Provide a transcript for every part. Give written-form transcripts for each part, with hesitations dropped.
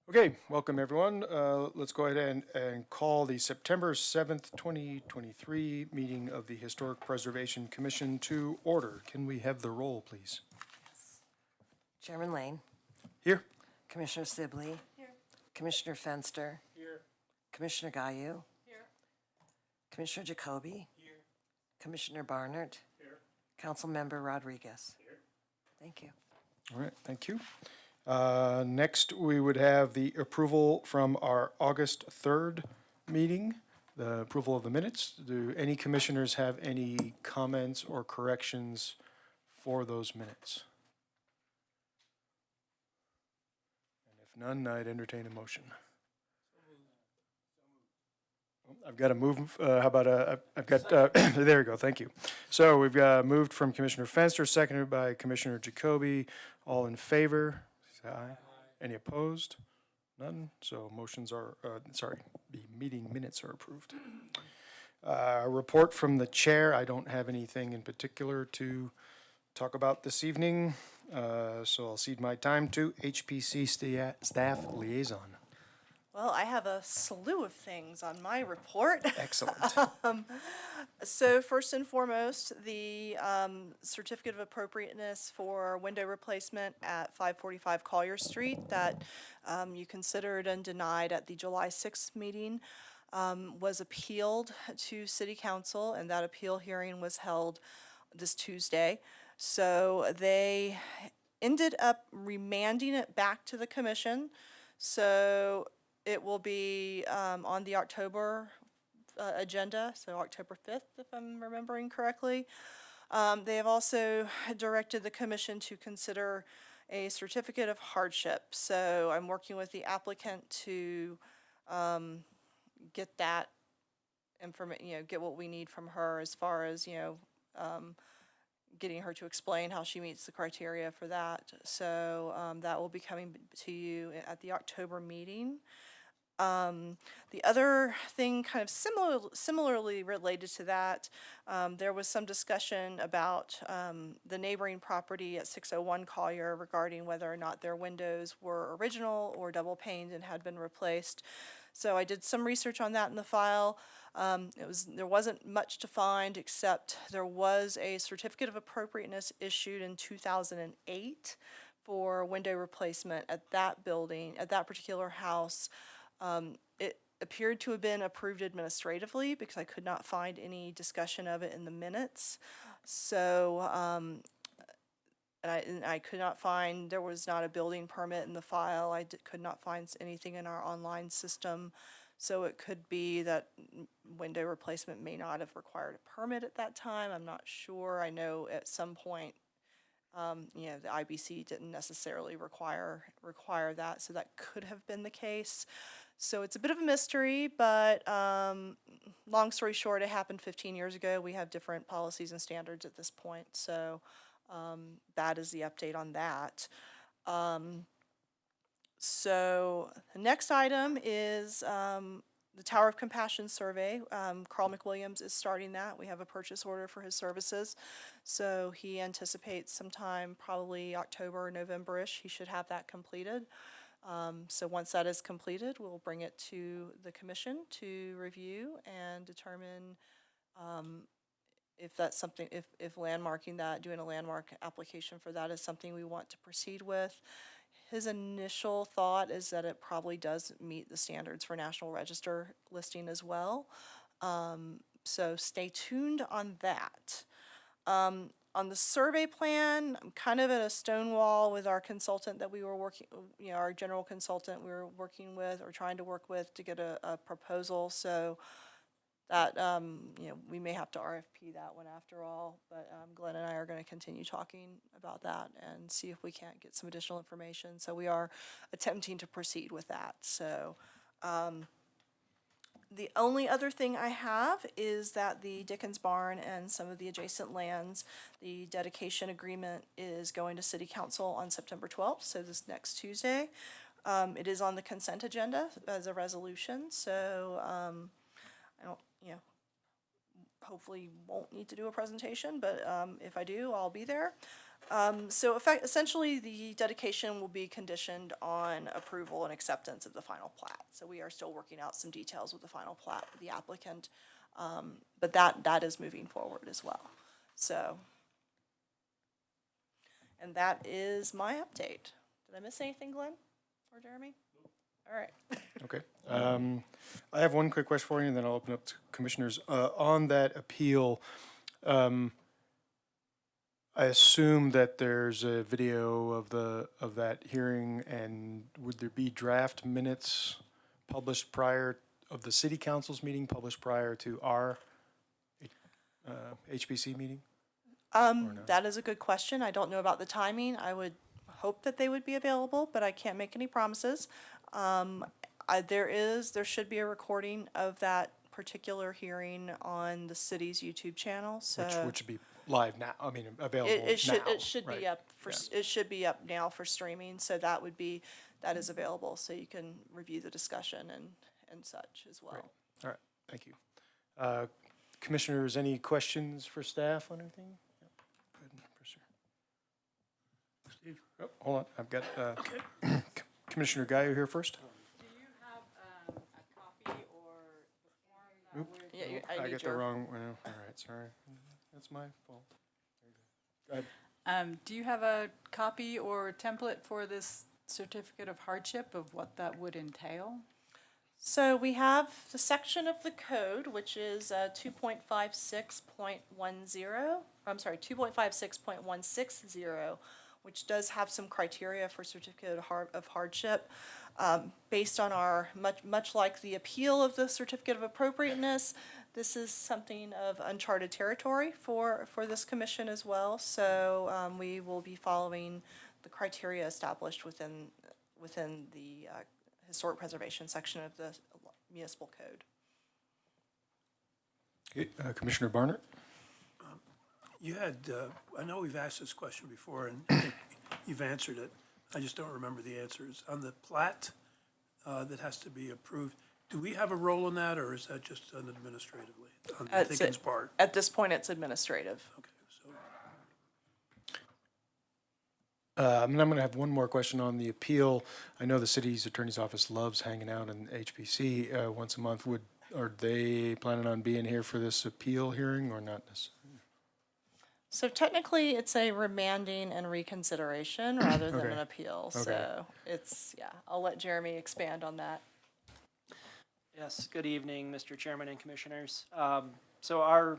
Okay, welcome everyone. Let's go ahead and call the September 7th, 2023 meeting of the Historic Preservation Commission to order. Can we have the roll, please? Chairman Lane, Here. Commissioner Sibley. Here. Commissioner Fenster. Here. Commissioner Gayu. Here. Commissioner Jacoby. Here. Commissioner Barnard. Here. Councilmember Rodriguez. Here. Thank you. All right, thank you. Next, we would have the approval from our August 3rd meeting, the approval of the minutes. Do any commissioners have any comments or corrections for those minutes? And if none, I'd entertain a motion. I've got a move, how about I've got, there we go, thank you. So we've got moved from Commissioner Fenster, seconded by Commissioner Jacoby. All in favor? Say aye. Any opposed? None. So motions are, the meeting minutes are approved. Report from the chair. I don't have anything in particular to talk about this evening. So I'll cede my time to HPC staff liaison. Well, I have a slew of things on my report. Excellent. So first and foremost, the certificate of appropriateness for window replacement at 545 Collier Street that you considered and denied at the July 6th meeting was appealed to City Council, and that appeal hearing was held this Tuesday. So they ended up remanding it back to the commission. So it will be on the October agenda, so October 5th, if I'm remembering correctly. They have also directed the commission to consider a certificate of hardship. So I'm working with the applicant to get that information, get what we need from her as far as, getting her to explain how she meets the criteria for that. So that will be coming to you at the October meeting. The other thing kind of similarly related to that, there was some discussion about the neighboring property at 601 Collier regarding whether or not their windows were original or double paned and had been replaced. So I did some research on that in the file. There wasn't much to find, except there was a certificate of appropriateness issued in 2008 for window replacement at that building, at that particular house. It appeared to have been approved administratively because I could not find any discussion of it in the minutes. So, and I could not find, there was not a building permit in the file. I could not find anything in our online system. So it could be that window replacement may not have required a permit at that time. I'm not sure. I know at some point, the IBC didn't necessarily require that, so that could have been the case. So it's a bit of a mystery, but long story short, it happened 15 years ago. We have different policies and standards at this point, so that is the update on that. So the next item is the Tower of Compassion survey. Carl McWilliams is starting that. We have a purchase order for his services. So he anticipates sometime probably October or November-ish, he should have that completed. So once that is completed, we'll bring it to the commission to review and determine if that's something, if landmarking that, doing a landmark application for that is something we want to proceed with. His initial thought is that it probably does meet the standards for National Register listing as well. So stay tuned on that. On the survey plan, I'm kind of at a stone wall with our consultant that we were working, our general consultant we were working with or trying to work with to get a proposal. So that, we may have to RFP that one after all, but Glenn and I are going to continue talking about that and see if we can't get some additional information. So we are attempting to proceed with that. So the only other thing I have is that the Dickens Barn and some of the adjacent lands, the dedication agreement is going to City Council on September 12th, so this next Tuesday. It is on the consent agenda as a resolution, so I don't, hopefully won't need to do a presentation, but if I do, I'll be there. So essentially, the dedication will be conditioned on approval and acceptance of the final plat. So we are still working out some details with the final plat with the applicant, but that is moving forward as well. So, and that is my update. Did I miss anything, Glenn or Jeremy? All right. Okay. I have one quick question for you, and then I'll open up to commissioners. On that appeal, I assume that there's a video of that hearing, and would there be draft minutes published prior of the city council's meeting, published prior to our HPC meeting? That is a good question. I don't know about the timing. I would hope that they would be available, but I can't make any promises. There should be a recording of that particular hearing on the city's YouTube channel, so. Which would be live now, I mean, available now. It should right. be up for, Yeah. it should be up now for streaming, so that is available, so you can review the discussion and such as well. Great. All right, thank you. Commissioners, any questions for staff on anything? Yep. Go ahead, Professor. Steve? Oh, hold on, I've got Commissioner Guy here first. Do you have a copy or the form that would? Yeah, I need got the your- wrong, well, all right, sorry. That's my fault. There you go. Go ahead. Do you have a copy or template for this certificate of hardship of what that would entail? So we have the section of the code, which is 2.56.10, I'm sorry, 2.56.160, which does have some criteria for certificate of hardship. Based on our, much like the appeal of the certificate of appropriateness, this is something of uncharted territory for this commission as well. So we will be following the criteria established within the historic preservation section of the municipal code. Okay, Commissioner Barnett? You had, I know we've asked this question before, and I think you've answered it. I just don't remember the answers. On the plat that has to be approved, do we have a role in that, or is that just done administratively on Dickens' part? At this point, it's administrative. Okay, so, And I'm going to have one more question on the appeal. I know the city's attorney's office loves hanging out in HPC once a month. Are they planning on being here for this appeal hearing or not necessarily? So technically, it's a remanding and reconsideration rather than Okay. an appeal. Okay. So it's, yeah, I'll let Jeremy expand on that. Yes, good evening, Mr. Chairman and Commissioners. So our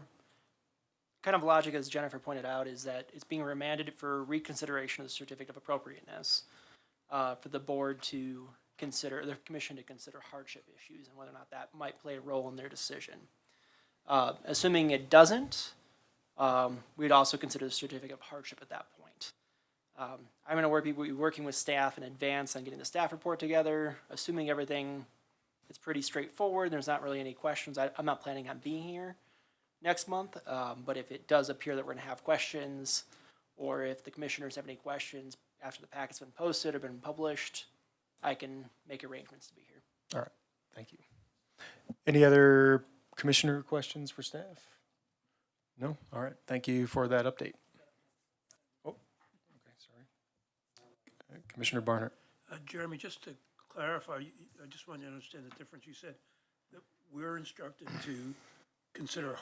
kind of logic, as Jennifer pointed out, is that it's being remanded for reconsideration of the certificate of appropriateness for the board to consider, the commission to consider hardship issues and whether or not that might play a role in their decision. Assuming it doesn't, we'd also consider the certificate of hardship at that point. I'm going to be working with staff in advance on getting the staff report together, assuming everything is pretty straightforward. There's not really any questions. I'm not planning on being here next month, but if it does appear that we're going to have questions, or if the commissioners have any questions after the packet's been posted or been published, I can make arrangements to be here. All right, thank you. Any other commissioner questions for staff? No? All right, thank you for that update. Oh, okay, sorry. Commissioner Barnett. Jeremy, just to clarify, I just want you to understand the difference. You said that we're instructed to consider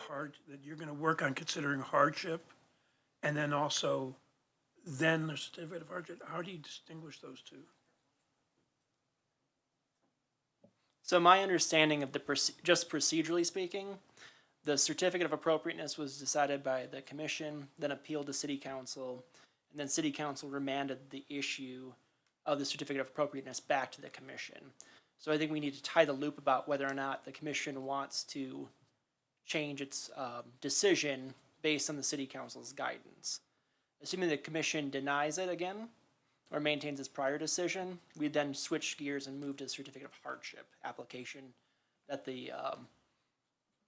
that you're going to work on considering hardship, and then also then the certificate of hardship. How do you distinguish those two? So my understanding of just procedurally speaking, the certificate of appropriateness was decided by the commission, then appealed to city council, and then city council remanded the issue of the certificate of appropriateness back to the commission. So I think we need to tie the loop about whether or not the commission wants to change its decision based on the city council's guidance. Assuming the commission denies it again, or maintains its prior decision, we then switch gears and move to the certificate of hardship application that the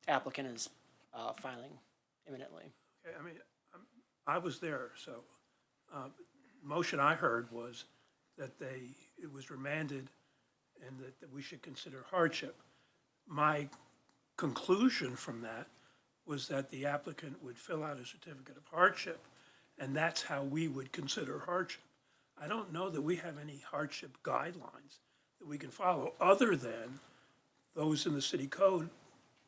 applicant is filing imminently. Okay, I mean, I was there, so motion I heard was that it was remanded and that we should consider hardship. My conclusion from that was that the applicant would fill out a certificate of hardship and that's how we would consider hardship. I don't know that we have any hardship guidelines that we can follow, other than those in the city code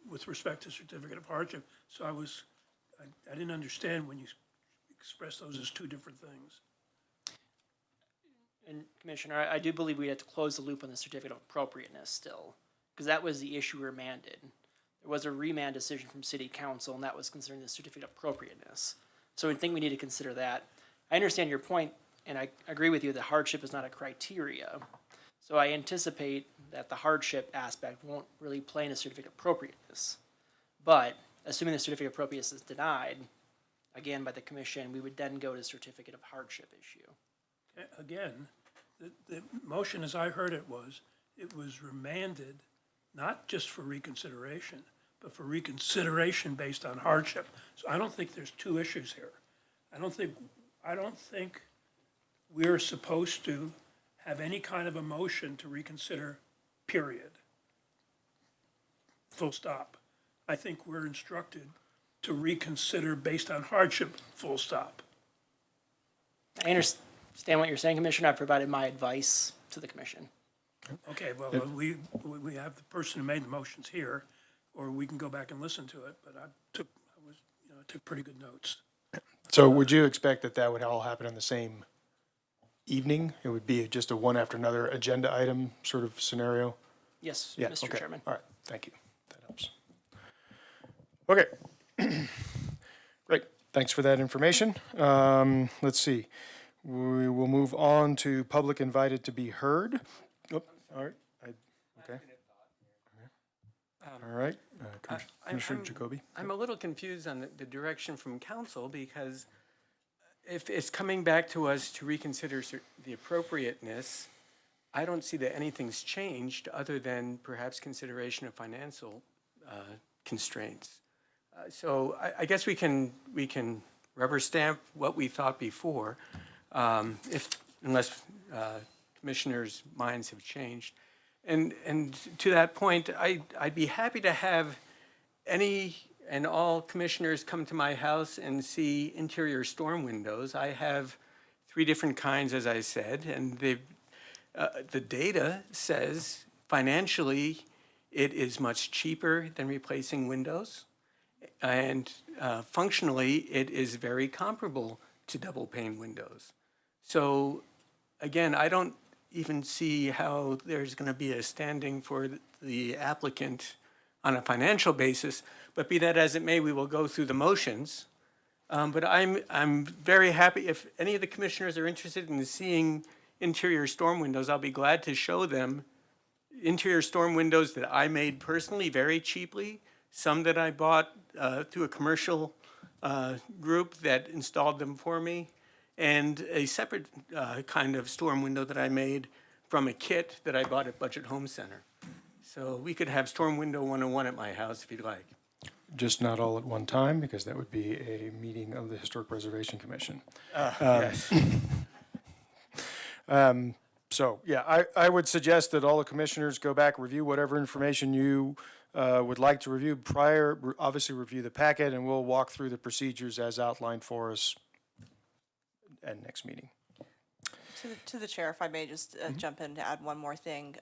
with respect to certificate of hardship. So I didn't understand when you expressed those as two different things. And Commissioner, I do believe we had to close the loop on the certificate of appropriateness still, because that was the issue remanded. There was a remand decision from city council, and that was concerning the certificate of appropriateness. So I think we need to consider that. I understand your point, and I agree with you that hardship is not a criteria. So I anticipate that the hardship aspect won't really play in the certificate of appropriateness. But assuming the certificate of appropriateness is denied, again, by the commission, we would then go to certificate of hardship issue. Again, the motion as I heard it was remanded, not just for reconsideration, but for reconsideration based on hardship. So I don't think there's two issues here. I don't think we're supposed to have any kind of a motion to reconsider, period. Full stop. I think we're instructed to reconsider based on hardship, full stop. I understand what you're saying, Commissioner. I've provided my advice to the commission. Okay, well, we have the person who made the motions here, or we can go back and listen to it, but I took pretty good notes. So would you expect that that would all happen in the same evening? It would be just a one after another agenda item sort of scenario? Yes, Yeah, Mr. okay. Chairman. All right, thank you. That helps. Okay. Great, thanks for that information. Let's see. We will move on to public invited to be heard. Oh, all right, okay. All right, Commissioner Jacoby. I'm a little confused on the direction from council, because if it's coming back to us to reconsider the appropriateness, I don't see that anything's changed other than perhaps consideration of financial constraints. So I guess we can rubber stamp what we thought before, unless commissioners' minds have changed. And to that point, I'd be happy to have any and all commissioners come to my house and see interior storm windows. I have 3 different kinds, as I said, and the data says financially it is much cheaper than replacing windows, and functionally it is very comparable to double pane windows. So again, I don't even see how there's going to be a standing for the applicant on a financial basis, but be that as it may, we will go through the motions. But I'm very happy if any of the commissioners are interested in seeing interior storm windows. I'll be glad to show them interior storm windows that I made personally very cheaply, some that I bought through a commercial group that installed them for me, and a separate kind of storm window that I made from a kit that I bought at Budget Home Center. So we could have Storm Window 101 at my house if you'd like. Just not all at one time, because that would be a meeting of the Historic Preservation Commission. Yes. So, yeah, I would suggest that all the commissioners go back, review whatever information you would like to review prior, obviously review the packet, and we'll walk through the procedures as outlined for us at next meeting. To the chair, if I may just jump in to add one more thing,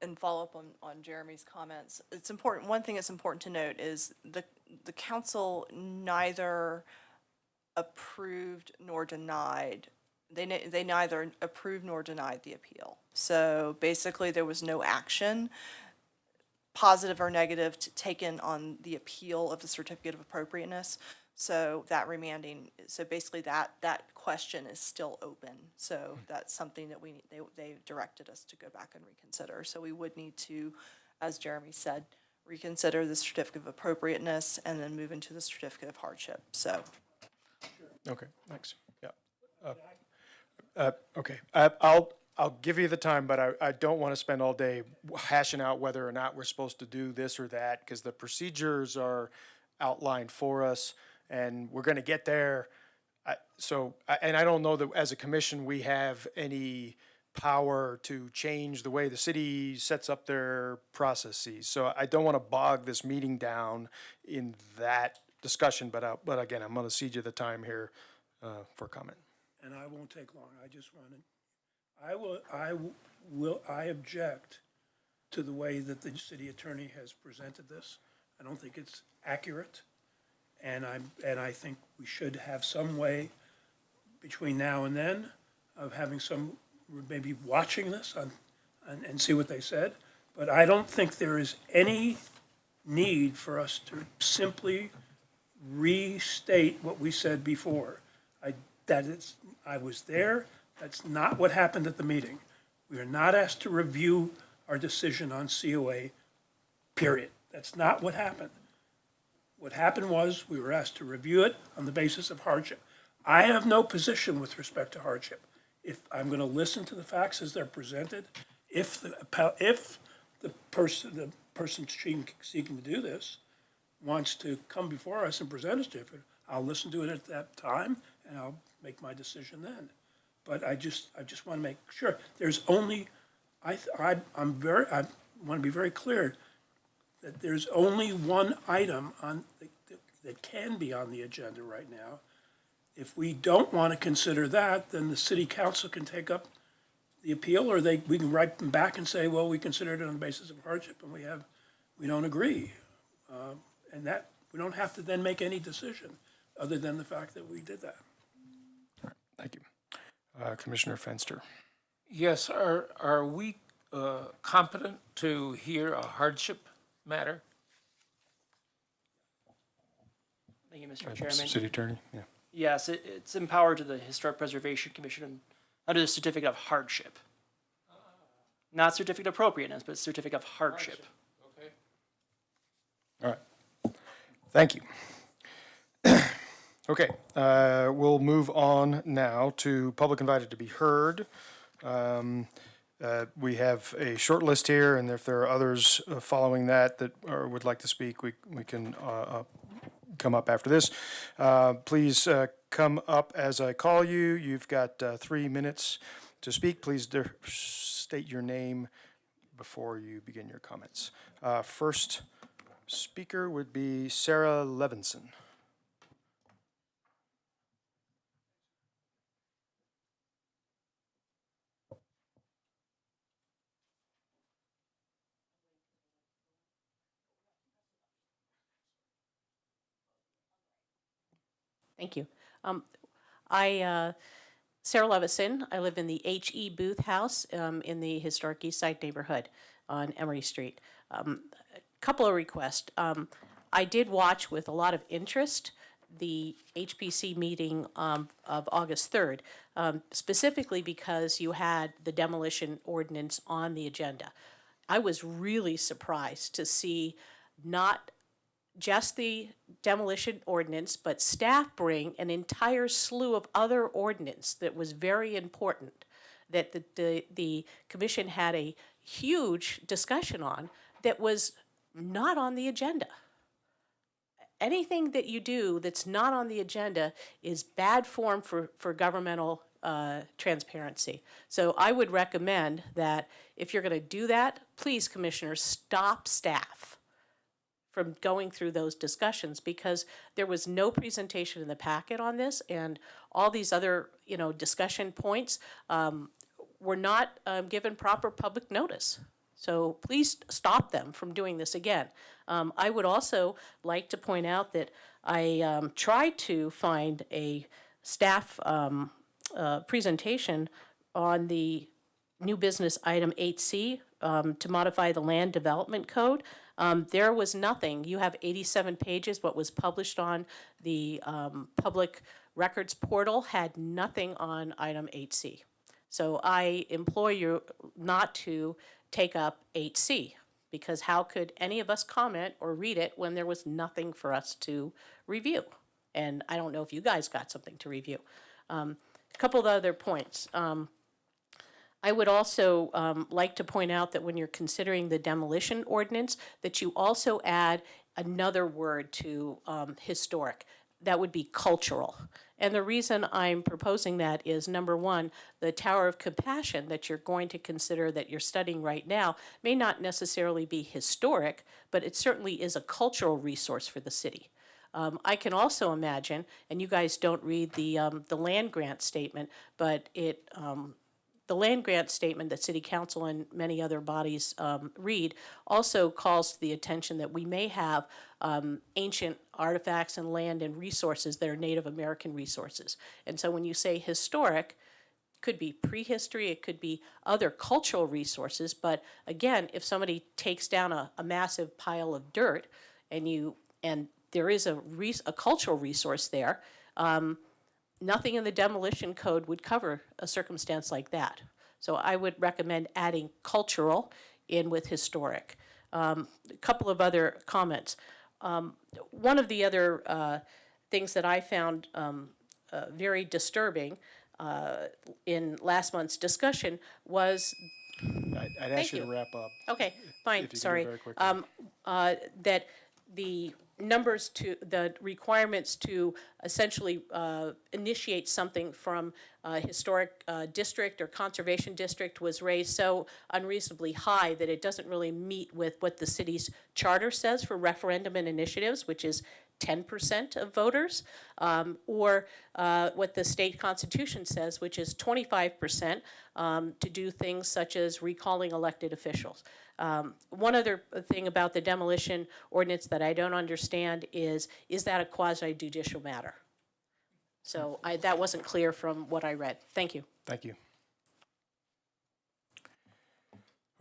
and follow up on Jeremy's comments. It's important, one thing that's important to note is the council neither approved nor denied, they neither approved nor denied the appeal. So basically, there was no action, positive or negative, taken on the appeal of the certificate of appropriateness. So that remanding, so basically that question is still open. So that's something that they directed us to go back and reconsider. So we would need to, as Jeremy said, reconsider the certificate of appropriateness and then move into the certificate of hardship. So. Okay, thanks. Yeah. Okay, I'll give you the time, but I don't want to spend all day hashing out whether or not we're supposed to do this or that, because the procedures are outlined for us, and we're going to get there. And I don't know that as a commission we have any power to change the way the city sets up their processes. So I don't want to bog this meeting down in that discussion, but again, I'm going to cede you the time here for comment. And I won't take long. I just wanted, I object to the way that the city attorney has presented this. I don't think it's accurate. And I think we should have some way between now and then of having some, maybe watching this and see what they said. But I don't think there is any need for us to simply restate what we said before. I was there. That's not what happened at the meeting. We are not asked to review our decision on COA, period. That's not what happened. What happened was we were asked to review it on the basis of hardship. I have no position with respect to hardship. If I'm going to listen to the facts as they're presented, if the person seeking to do this wants to come before us and present a certificate, I'll listen to it at that time and I'll make my decision then. But I just want to make sure there's only, I want to be very clear that there's only one item on that can be on the agenda right now. If we don't want to consider that, then the city council can take up the appeal, or we can write them back and say, well, we considered it on the basis of hardship and we don't agree. And that, we don't have to then make any decision other than the fact that we did that. All right, thank you. Commissioner Fenster. Yes, are we competent to hear a hardship matter? Thank you, Mr. Chairman. City Attorney, yeah. Yes, it's empowered to the Historic Preservation Commission under the certificate of hardship. Not certificate of appropriateness, but certificate of hardship. Okay. All right. Thank you. Okay, we'll move on now to public invited to be heard. We have a short list here, and if there are others following that would like to speak, we can come up after this. Please come up as I call you. You've got 3 minutes to speak. Please state your name before you begin your comments. First speaker would be Sarah Levinson. Thank you. Sarah Levison. I live in the H.E. Booth House in the historic East Side neighborhood on Emory Street. A couple of requests. I did watch with a lot of interest the HPC meeting of August 3rd, specifically because you had the demolition ordinance on the agenda. I was really surprised to see not just the demolition ordinance, but staff bring an entire slew of other ordinance that was very important, that the commission had a huge discussion on that was not on the agenda. Anything that you do that's not on the agenda is bad form for governmental transparency. So I would recommend that if you're going to do that, please, commissioners, stop staff from going through those discussions, because there was no presentation in the packet on this, and all these other, discussion points were not given proper public notice. So please stop them from doing this again. I would also like to point out that I tried to find a staff presentation on the new business item 8C to modify the land development code. There was nothing. You have 87 pages. What was published on the public records portal had nothing on item 8C. So I implore you not to take up 8C, because how could any of us comment or read it when there was nothing for us to review? And I don't know if you guys got something to review. A couple of other points. I would also like to point out that when you're considering the demolition ordinance, that you also add another word to historic. That would be cultural. And the reason I'm proposing that is, number one, the Tower of Compassion that you're going to consider, that you're studying right now, may not necessarily be historic, but it certainly is a cultural resource for the city. I can also imagine, and you guys don't read the land grant statement, but the land grant statement that City Council and many other bodies read also calls to the attention that we may have ancient artifacts and land and resources that are Native American resources. And so when you say historic, could be prehistory, it could be other cultural resources, but again, if somebody takes down a massive pile of dirt and there is a cultural resource there, nothing in the demolition code would cover a circumstance like that. So I would recommend adding cultural in with historic. A couple of other comments. One of the other things that I found very disturbing in last month's discussion was, I'd ask you to wrap up. okay, fine, If you could do it sorry. very quickly. That the the requirements to essentially initiate something from a historic district or conservation district was raised so unreasonably high that it doesn't really meet with what the city's charter says for referendum and initiatives, which is 10% of voters, or what the state constitution says, which is 25% to do things such as recalling elected officials. One other thing about the demolition ordinance that I don't understand is that a quasi-judicial matter? So that wasn't clear from what I read. Thank you. Thank you.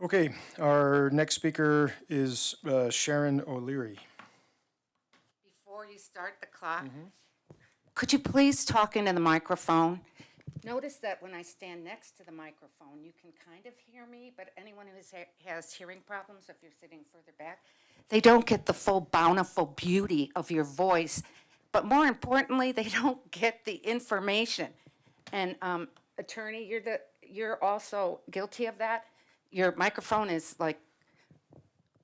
Okay, our next speaker is Sharon O'Leary. Before you start the clock, could you please talk into the microphone? Notice that when I stand next to the microphone, you can kind of hear me, but anyone who has hearing problems, if you're sitting further back, they don't get the full bountiful beauty of your voice. But more importantly, they don't get the information. And attorney, you're also guilty of that. Your microphone is like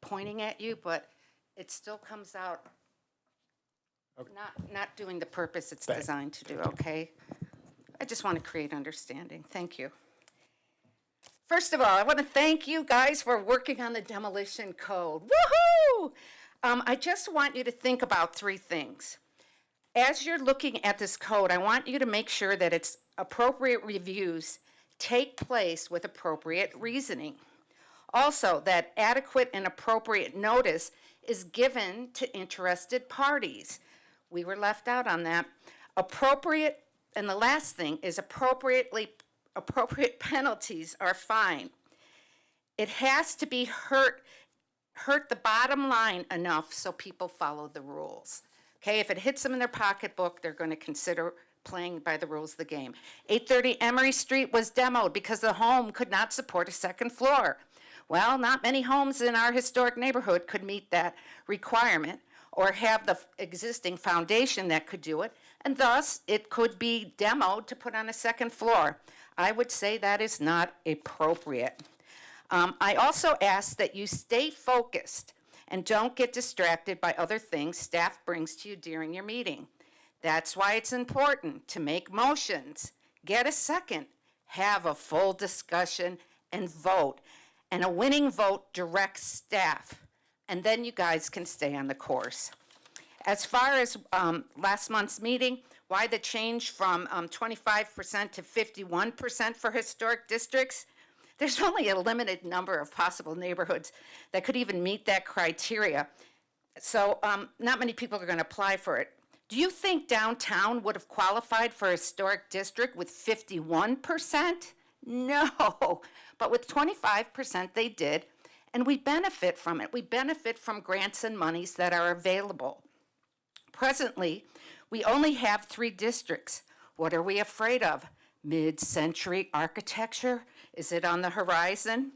pointing at you, but it still comes out not doing the purpose it's designed to do, okay? I just want to create understanding. Thank you. First of all, I want to thank you guys for working on the demolition code. Woohoo! I just want you to think about three things. As you're looking at this code, I want you to make sure that its appropriate reviews take place with appropriate reasoning. Also, that adequate and appropriate notice is given to interested parties. We were left out on that. Appropriate, and the last thing is appropriate penalties are fine. It has to be hurt the bottom line enough so people follow the rules. Okay, if it hits them in their pocketbook, they're going to consider playing by the rules of the game. 830 Emery Street was demoed because the home could not support a second floor. Well, not many homes in our historic neighborhood could meet that requirement or have the existing foundation that could do it, and thus it could be demoed to put on a second floor. I would say that is not appropriate. I also ask that you stay focused and don't get distracted by other things staff brings to you during your meeting. That's why it's important to make motions, get a second, have a full discussion, and vote. And a winning vote directs staff, and then you guys can stay on the course. As far as last month's meeting, why the change from 25% to 51% for historic districts? There's only a limited number of possible neighborhoods that could even meet that criteria. So not many people are going to apply for it. Do you think downtown would have qualified for a historic district with 51%? No, but with 25% they did, and we benefit from it. We benefit from grants and monies that are available. Presently, we only have 3 districts. What are we afraid of? Mid-century architecture? Is it on the horizon?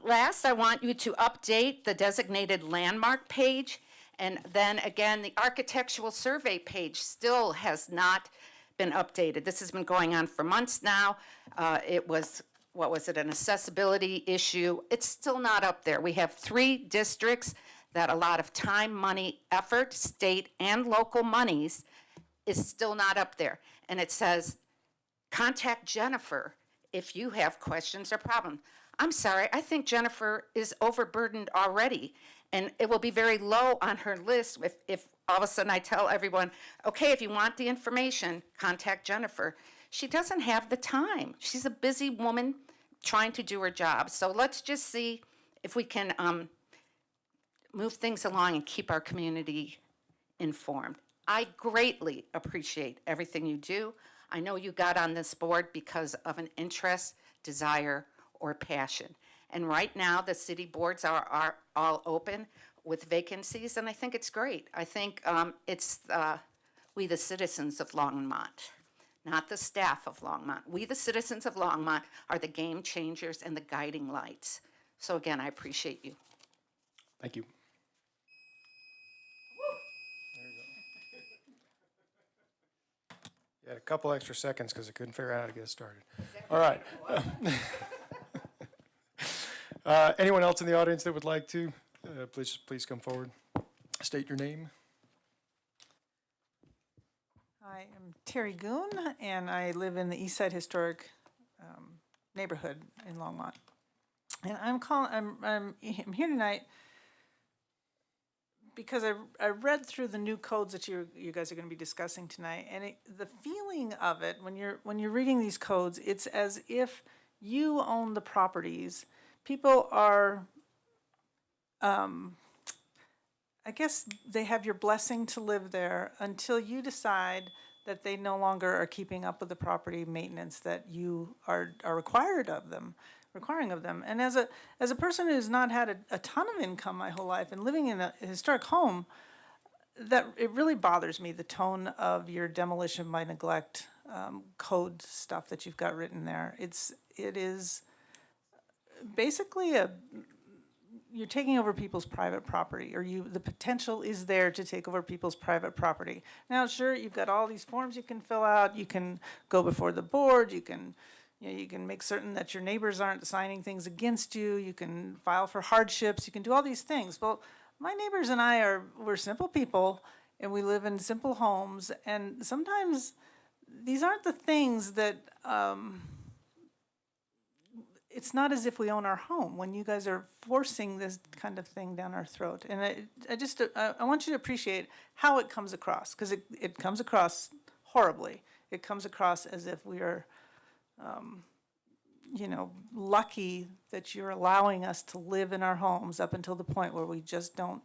Last, I want you to update the designated landmark page, and then again, the architectural survey page still has not been updated. This has been going on for months now. It was, what was it, an accessibility issue? It's still not up there. We have 3 districts that a lot of time, money, effort, state and local monies is still not up there. And it says, contact Jennifer if you have questions or problems. I'm sorry, I think Jennifer is overburdened already, and it will be very low on her list if all of a sudden I tell everyone, okay, if you want the information, contact Jennifer. She doesn't have the time. She's a busy woman trying to do her job. So let's just see if we can move things along and keep our community informed. I greatly appreciate everything you do. I know you got on this board because of an interest, desire, or passion. And right now, the city boards are all open with vacancies, and I think it's great. I think it's we, the citizens of Longmont, not the staff of Longmont. We, the citizens of Longmont, are the game changers and the guiding lights. So again, I appreciate you. Thank you. You had a couple extra seconds because I couldn't figure out how to get started. All right. Anyone else in the audience that would like to? Please come forward. State your name. I am Terry Goon, and I live in the East Side Historic neighborhood in Longmont. And I'm here tonight because I read through the new codes that you guys are going to be discussing tonight, and the feeling of it when you're reading these codes, it's as if you own the properties. People are, I guess they have your blessing to live there until you decide that they no longer are keeping up with the property maintenance that you are requiring of them. And as a person who's not had a ton of income my whole life and living in a historic home, that it really bothers me, the tone of your demolition by neglect code stuff that you've got written there. It is basically you're taking over people's private property, or the potential is there to take over people's private property. Now, sure, you've got all these forms you can fill out. You can go before the board. You can make certain that your neighbors aren't signing things against you. You can file for hardships. You can do all these things. Well, my neighbors and we're simple people, and we live in simple homes. And sometimes these aren't the things that. It's not as if we own our home when you guys are forcing this kind of thing down our throat. And I want you to appreciate how it comes across, because it comes across horribly. It comes across as if we are, lucky that you're allowing us to live in our homes up until the point where we just don't,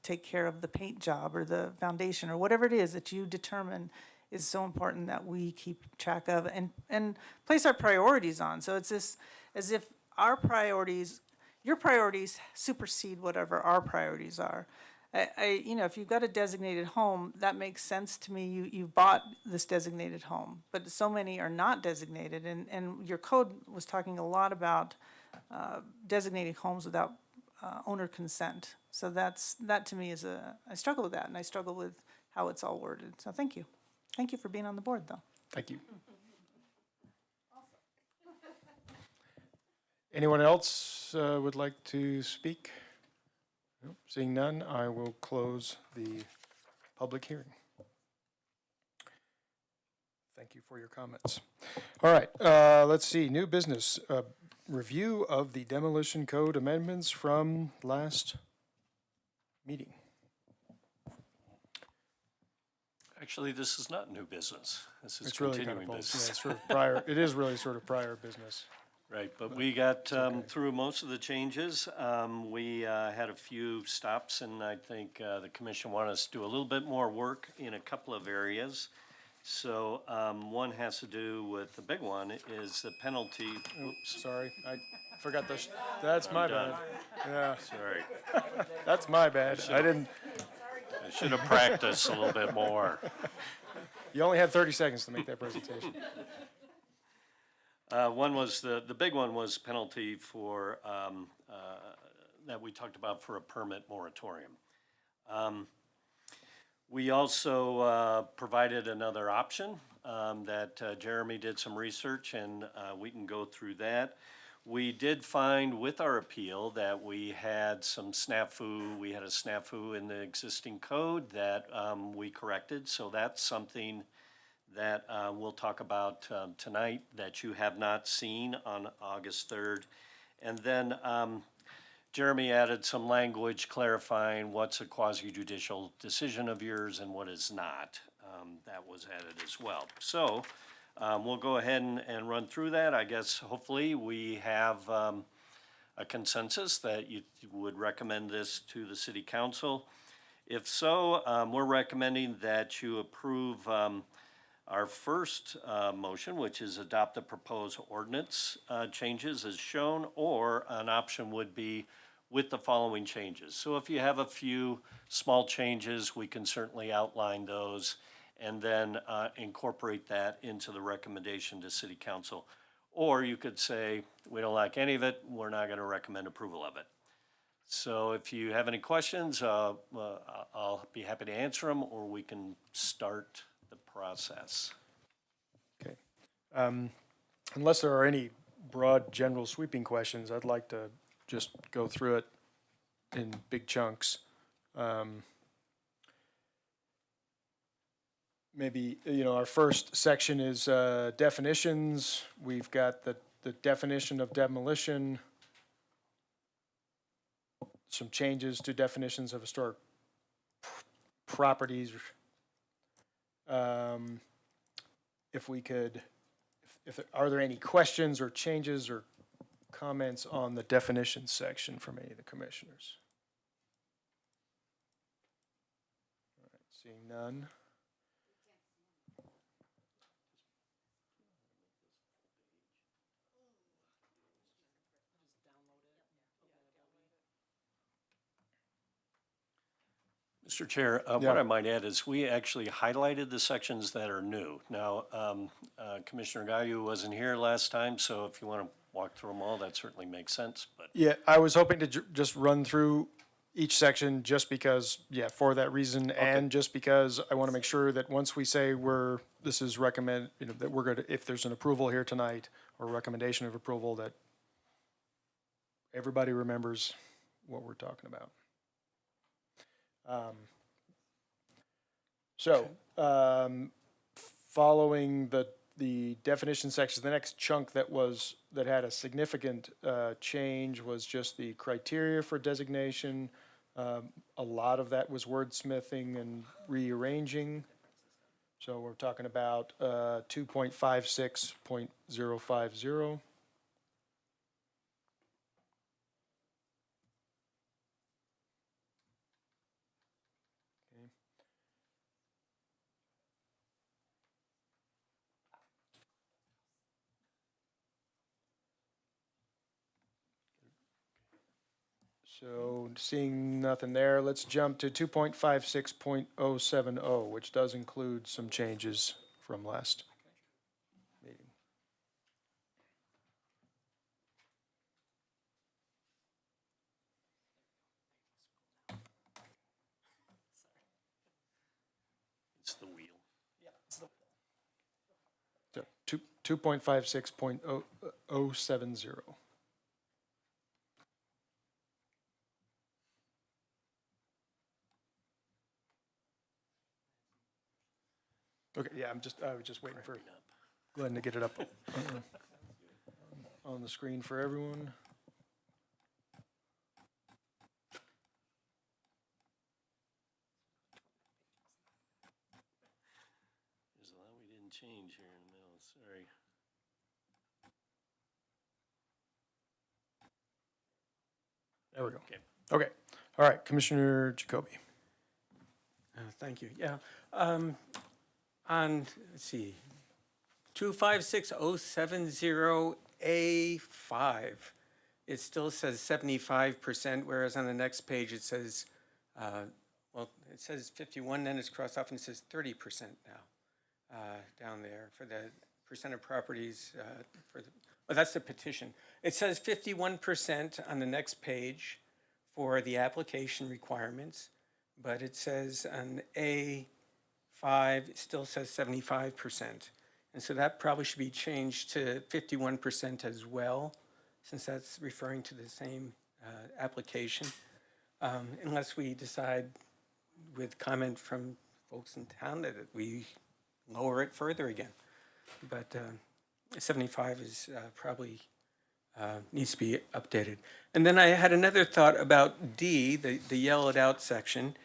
take care of the paint job or the foundation or whatever it is that you determine is so important that we keep track of and place our priorities on. So it's this, as if your priorities supersede whatever our priorities are. If you've got a designated home, that makes sense to me. You bought this designated home, but so many are not designated, and your code was talking a lot about designating homes without owner consent. So that to me I struggle with that, and I struggle with how it's all worded. So thank you. Thank you for being on the board, though. Thank you. Anyone else would like to speak? Nope. Seeing none, I will close the public hearing. Thank you for your comments. All right, let's see. New business. Review of the demolition code amendments from last meeting. Actually, this is not new business. This is It's really kind continuing of business. it's sort of prior. It is really sort of prior business. Right, but we got through most of the changes. We had a few stops, and I think the commission wanted us to do a little bit more work in a couple of areas. So one has to do with, the big one is the penalty. Oops, sorry, I forgot this. That's my bad. Yeah, Sorry, that's my bad. I should have practiced a little bit more. You only had 30 seconds to make that presentation. One was, the big one was penalty for, that we talked about for a permit moratorium. We also provided another option that Jeremy did some research, and we can go through that. We did find with our appeal that we had some snafu. We had a snafu in the existing code that we corrected, so that's something that we'll talk about tonight that you have not seen on August 3rd. And then Jeremy added some language clarifying what's a quasi-judicial decision of yours and what is not. That was added as well. So we'll go ahead and run through that. I guess hopefully we have a consensus that you would recommend this to the city council. If so, we're recommending that you approve our first motion, which is adopt the proposed ordinance changes as shown, or an option would be with the following changes. So if you have a few small changes, we can certainly outline those and then incorporate that into the recommendation to city council. Or you could say, we don't like any of it, we're not gonna recommend approval of it. So if you have any questions, I'll be happy to answer them, or we can start the process. Okay. Unless there are any broad, general sweeping questions, I'd like to just go through it in big chunks. Maybe, our first section is definitions. We've got the definition of demolition, some changes to definitions of historic properties. If we could, are there any questions or changes or comments on the definitions section from any of the commissioners? All right, seeing none. Mr. Chair, Yeah. what I might add is we actually highlighted the sections that are new. Now, Commissioner Gayu wasn't here last time, so if you want to walk through them all, that certainly makes sense, but. Yeah, I was hoping to just run through each section just because, for that reason, and just because I want to make sure that once we say this is recommend, that we're going to, if there's an approval here tonight or recommendation of approval, that everybody remembers what we're talking about. Following the definition section, the next chunk that had a significant change was just the criteria for designation. A lot of that was wordsmithing and rearranging. So we're talking about 2.56.050. So seeing nothing there, let's jump to 2.56.070, which does include some changes from last meeting. It's the wheel. So 2.56.070. Okay, I was just waiting for Glenn to get it up on the screen for everyone. There's a lot we didn't change here in the middle, sorry. There we go. Okay, all right, Commissioner Jacoby. Thank you. Yeah. On, let's see, 256.070A5, it still says 75%, whereas on the next page it says, it says 51, then it's crossed off and it says 30% now down there for the percent of properties that's the petition. It says 51% on the next page for the application requirements, but it says on A5, it still says 75%. And so that probably should be changed to 51% as well, since that's referring to the same application. Unless we decide with comment from folks in town that we lower it further again. But 75 is probably needs to be updated. And then I had another thought about D, the yellowed out section.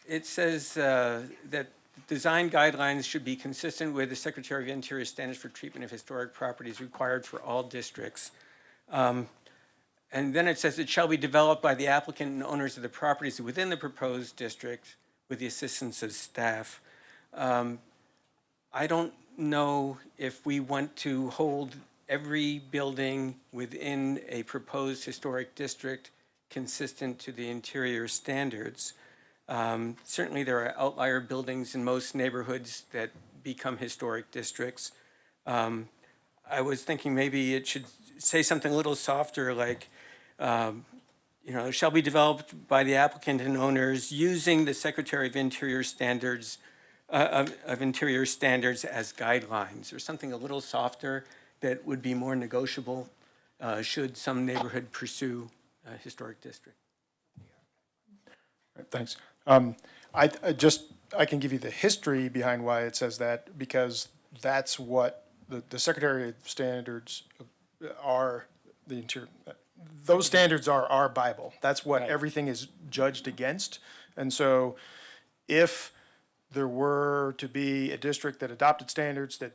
It says that design guidelines should be consistent with the Secretary of Interior standards for treatment of historic properties required for all districts. And then it says it shall be developed by the applicant and owners of the properties within the proposed district with the assistance of staff. I don't know if we want to hold every building within a proposed historic district consistent to the interior standards. Certainly there are outlier buildings in most neighborhoods that become historic districts. I was thinking maybe it should say something a little softer like, shall be developed by the applicant and owners using the Secretary of Interior standards of Interior standards as guidelines, or something a little softer that would be more negotiable should some neighborhood pursue a historic district. Right, thanks. I can give you the history behind why it says that, because that's what the Secretary of Standards are, those standards are our Bible. That's what everything is judged against. And so if there were to be a district that adopted standards that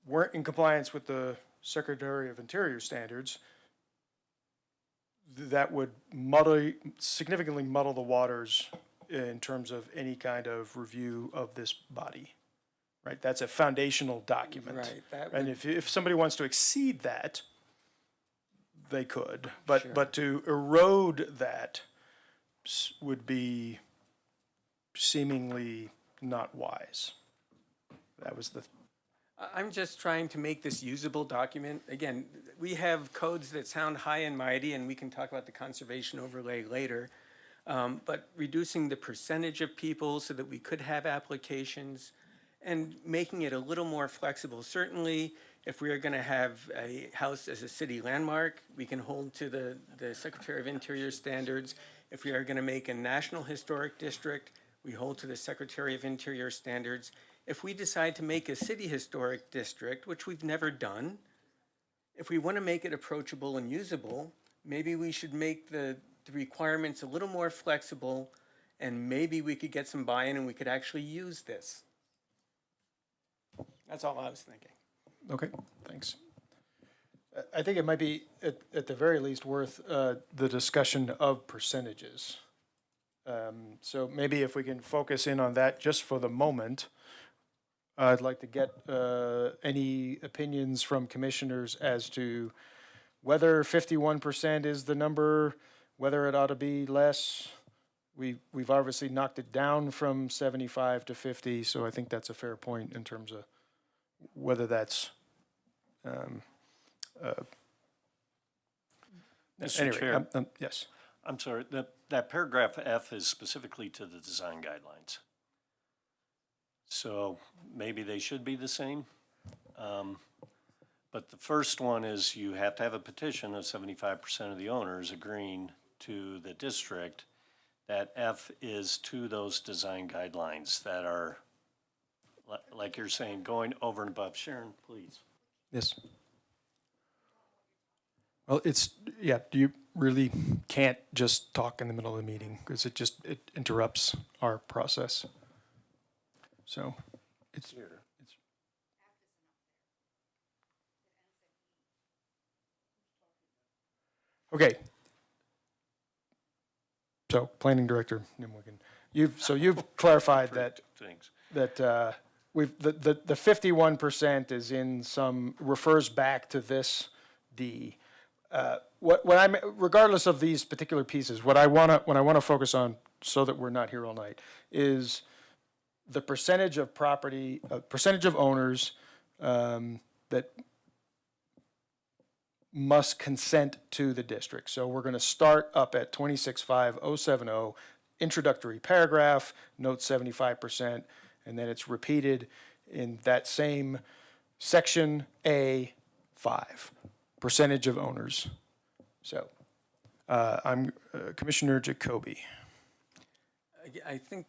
weren't in compliance with the Secretary of Interior standards, that would significantly muddle the waters in terms of any kind of review of this body, right? That's a foundational document. Right. And if somebody wants to exceed that, they could. But to erode that would be seemingly not wise. That was the... I'm just trying to make this usable document. Again, we have codes that sound high and mighty, and we can talk about the conservation overlay later. But reducing the percentage of people so that we could have applications and making it a little more flexible. Certainly, if we are going to have a house as a city landmark, we can hold to the Secretary of Interior standards. If we are going to make a national historic district, we hold to the Secretary of Interior standards. If we decide to make a city historic district, which we've never done, if we want to make it approachable and usable, maybe we should make the requirements a little more flexible, and maybe we could get some buy-in and we could actually use this. That's all I was thinking. Okay, thanks. I think it might be, at the very least, worth the discussion of percentages. So maybe if we can focus in on that just for the moment. I'd like to get any opinions from commissioners as to whether 51% is the number, whether it ought to be less. We've obviously knocked it down from 75 to 50, so I think that's a fair point in terms of whether that's Mr. Chair. Yes. I'm sorry, that paragraph F is specifically to the design guidelines. So maybe they should be the same. But the first one is you have to have a petition of 75% of the owners agreeing to the district. That F is to those design guidelines that are, like you're saying, going over and above. Sharon, please. Yes. Well, you really can't just talk in the middle of the meeting because it interrupts our process. So it's okay. So planning director Nimwigan, you've clarified that Thanks. that the 51% is in refers back to this D. Regardless of these particular pieces, what I want to focus on, so that we're not here all night, is the percentage of property, percentage of owners that must consent to the district. So we're going to start up at 265070, introductory paragraph, note 75%, and then it's repeated in that same section A5, percentage of owners. So I'm Commissioner Jacoby. I think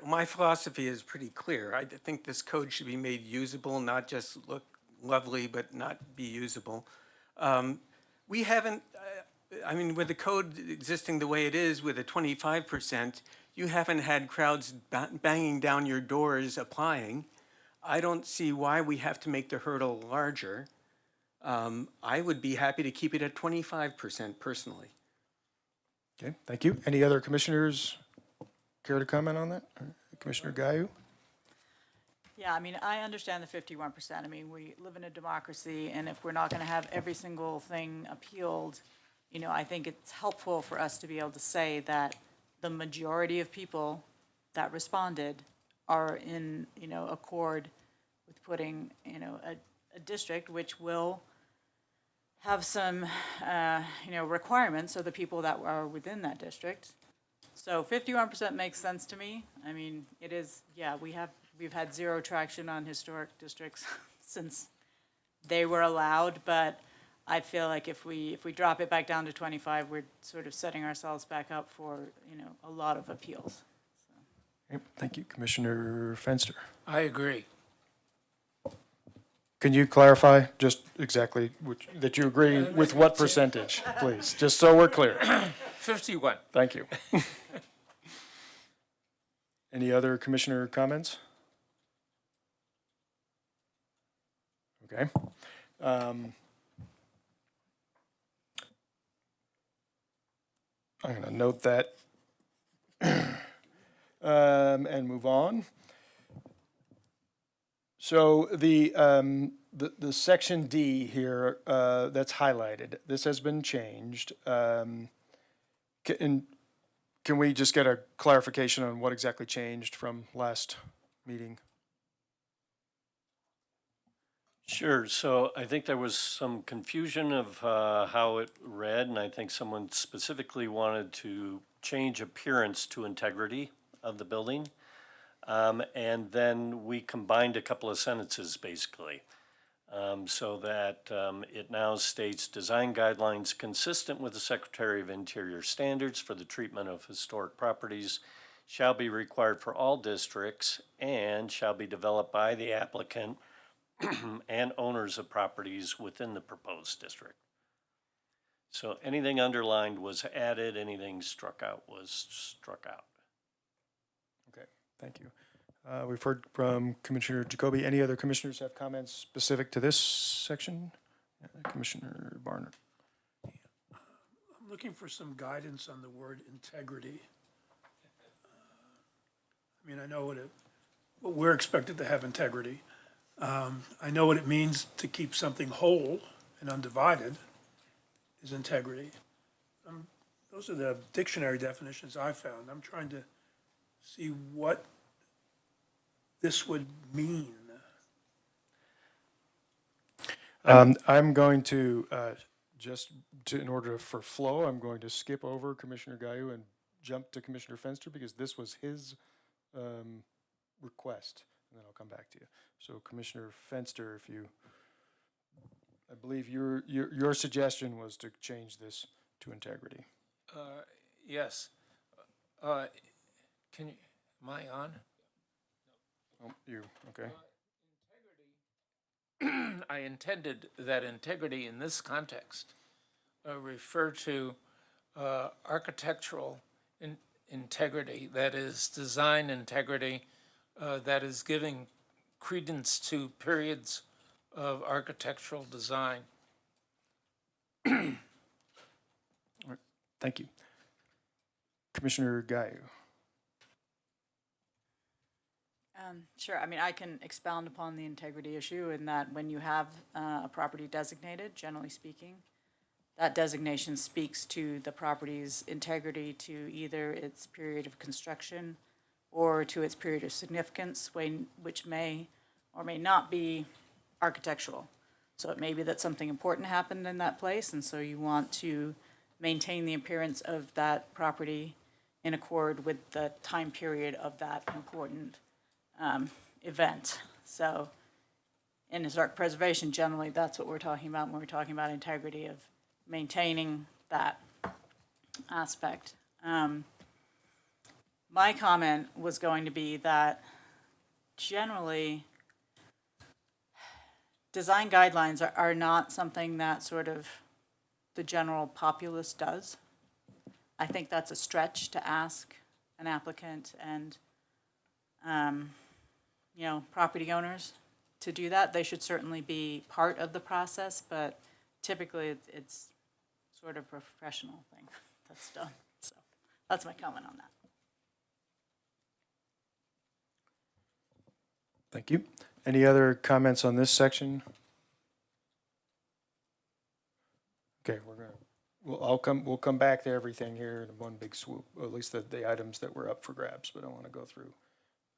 my philosophy is pretty clear. I think this code should be made usable, not just look lovely but not be usable. We haven't, I mean, with the code existing the way it is with a 25%, you haven't had crowds banging down your doors applying. I don't see why we have to make the hurdle larger. I would be happy to keep it at 25% personally. Okay, thank you. Any other commissioners care to comment on that? Commissioner Gayu? Yeah, I mean, I understand the 51%. I mean, we live in a democracy, and if we're not going to have every single thing appealed, you know, I think it's helpful for us to be able to say that the majority of people that responded are in, you know, accord with putting, you know, a district which will have some, you know, requirements of the people that are within that district. So 51% makes sense to me. I mean, it is, yeah, we've had zero traction on historic districts since they were allowed, but I feel like if we drop it back down to 25, we're sort of setting ourselves back up for, you know, a lot of appeals. Okay, thank you. Commissioner Fenster? I agree. Can you clarify just exactly that you agree with what percentage, please? Just so we're clear. 51. Thank you. Any other commissioner comments? Okay. I'm going to note that and move on. So the section D here that's highlighted, this has been changed. Can we just get a clarification on what exactly changed from last meeting? Sure. So I think there was some confusion of how it read, and I think someone specifically wanted to change appearance to integrity of the building. And then we combined a couple of sentences, basically, so that it now states design guidelines consistent with the Secretary of Interior standards for the treatment of historic properties shall be required for all districts and shall be developed by the applicant and owners of properties within the proposed district. So anything underlined was added, anything struck out was struck out. Okay, thank you. We've heard from Commissioner Jacoby. Any other commissioners have comments specific to this section? Commissioner Barnard. I'm looking for some guidance on the word integrity. I mean, I know what we're expected to have integrity. I know what it means to keep something whole and undivided is integrity. Those are the dictionary definitions I found. I'm trying to see what this would mean. I'm going to, in order for flow, I'm going to skip over Commissioner Gayu and jump to Commissioner Fenster because this was his request, and then I'll come back to you. So Commissioner Fenster, if you, I believe your suggestion was to change this to integrity. Yes. Can you, am I on? Oh, you, okay. I intended that integrity in this context refer to architectural integrity, that is design integrity, that is giving credence to periods of architectural design. Thank you. Commissioner Gayu. Sure. I mean, I can expound upon the integrity issue in that when you have a property designated, generally speaking, that designation speaks to the property's integrity to either its period of construction or to its period of significance, which may or may not be architectural. So it may be that something important happened in that place, and so you want to maintain the appearance of that property in accord with the time period of that important event. So in historic preservation, generally, that's what we're talking about when we're talking about integrity, of maintaining that aspect. My comment was going to be that generally design guidelines are not something that sort of the general populace does. I think that's a stretch to ask an applicant and, property owners to do that. They should certainly be part of the process, but typically it's sort of a professional thing that's done. So that's my comment on that. Thank you. Any other comments on this section? Okay, we'll come back to everything here in one big swoop, or at least the items that were up for grabs, but I want to go through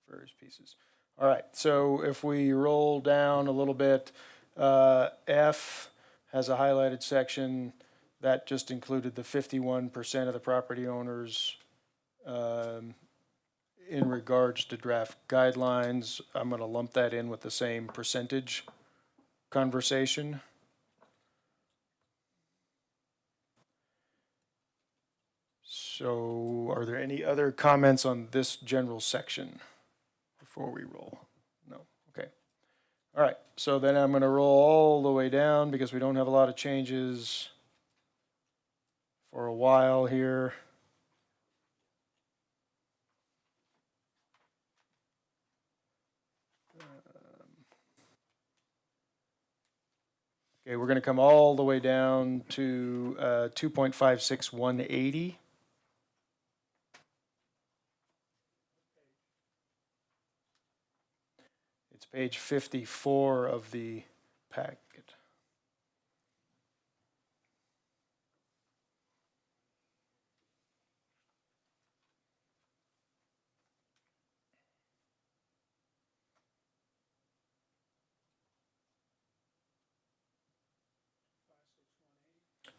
various pieces. All right, so if we roll down a little bit, F has a highlighted section that just included the 51% of the property owners in regards to draft guidelines. I'm going to lump that in with the same percentage conversation. So are there any other comments on this general section before we roll? No, okay. All right, so then I'm gonna roll all the way down because we don't have a lot of changes for a while here. Okay, we're gonna come all the way down to 2.56180. It's page 54 of the packet.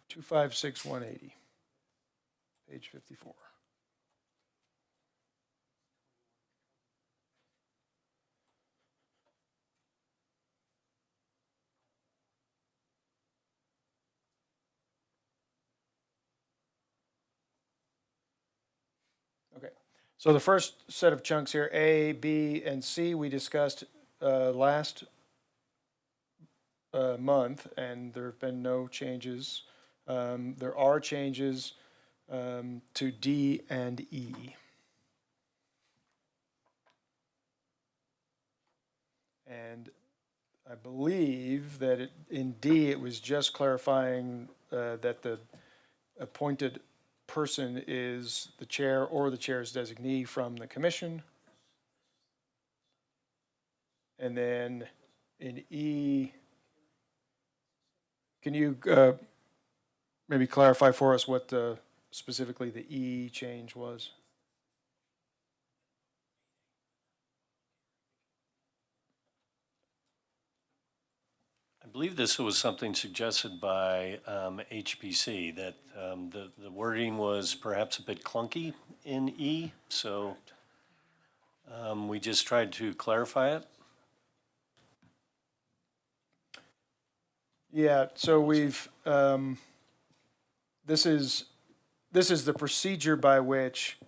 Two, 5, 6, 180, page 54. Okay, so the first set of chunks here, A, B, and C, we discussed last month, and there have been no changes. There are changes to D and E. And I believe that in D, it was just clarifying that the appointed person is the chair or the chair's designee from the commission. And then in E, can you maybe clarify for us what specifically the E change was? I believe this was something suggested by HPC, that the wording was perhaps a bit clunky in E, so we just tried to clarify it. Yeah, so we've, this is the procedure by which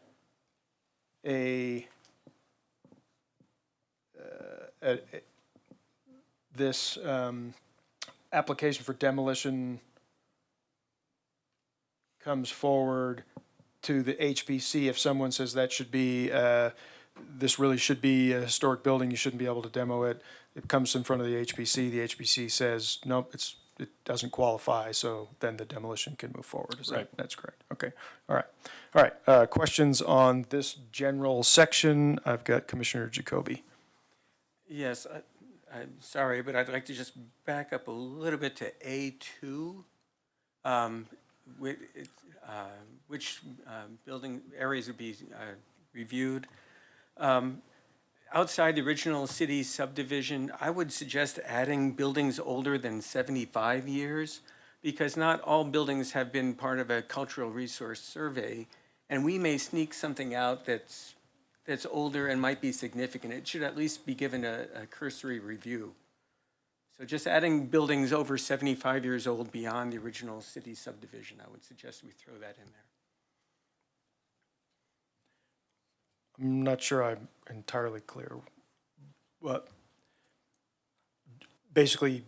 this application for demolition comes forward to the HPC. If someone says that should be, this really should be a historic building, you shouldn't be able to demo it, it comes in front of the HPC. The HPC says, nope, it doesn't qualify, so then the demolition can move forward. Right. That's correct. Okay. All right. All right. Questions on this general section? I've got Commissioner Jacoby. Yes, I'm sorry, but I'd like to just back up a little bit to A2, which building areas would be reviewed. Outside the original city subdivision, I would suggest adding buildings older than 75 years, because not all buildings have been part of a cultural resource survey, and we may sneak something out that's older and might be significant. It should at least be given a cursory review. So just adding buildings over 75 years old beyond the original city subdivision, I would suggest we throw that in there. I'm not sure I'm entirely clear. But basically,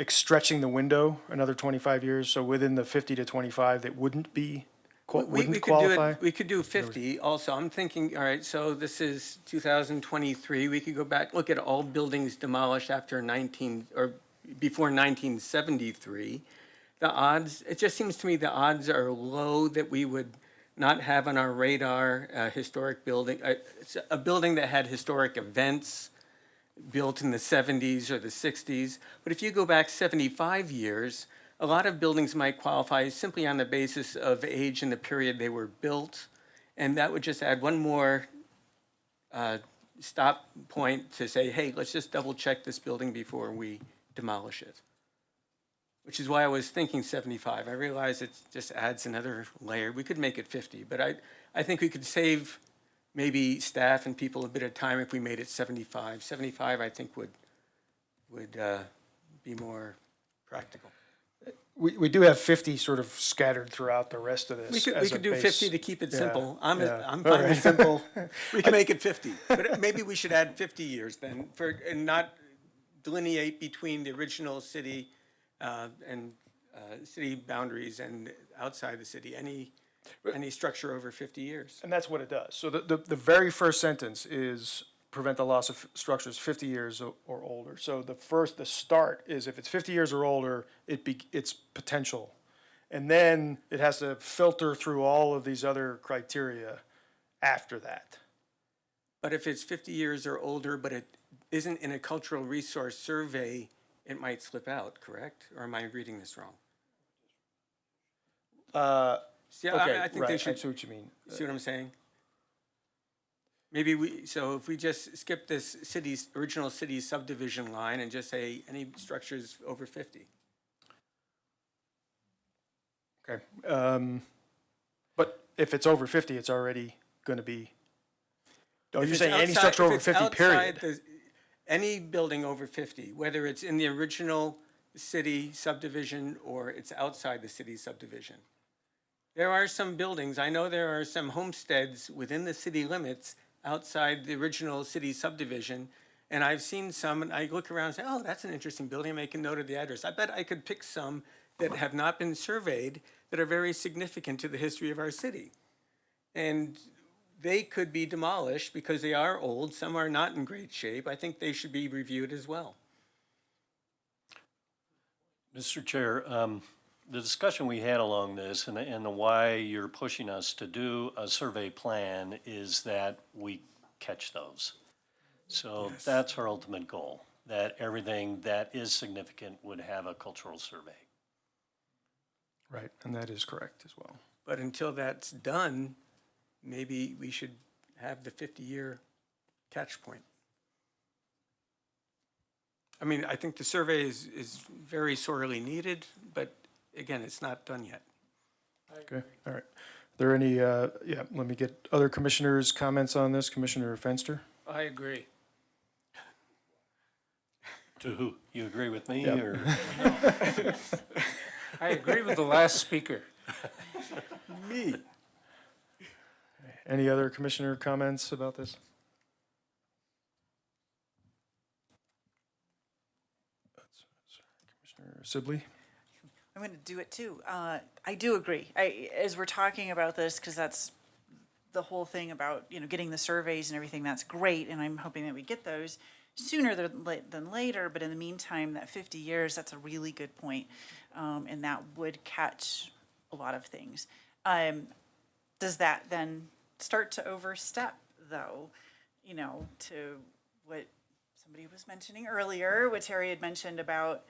stretching the window another 25 years, so within the 50 to 25 that wouldn't be, wouldn't qualify? We could do 50 also. I'm thinking, all right, so this is 2023. We could go back, look at all buildings demolished after 19, or before 1973. The odds, it just seems to me the odds are low that we would not have on our radar a historic building, a building that had historic events built in the 70s or the 60s. But if you go back 75 years, a lot of buildings might qualify simply on the basis of age and the period they were built. And that would just add one more stop point to say, hey, let's just double check this building before we demolish it. Which is why I was thinking 75. I realize it just adds another layer. We could make it 50, but I think we could save maybe staff and people a bit of time if we made it 75. 75, I think, would be more practical. We do have 50 sort of scattered throughout the rest of this. We could do 50 to keep it simple. I'm All fine right. with simple. We can make it 50, but maybe we should add 50 years then, and not delineate between the original city and city boundaries and outside the city, any structure over 50 years. And that's what it does. So the very first sentence is prevent the loss of structures 50 years or older. So the start is if it's 50 years or older, it's potential. And then it has to filter through all of these other criteria after that. But if it's 50 years or older, but it isn't in a cultural resource survey, it might slip out, correct? Or am I reading this wrong? See, Okay, I think right, they should. I see what you mean. See what I'm saying? Maybe so if we just skip this original city subdivision line and just say any structures over 50. Okay. But if it's over 50, it's already going to be, If you're it's saying any outside- structure if over it's 50, outside period? Any building over 50, whether it's in the original city subdivision or it's outside the city subdivision. There are some buildings, I know there are some homesteads within the city limits outside the original city subdivision, and I've seen some, and I look around and say, oh, that's an interesting building, make a note of the address. I bet I could pick some that have not been surveyed that are very significant to the history of our city. And they could be demolished because they are old, some are not in great shape. I think they should be reviewed as well. Mr. Chair, the discussion we had along this and the why you're pushing us to do a survey plan is that we catch those. So that's our ultimate goal, that everything that is significant would have a cultural survey. Right, and that is correct as well. But until that's done, maybe we should have the 50-year catch point. I mean, I think the survey is very sorely needed, but again, it's not done yet. Okay, all right. Are there any, let me get other commissioners' comments on this. Commissioner Fenster? I agree. To who? You agree with me Yep. or? I agree with the last speaker. Me. Any other commissioner comments about this? Commissioner Sibley? I'm going to do it too. I do agree. As we're talking about this, because that's the whole thing about, getting the surveys and everything, that's great, and I'm hoping that we get those sooner than later, but in the meantime, that 50 years, that's a really good point, and that would catch a lot of things. Does that then start to overstep, though, to what somebody was mentioning earlier, what Terry had mentioned about,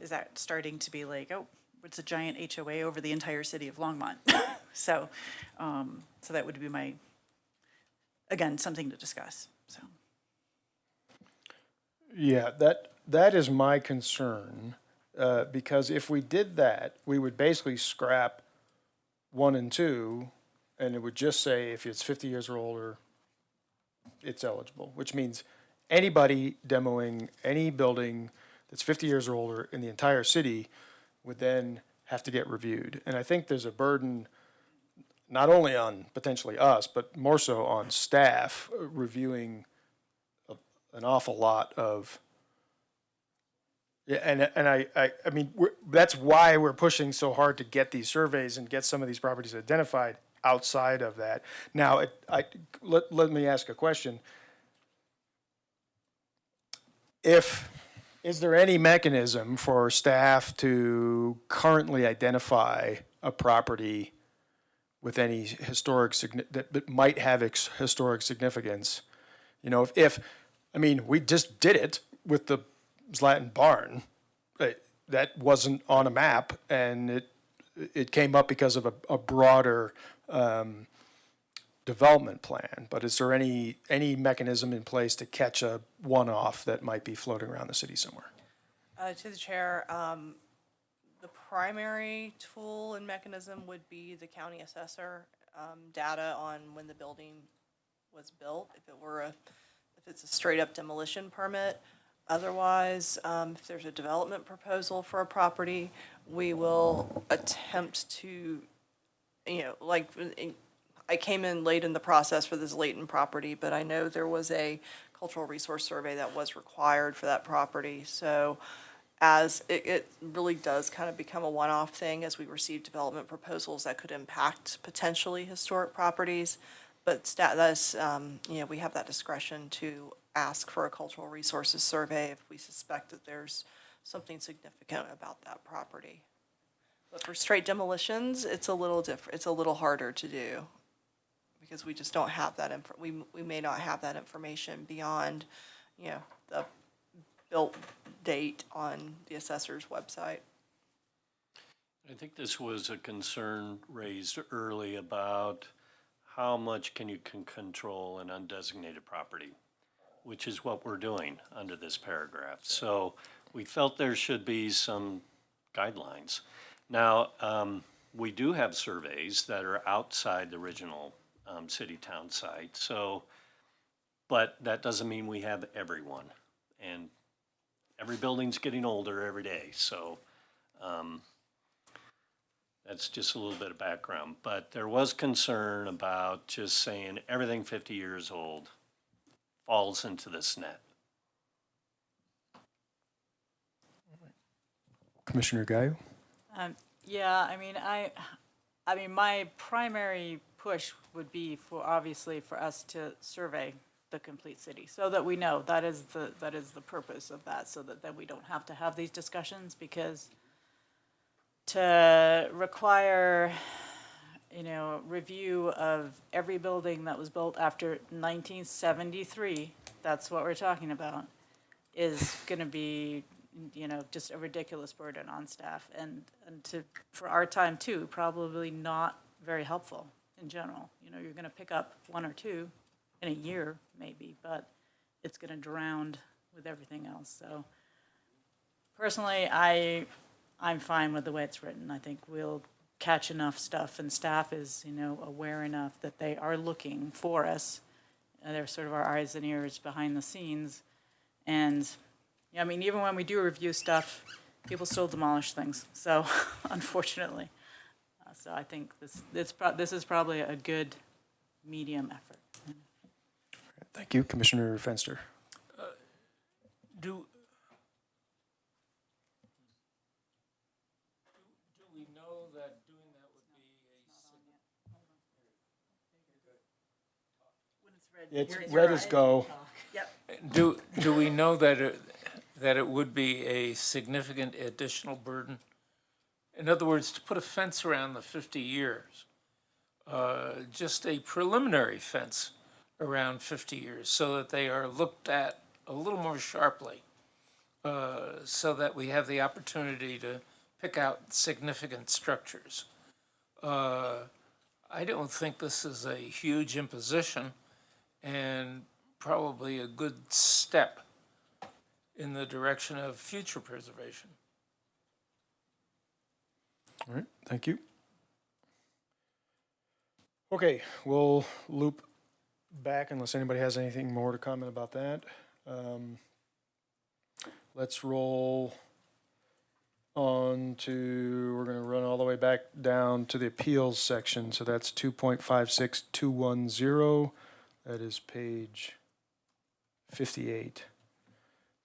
is that starting to be like, oh, it's a giant HOA over the entire city of Longmont? So that would be again, something to discuss, so. Yeah, that is my concern, because if we did that, we would basically scrap 1 and 2, and it would just say if it's 50 years or older, it's eligible, which means anybody demoing any building that's 50 years or older in the entire city would then have to get reviewed. And I think there's a burden not only on potentially us, but more so on staff reviewing an awful lot of Yeah, and I mean, that's why we're pushing so hard to get these surveys and get some of these properties identified outside of that. Now, let me ask a question. Is there any mechanism for staff to currently identify a property with any that might have historic significance? You know, I mean, we just did it with the Zlatin barn. That wasn't on a map, and it came up because of a broader development plan. But is there any mechanism in place to catch a one-off that might be floating around the city somewhere? To the chair, the primary tool and mechanism would be the county assessor, data on when the building was built, if it's a straight up demolition permit. Otherwise, if there's a development proposal for a property, we will attempt to, I came in late in the process for this Layton property, but I know there was a cultural resource survey that was required for that property. So as it really does kind of become a one-off thing as we receive development proposals that could impact potentially historic properties. But we have that discretion to ask for a cultural resources survey if we suspect that there's something significant about that property. But for straight demolitions, it's a little different. It's a little harder to do because we just don't have that. We may not have that information beyond, the built date on the assessor's website. I think this was a concern raised early about how much can you control an undesignated property, which is what we're doing under this paragraph. So we felt there should be some guidelines. Now, we do have surveys that are outside the original city-town site. So, but that doesn't mean we have everyone. And every building's getting older every day. So that's just a little bit of background. But there was concern about just saying everything 50 years old falls into this net. Commissioner Gayu? Yeah, I mean, my primary push would be obviously for us to survey the complete city so that we know that is the purpose of that, so that we don't have to have these discussions, because to require, review of every building that was built after 1973, that's what we're talking about, is going to be, just a ridiculous burden on staff, and for our time too, probably not very helpful in general. You're going to pick up one or two in a year maybe, but it's going to drown with everything else. So personally, I'm fine with the way it's written. I think we'll catch enough stuff, and staff is, aware enough that they are looking for us. They're sort of our eyes and ears behind the scenes. And, even when we do review stuff, people still demolish things. So, unfortunately. So I think this is probably a good medium effort. Thank you. Commissioner Fenster. Do we know that doing that would be It's red as go. do we know that it would be a significant additional burden? In other words, to put a fence around the 50 years, just a preliminary fence around 50 years, so that they are looked at a little more sharply, so that we have the opportunity to pick out significant structures. I don't think this is a huge imposition, and probably a good step in the direction of future preservation. All right, thank you. Okay, we'll loop back unless anybody has anything more to comment about that. Let's roll on to, we're going to run all the way back down to the appeals section. So that's 2.56210. That is page 58.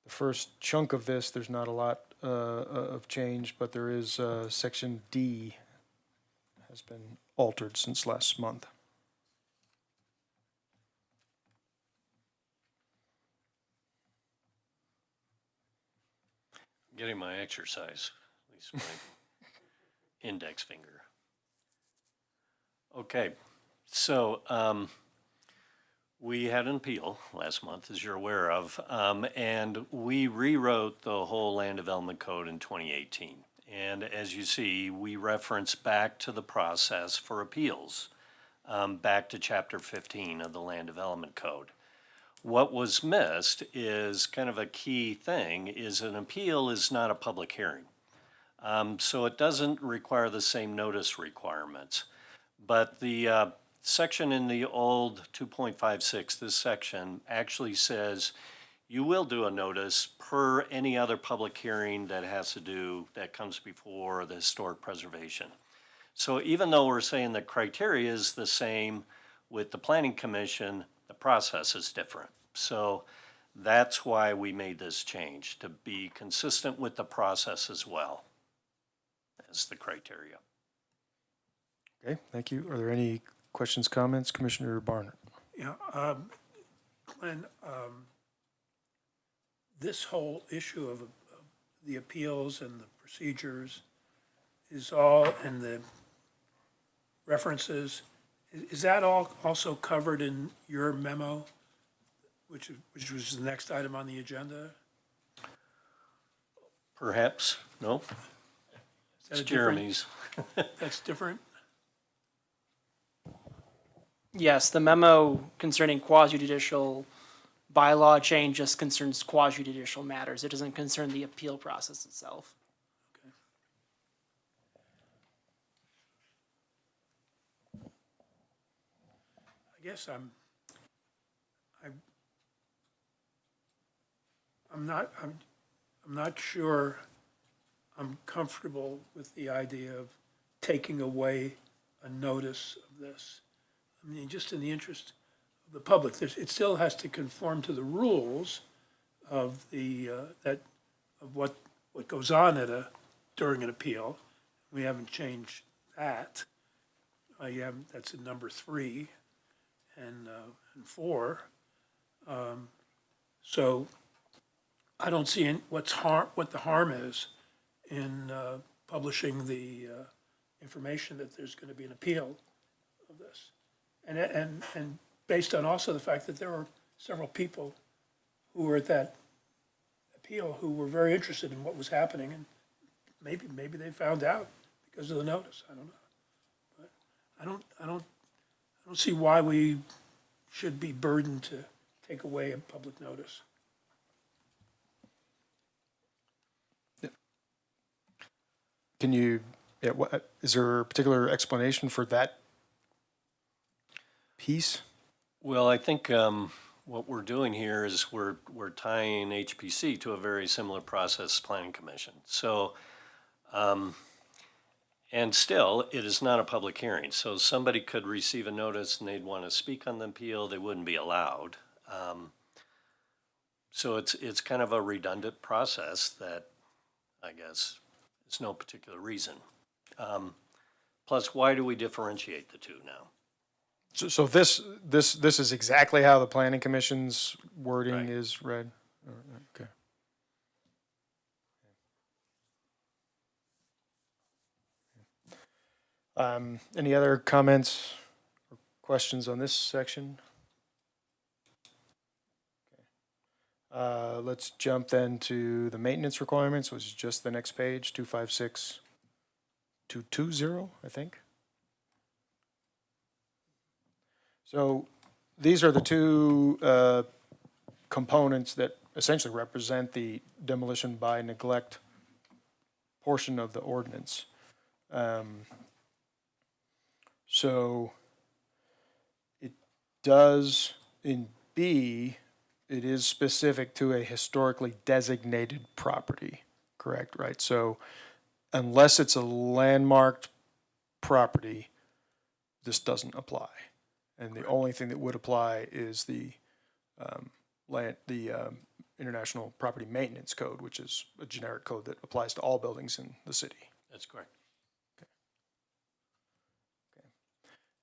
The first chunk of this, there's not a lot of change, but there is, section D has been altered since last month. Getting my exercise, at least my index finger. Okay, so we had an appeal last month, as you're aware of, and we rewrote the whole land development code in 2018. And as you see, we reference back to the process for appeals, back to Chapter 15 of the Land Development Code. What was missed is kind of a key thing, is an appeal is not a public hearing. So it doesn't require the same notice requirements. But the section in the old 2.56, this section, actually says you will do a notice per any other public hearing that has to do, that comes before the historic preservation. So even though we're saying the criteria is the same with the Planning Commission, the process is different. So that's why we made this change, to be consistent with the process as well as the criteria. Okay, thank you. Are there any questions, comments? Commissioner Barnett? Yeah, Glenn, this whole issue of the appeals and the procedures is all in the references. Is that all also covered in your memo, which was the next item on the agenda? Perhaps, no? Is that It's a different- Jeremy's. That's different? Yes, the memo concerning quasi-judicial bylaw change just concerns quasi-judicial matters. It doesn't concern the appeal process itself. I guess I'm not sure I'm comfortable with the idea of taking away a notice of this. I mean, just in the interest of the public, it still has to conform to the rules of the, of what goes on during an appeal. We haven't changed that. That's in number 3 and 4. So I don't see what the harm is in publishing the information that there's going to be an appeal of this. And based on also the fact that there were several people who were at that appeal who were very interested in what was happening, and maybe they found out because of the notice. I don't know. But I don't see why we should be burdened to take away a public notice. Can you, yeah, is there a particular explanation for that piece? Well, I think what we're doing here is we're tying HPC to a very similar process, Planning Commission. So, and still, it is not a public hearing. So somebody could receive a notice and they'd want to speak on the appeal, they wouldn't be allowed. So it's kind of a redundant process that, I guess, it's no particular reason. Plus, why do we differentiate the two now? So this is exactly how the Planning Commission's wording Right. is read? Okay. Any other comments or questions on this section? Let's jump then to the maintenance requirements, which is just the next page, 256-220, I think. So these are the two components that essentially represent the demolition by neglect portion of the ordinance. So it does, in B, it is specific to a historically designated property, correct, right? So unless it's a landmarked property, this doesn't apply. And the only thing that would apply is the International Property Maintenance Code, which is a generic code that applies to all buildings in the city. That's correct.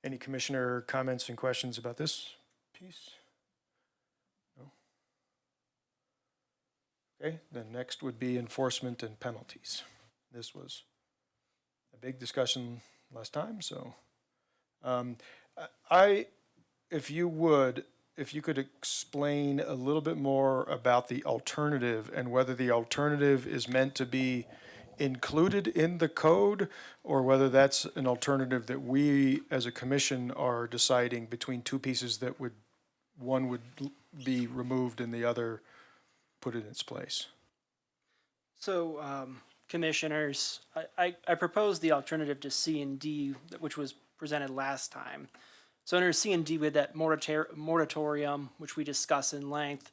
Any commissioner comments and questions about this piece? No? Okay, then next would be enforcement and penalties. This was a big discussion last time, so if you could explain a little bit more about the alternative and whether the alternative is meant to be included in the code, or whether that's an alternative that we as a commission are deciding between two pieces that one would be removed and the other put in its place. So, commissioners, I proposed the alternative to C and D, which was presented last time. So under C and D, we had that moratorium, which we discuss in length,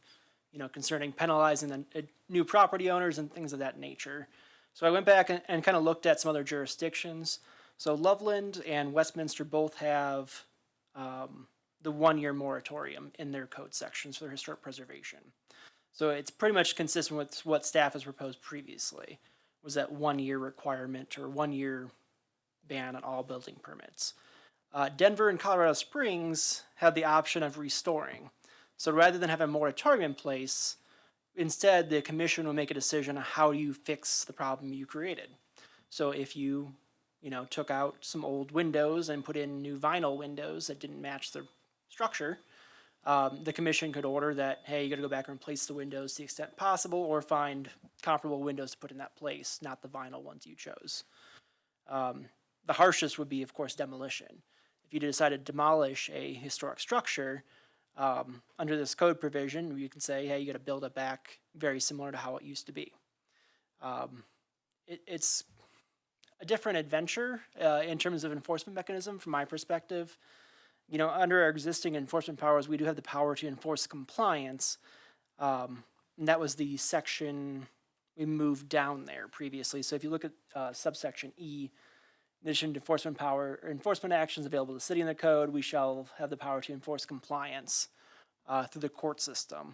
concerning penalizing the new property owners and things of that nature. So I went back and kind of looked at some other jurisdictions. So Loveland and Westminster both have the 1-year moratorium in their code sections for historic preservation. So it's pretty much consistent with what staff has proposed previously, was that 1-year requirement or 1-year ban on all building permits. Denver and Colorado Springs have the option of restoring. So rather than have a moratorium in place, instead the commission will make a decision on how you fix the problem you created. So if you took out some old windows and put in new vinyl windows that didn't match the structure, the commission could order that, hey, you got to go back and replace the windows to the extent possible, or find comparable windows to put in that place, not the vinyl ones you chose. The harshest would be, of course, demolition. If you decide to demolish a historic structure, under this code provision, you can say, hey, you got to build it back very similar to how it used to be. It's a different adventure in terms of enforcement mechanism from my perspective. Under our existing enforcement powers, we do have the power to enforce compliance. And that was the section we moved down there previously. So if you look at subsection E, in addition to enforcement power or enforcement actions available to the city in the code, we shall have the power to enforce compliance through the court system.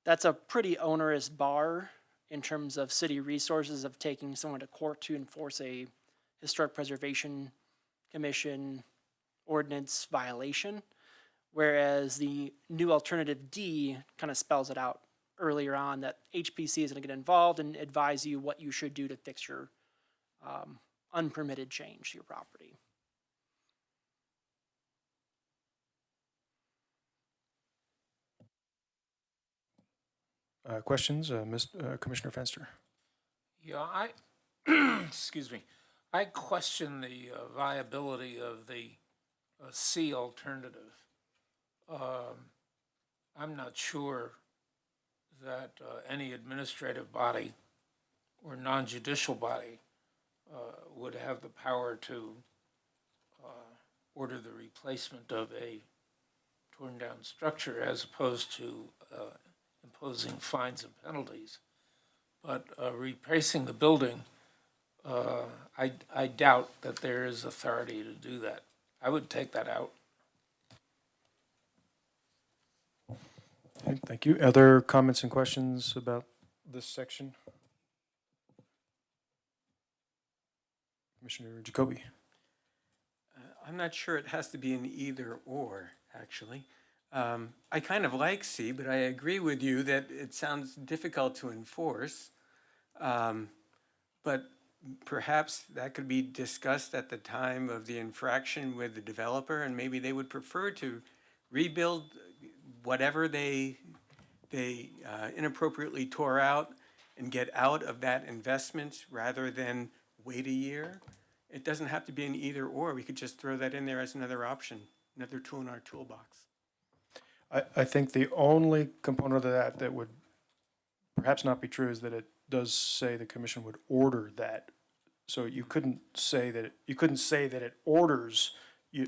That's a pretty onerous bar in terms of city resources of taking someone to court to enforce a historic preservation commission ordinance violation, whereas the new alternative D kind of spells it out earlier on that HPC is going to get involved and advise you what you should do to fix your unpermitted change to your property. Questions, Commissioner Fenster? Yeah, excuse me, I question the viability of the C alternative. I'm not sure that any administrative body or non-judicial body would have the power to order the replacement of a torn down structure as opposed to imposing fines and penalties. But replacing the building, I doubt that there is authority to do that. I would take that out. Okay, thank you. Other comments and questions about this section? Commissioner Jacoby. I'm not sure it has to be an either or, actually. I kind of like C, but I agree with you that it sounds difficult to enforce. But perhaps that could be discussed at the time of the infraction with the developer, and maybe they would prefer to rebuild whatever they inappropriately tore out and get out of that investment rather than wait a year. It doesn't have to be an either or. We could just throw that in there as another option, another tool in our toolbox. I think the only component of that would perhaps not be true is that it does say the commission would order that. So you couldn't say that it orders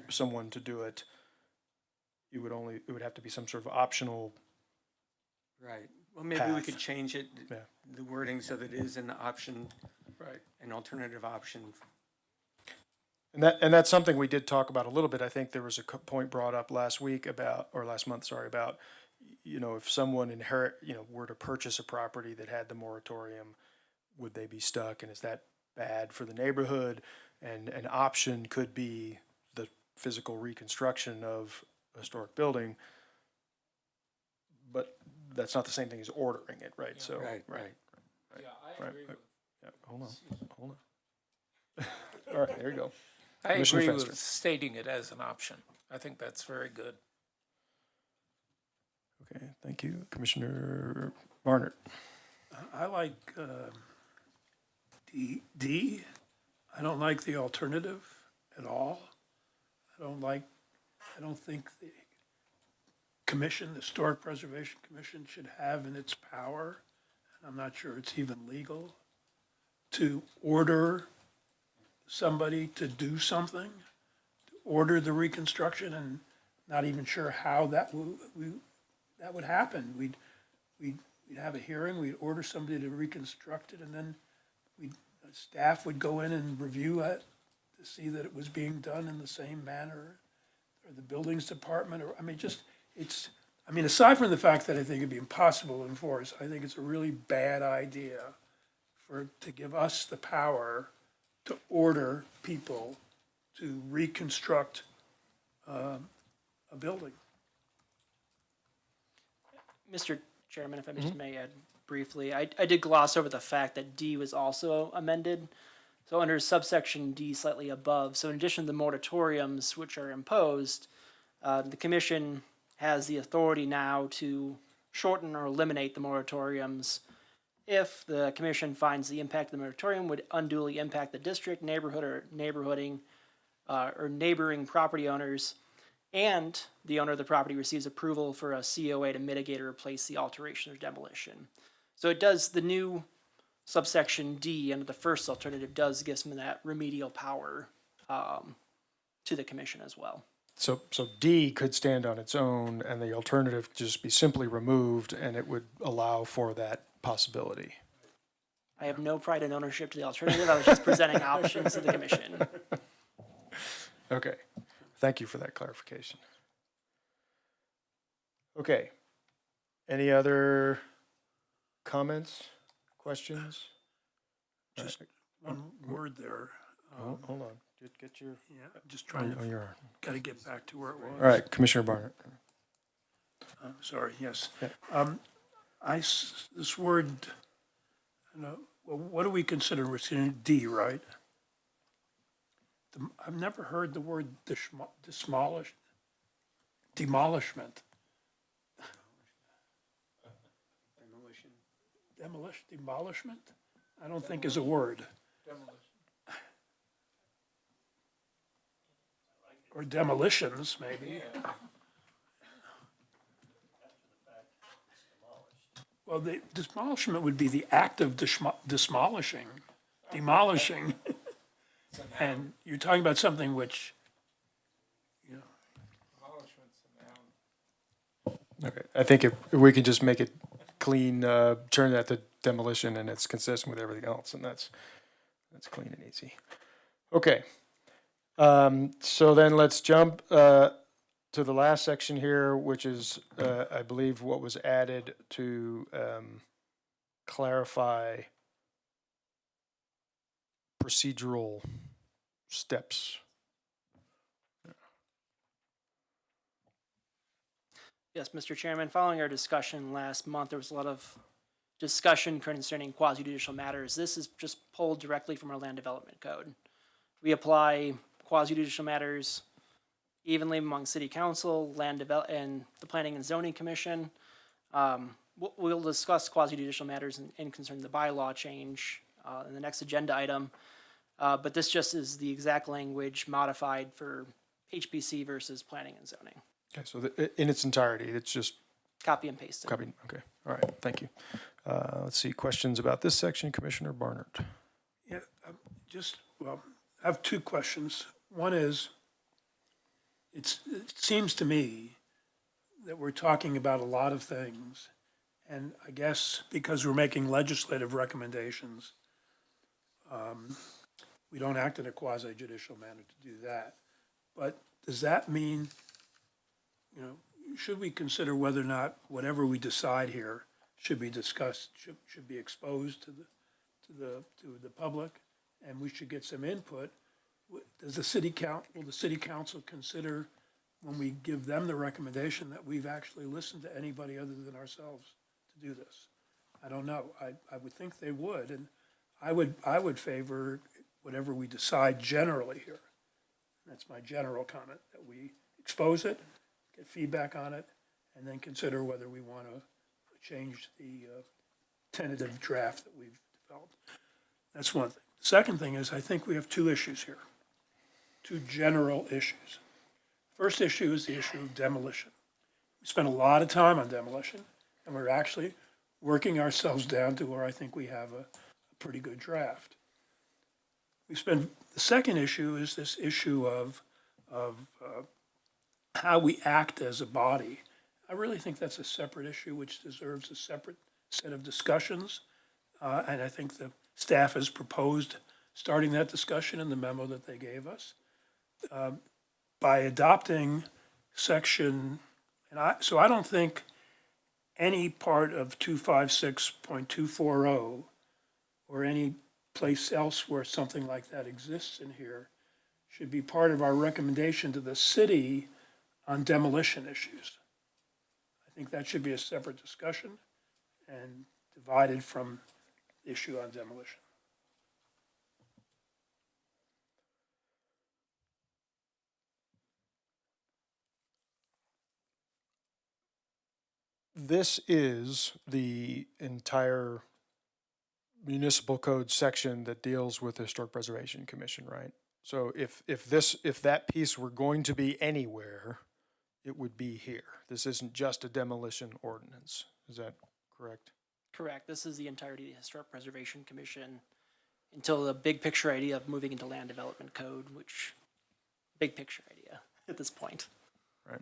someone to do it. It would have to be some sort of optional. Right. Well, maybe we path. could change it, Yeah. the wording, so that it is an option, Right. an alternative option. And that's something we did talk about a little bit. I think there was a point brought up last month, about, if someone were to purchase a property that had the moratorium, would they be stuck, and is that bad for the neighborhood? And an option could be the physical reconstruction of a historic building, but that's not the same thing as ordering it, right? So, Right. Yeah, I right, agree right. with, Yeah, hold on. All right, there you go. I Commissioner agree Fenster. with stating it as an option. I think that's very good. Okay, thank you. Commissioner Barnard. I like D. I don't like the alternative at all. I don't think the commission, the Historic Preservation Commission, should have in its power, and I'm not sure it's even legal, to order somebody to do something, to order the reconstruction, and not even sure how that would happen. We'd have a hearing, we'd order somebody to reconstruct it, and then staff would go in and review it to see that it was being done in the same manner, or the buildings department, aside from the fact that I think it'd be impossible to enforce, I think it's a really bad idea to give us the power to order people to reconstruct a building. Mr. Chairman, if I just may add briefly, I did gloss over the fact that D was also amended. So under subsection D, slightly above, so in addition to the moratoriums which are imposed, the commission has the authority now to shorten or eliminate the moratoriums if the commission finds the impact of the moratorium would unduly impact the district, neighborhood, or neighboring property owners, and the owner of the property receives approval for a COA to mitigate or replace the alteration or demolition. So it does, the new subsection D under the first alternative does give some of that remedial power to the commission as well. So D could stand on its own, and the alternative could just be simply removed, and it would allow for that possibility. I have no pride in ownership to the alternative. I was just presenting options to the commission. Okay, thank you for that clarification. Okay, any other comments, questions? Just one word there. Hold on, get your, Yeah, just trying to, your, gotta get back to where it was. all right, Commissioner Barnard. Sorry, yes. Yeah. This word, well, what do we consider, we're saying D, right? I've never heard the word demolishment. Demolishment? I don't think is a word. Or demolitions, maybe. Well, the demolishment would be the act of demolishing. And you're talking about something which, Okay, I think if we could just make it clean, turn that to demolition, and it's consistent with everything else, and that's clean and easy. Okay, so then let's jump to the last section here, which is, I believe, what was added to clarify procedural steps. Yes, Mr. Chairman, following our discussion last month, there was a lot of discussion concerning quasi-judicial matters. This is just pulled directly from our land development code. We apply quasi-judicial matters evenly among city council, and the planning and zoning commission. We'll discuss quasi-judicial matters in concerning the bylaw change in the next agenda item. But this just is the exact language modified for HPC versus planning and zoning. Okay, so in its entirety, it's just Copy and paste it. copied. Okay, all right, thank you. Let's see, questions about this section, Commissioner Barnard. yeah, I have two questions. One is, it seems to me that we're talking about a lot of things, and I guess because we're making legislative recommendations, we don't act in a quasi-judicial manner to do that. But does that mean, should we consider whether or not whatever we decide here should be discussed, should be exposed to the public, and we should get some input? Does will the city council consider, when we give them the recommendation, that we've actually listened to anybody other than ourselves to do this? I don't know. I would think they would, and I would favor whatever we decide generally here. That's my general comment, that we expose it, get feedback on it, and then consider whether we want to change the tentative draft that we've developed. That's one thing. Second thing is, I think we have two issues here, two general issues. First issue is the issue of demolition. We spent a lot of time on demolition, and we're actually working ourselves down to where I think we have a pretty good draft. The second issue is this issue of how we act as a body. I really think that's a separate issue which deserves a separate set of discussions. And I think the staff has proposed starting that discussion in the memo that they gave us. By adopting section, so I don't think any part of 256.240 or any place else where something like that exists in here should be part of our recommendation to the city on demolition issues. I think that should be a separate discussion and divided from the issue on demolition. This is the entire municipal code section that deals with the Historic Preservation Commission, right? So if that piece were going to be anywhere, it would be here. This isn't just a demolition ordinance. Is that correct? Correct. This is the entirety of the Historic Preservation Commission until the big picture idea of moving into land development code, which big picture idea at this point. Right.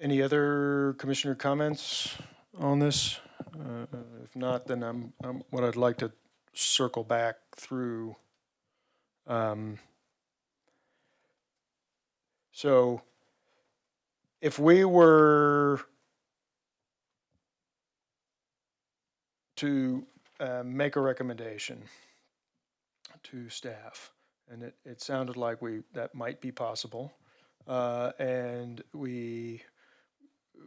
Any other commissioner comments on this? If not, then what I'd like to circle back through. So if we were to make a recommendation to staff, and it sounded like that might be possible, and we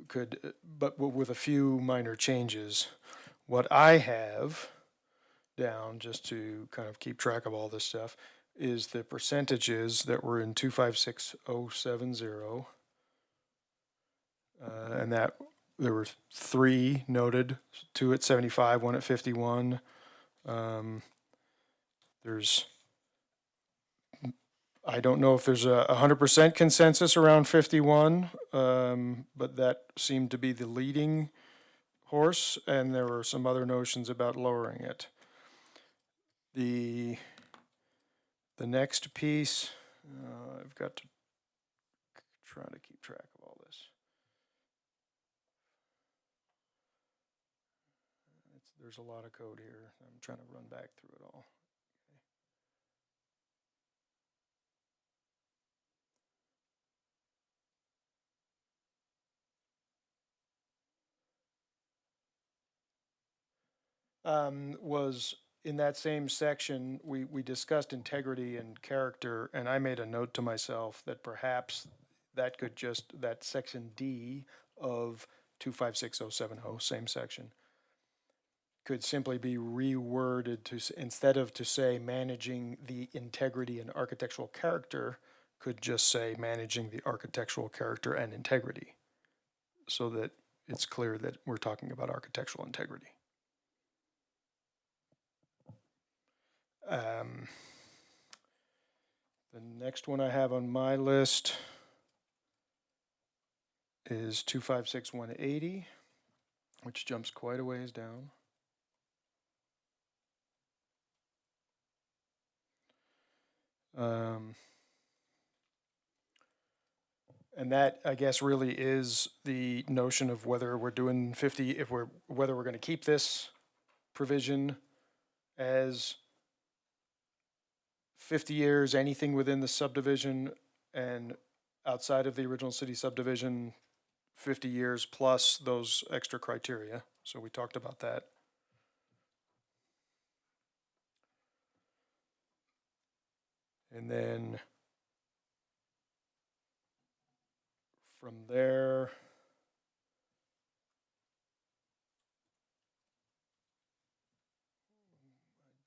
could, but with a few minor changes. What I have down, just to kind of keep track of all this stuff, is the percentages that were in 256070, and that there were 3 noted, 2 at 75, 1 at 51. I don't know if there's a 100% consensus around 51, but that seemed to be the leading horse, and there were some other notions about lowering it. The next piece, I've got to try to keep track of all this. There's a lot of code here. I'm trying to run back through it all. Was in that same section, we discussed integrity and character, and I made a note to myself that perhaps that could that section D of 256070, same section, could simply be reworded to, instead of to say managing the integrity and architectural character, could just say managing the architectural character and integrity, so that it's clear that we're talking about architectural integrity. The next one I have on my list is 256180, which jumps quite a ways down. And that, I guess, really is the notion of whether we're doing 50, whether we're going to keep this provision as 50 years, anything within the subdivision and outside of the original city subdivision, 50 years plus those extra criteria. So we talked about that. And then from there,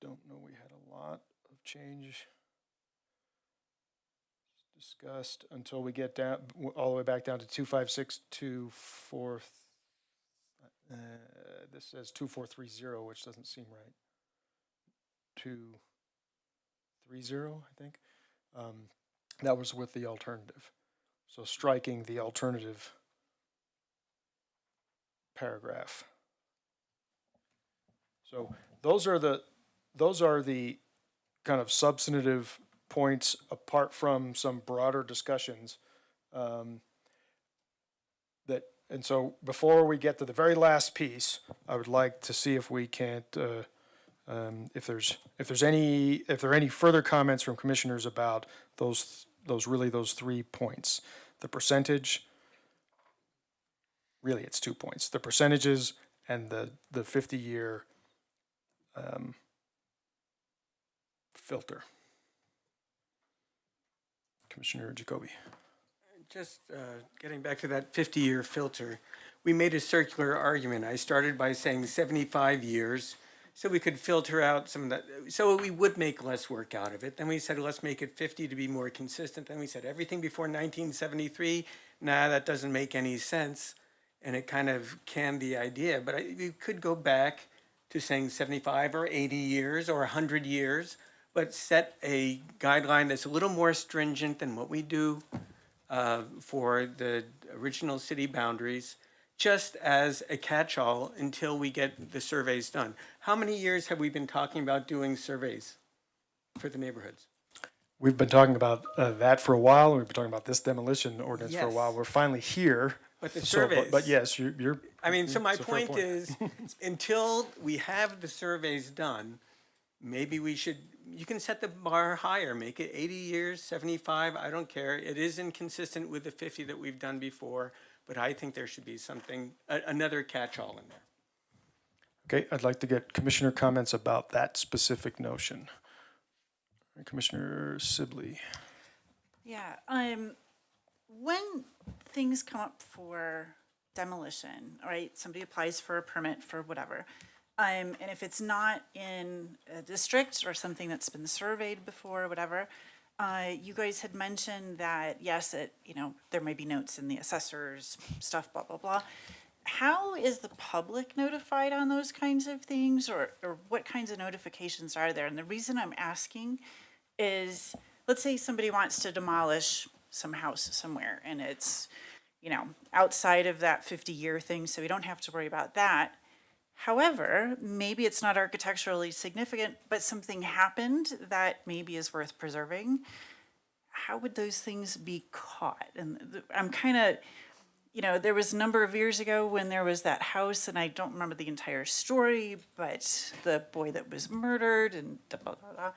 I don't know, we had a lot of change discussed until we get down, all the way back down to 25624. This says 2430, which doesn't seem right. 230, I think. That was with the alternative. So striking the alternative paragraph. So those are the kind of substantive points apart from some broader discussions. And so before we get to the very last piece, I would like to see if we can't, if there are any further comments from commissioners about those 3 points. The percentage, really it's 2 points. The percentages and the 50-year filter. Commissioner Jacoby. Just getting back to that 50-year filter, we made a circular argument. I started by saying 75 years, so we could filter out some of that, so we would make less work out of it. Then we said, let's make it 50 to be more consistent. Then we said, everything before 1973, nah, that doesn't make any sense. And it kind of canned the idea. But we could go back to saying 75 or 80 years or 100 years, but set a guideline that's a little more stringent than what we do for the original city boundaries, just as a catch-all until we get the surveys done. How many years have we been talking about doing surveys for the neighborhoods? We've been talking about that for a while, and we've been talking about this demolition ordinance for a Yes. while. We're finally here. But the So, surveys. but yes, you're. I mean, so my it's a fair point is, until we have the surveys done, maybe we should, you can set the bar higher, make it 80 years, 75, I don't care. It is inconsistent with the 50 that we've done before, but I think there should be something, another catch-all in there. Okay, I'd like to get commissioner comments about that specific notion. Commissioner Sibley. Yeah, when things come up for demolition, right, somebody applies for a permit for whatever, and if it's not in a district or something that's been surveyed before, whatever, you guys had mentioned that, yes, there may be notes in the assessor's stuff, blah, blah, blah. How is the public notified on those kinds of things, or what kinds of notifications are there? And the reason I'm asking is, let's say somebody wants to demolish some house somewhere, and it's, outside of that 50-year thing, so we don't have to worry about that. However, maybe it's not architecturally significant, but something happened that maybe is worth preserving. How would those things be caught? And I'm kind of, there was a number of years ago when there was that house, and I don't remember the entire story, but the boy that was murdered and blah, blah, blah.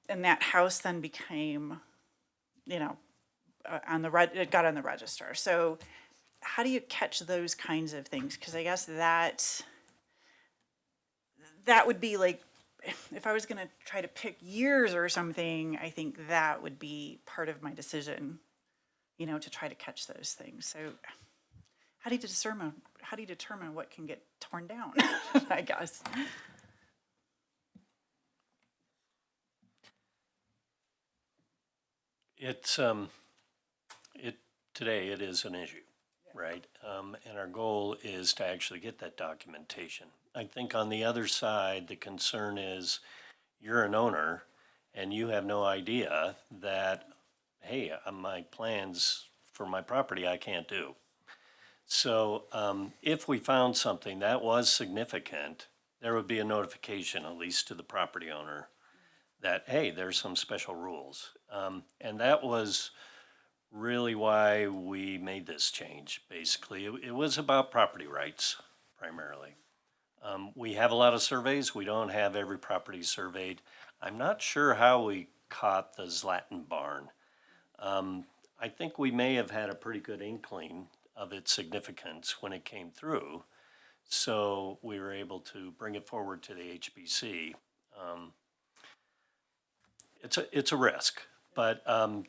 And that house then became, it got on the register. So how do you catch those kinds of things? Because I guess that would be like, if I was going to try to pick years or something, I think that would be part of my decision, to try to catch those things. So how do you determine what can get torn down, I guess? Today it is an issue, right? And our goal is to actually get that documentation. I think on the other side, the concern is you're an owner and you have no idea that, hey, my plans for my property I can't do. So if we found something that was significant, there would be a notification, at least to the property owner, that, hey, there's some special rules. And that was really why we made this change, basically. It was about property rights, primarily. We have a lot of surveys. We don't have every property surveyed. I'm not sure how we caught the Zlatin barn. I think we may have had a pretty good inkling of its significance when it came through, so we were able to bring it forward to the HBC. It's a risk, but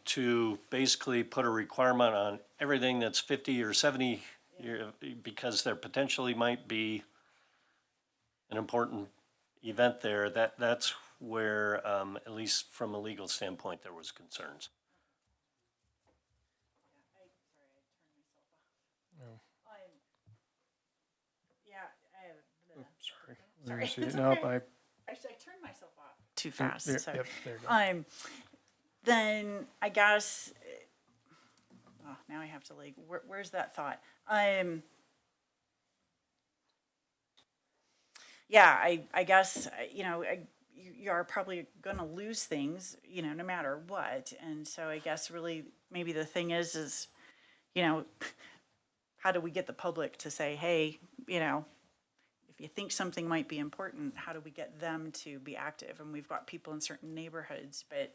to basically put a requirement on everything that's 50 or 70 year, because there potentially might be an important event there, that's where, at least from a legal standpoint, there was concerns. Sorry. Let me see. Nope, Actually, I turned myself off too fast. yeah, So, yep, there you go. then I guess, oh, now I have to like, where's that thought? Yeah, I guess, you are probably gonna lose things, no matter what. And so I guess really, maybe the thing is, how do we get the public to say, hey, if you think something might be important, how do we get them to be active? And we've got people in certain neighborhoods, but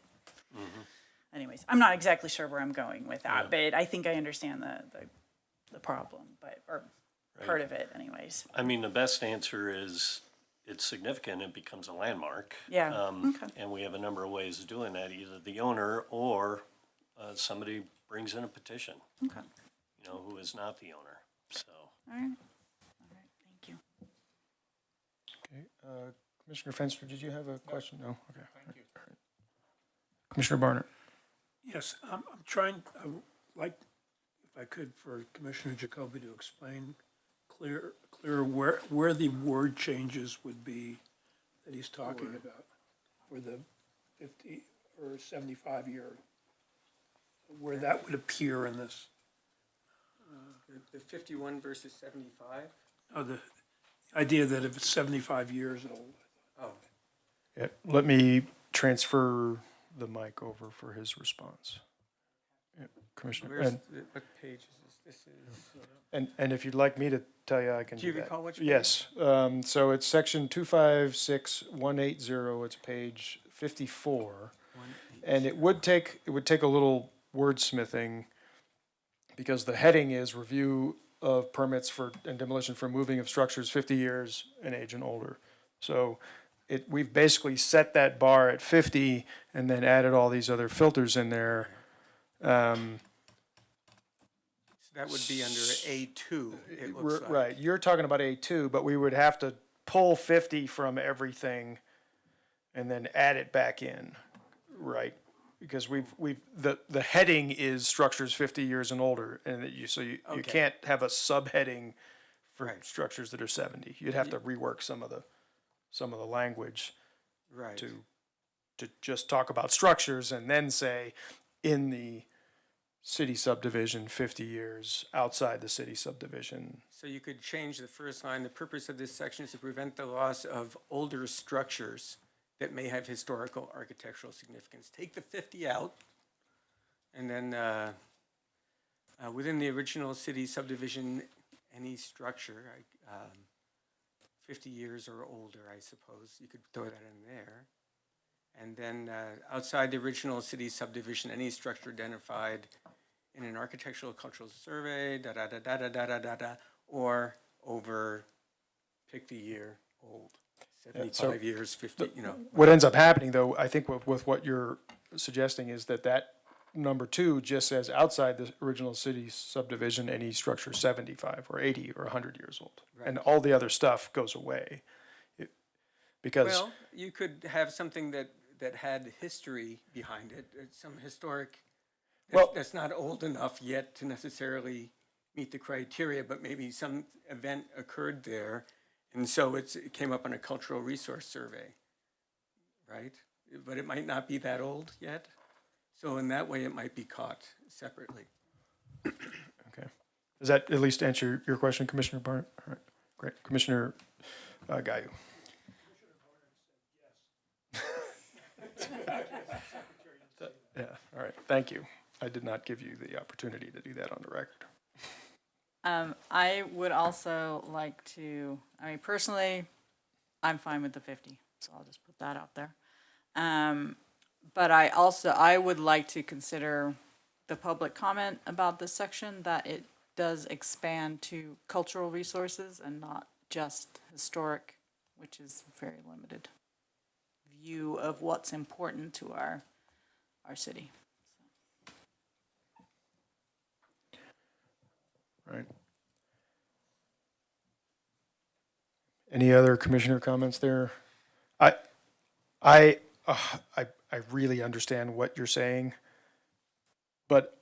anyways, I'm not exactly sure where I'm going with that, but I think I understand the problem, or part of it anyways. I mean, the best answer is it's significant, it becomes a landmark. Yeah, okay. And we have a number of ways of doing that, either the owner or somebody brings in a petition, Okay, who is not the owner, so. all right, thank you. Okay, Commissioner Fenster, did you have a question? No? Okay. Thank you. All right. Commissioner Barnett? Yes, I'm trying, I would like, if I could, for Commissioner Jacoby to explain clear where the word changes would be that he's talking about for the 50 or 75 year, where that would appear in this. The 51 versus 75? Oh, the idea that if it's 75 years old. Oh, Yeah, let me transfer the mic over for his response. Yeah, Commissioner, where's, what page is this? This is, and if you'd like me to tell you, I can do do you that. recall which page? Yes, so it's section 256180, it's page 54. And it would take a little wordsmithing, because the heading is review of permits for and demolition for moving of structures 50 years in age and older. So we've basically set that bar at 50 and then added all these other filters in there. So that would be under A2, it looks like. Right, you're talking about A2, but we would have to pull 50 from everything and then add it back in, right? Because the heading is structures 50 years and older, and you Okay. can't have a subheading for Right. structures that are 70. You'd have to rework some of the language Right. to just talk about structures and then say in the city subdivision 50 years, outside the city subdivision. So you could change the first line. The purpose of this section is to prevent the loss of older structures that may have historical architectural significance. Take the 50 out, and then within the original city subdivision, any structure, 50 years or older, I suppose, you could throw that in there. And then outside the original city subdivision, any structure identified in an architectural cultural survey, or over, pick the year, old, 75 years, 50, What ends up happening, though, I think with what you're suggesting is that number 2 just says outside the original city subdivision, any structure 75 or 80 or 100 years old. And all the other stuff goes away. Because Well, you could have something that had history behind it, some historic, that's not old enough yet to necessarily meet the criteria, but maybe some event occurred there, and so it came up on a cultural resource survey, right? But it might not be that old yet, so in that way it might be caught separately. Okay. Does that at least answer your question, Commissioner Barnett? All right, great. Commissioner Gayu. Yeah, all right, thank you. I did not give you the opportunity to do that on the record. I would also like to, personally, I'm fine with the 50, so I'll just put that out there. But I would like to consider the public comment about this section, that it does expand to cultural resources and not just historic, which is very limited view of what's important to our city. Right. Any other commissioner comments there? I really understand what you're saying, but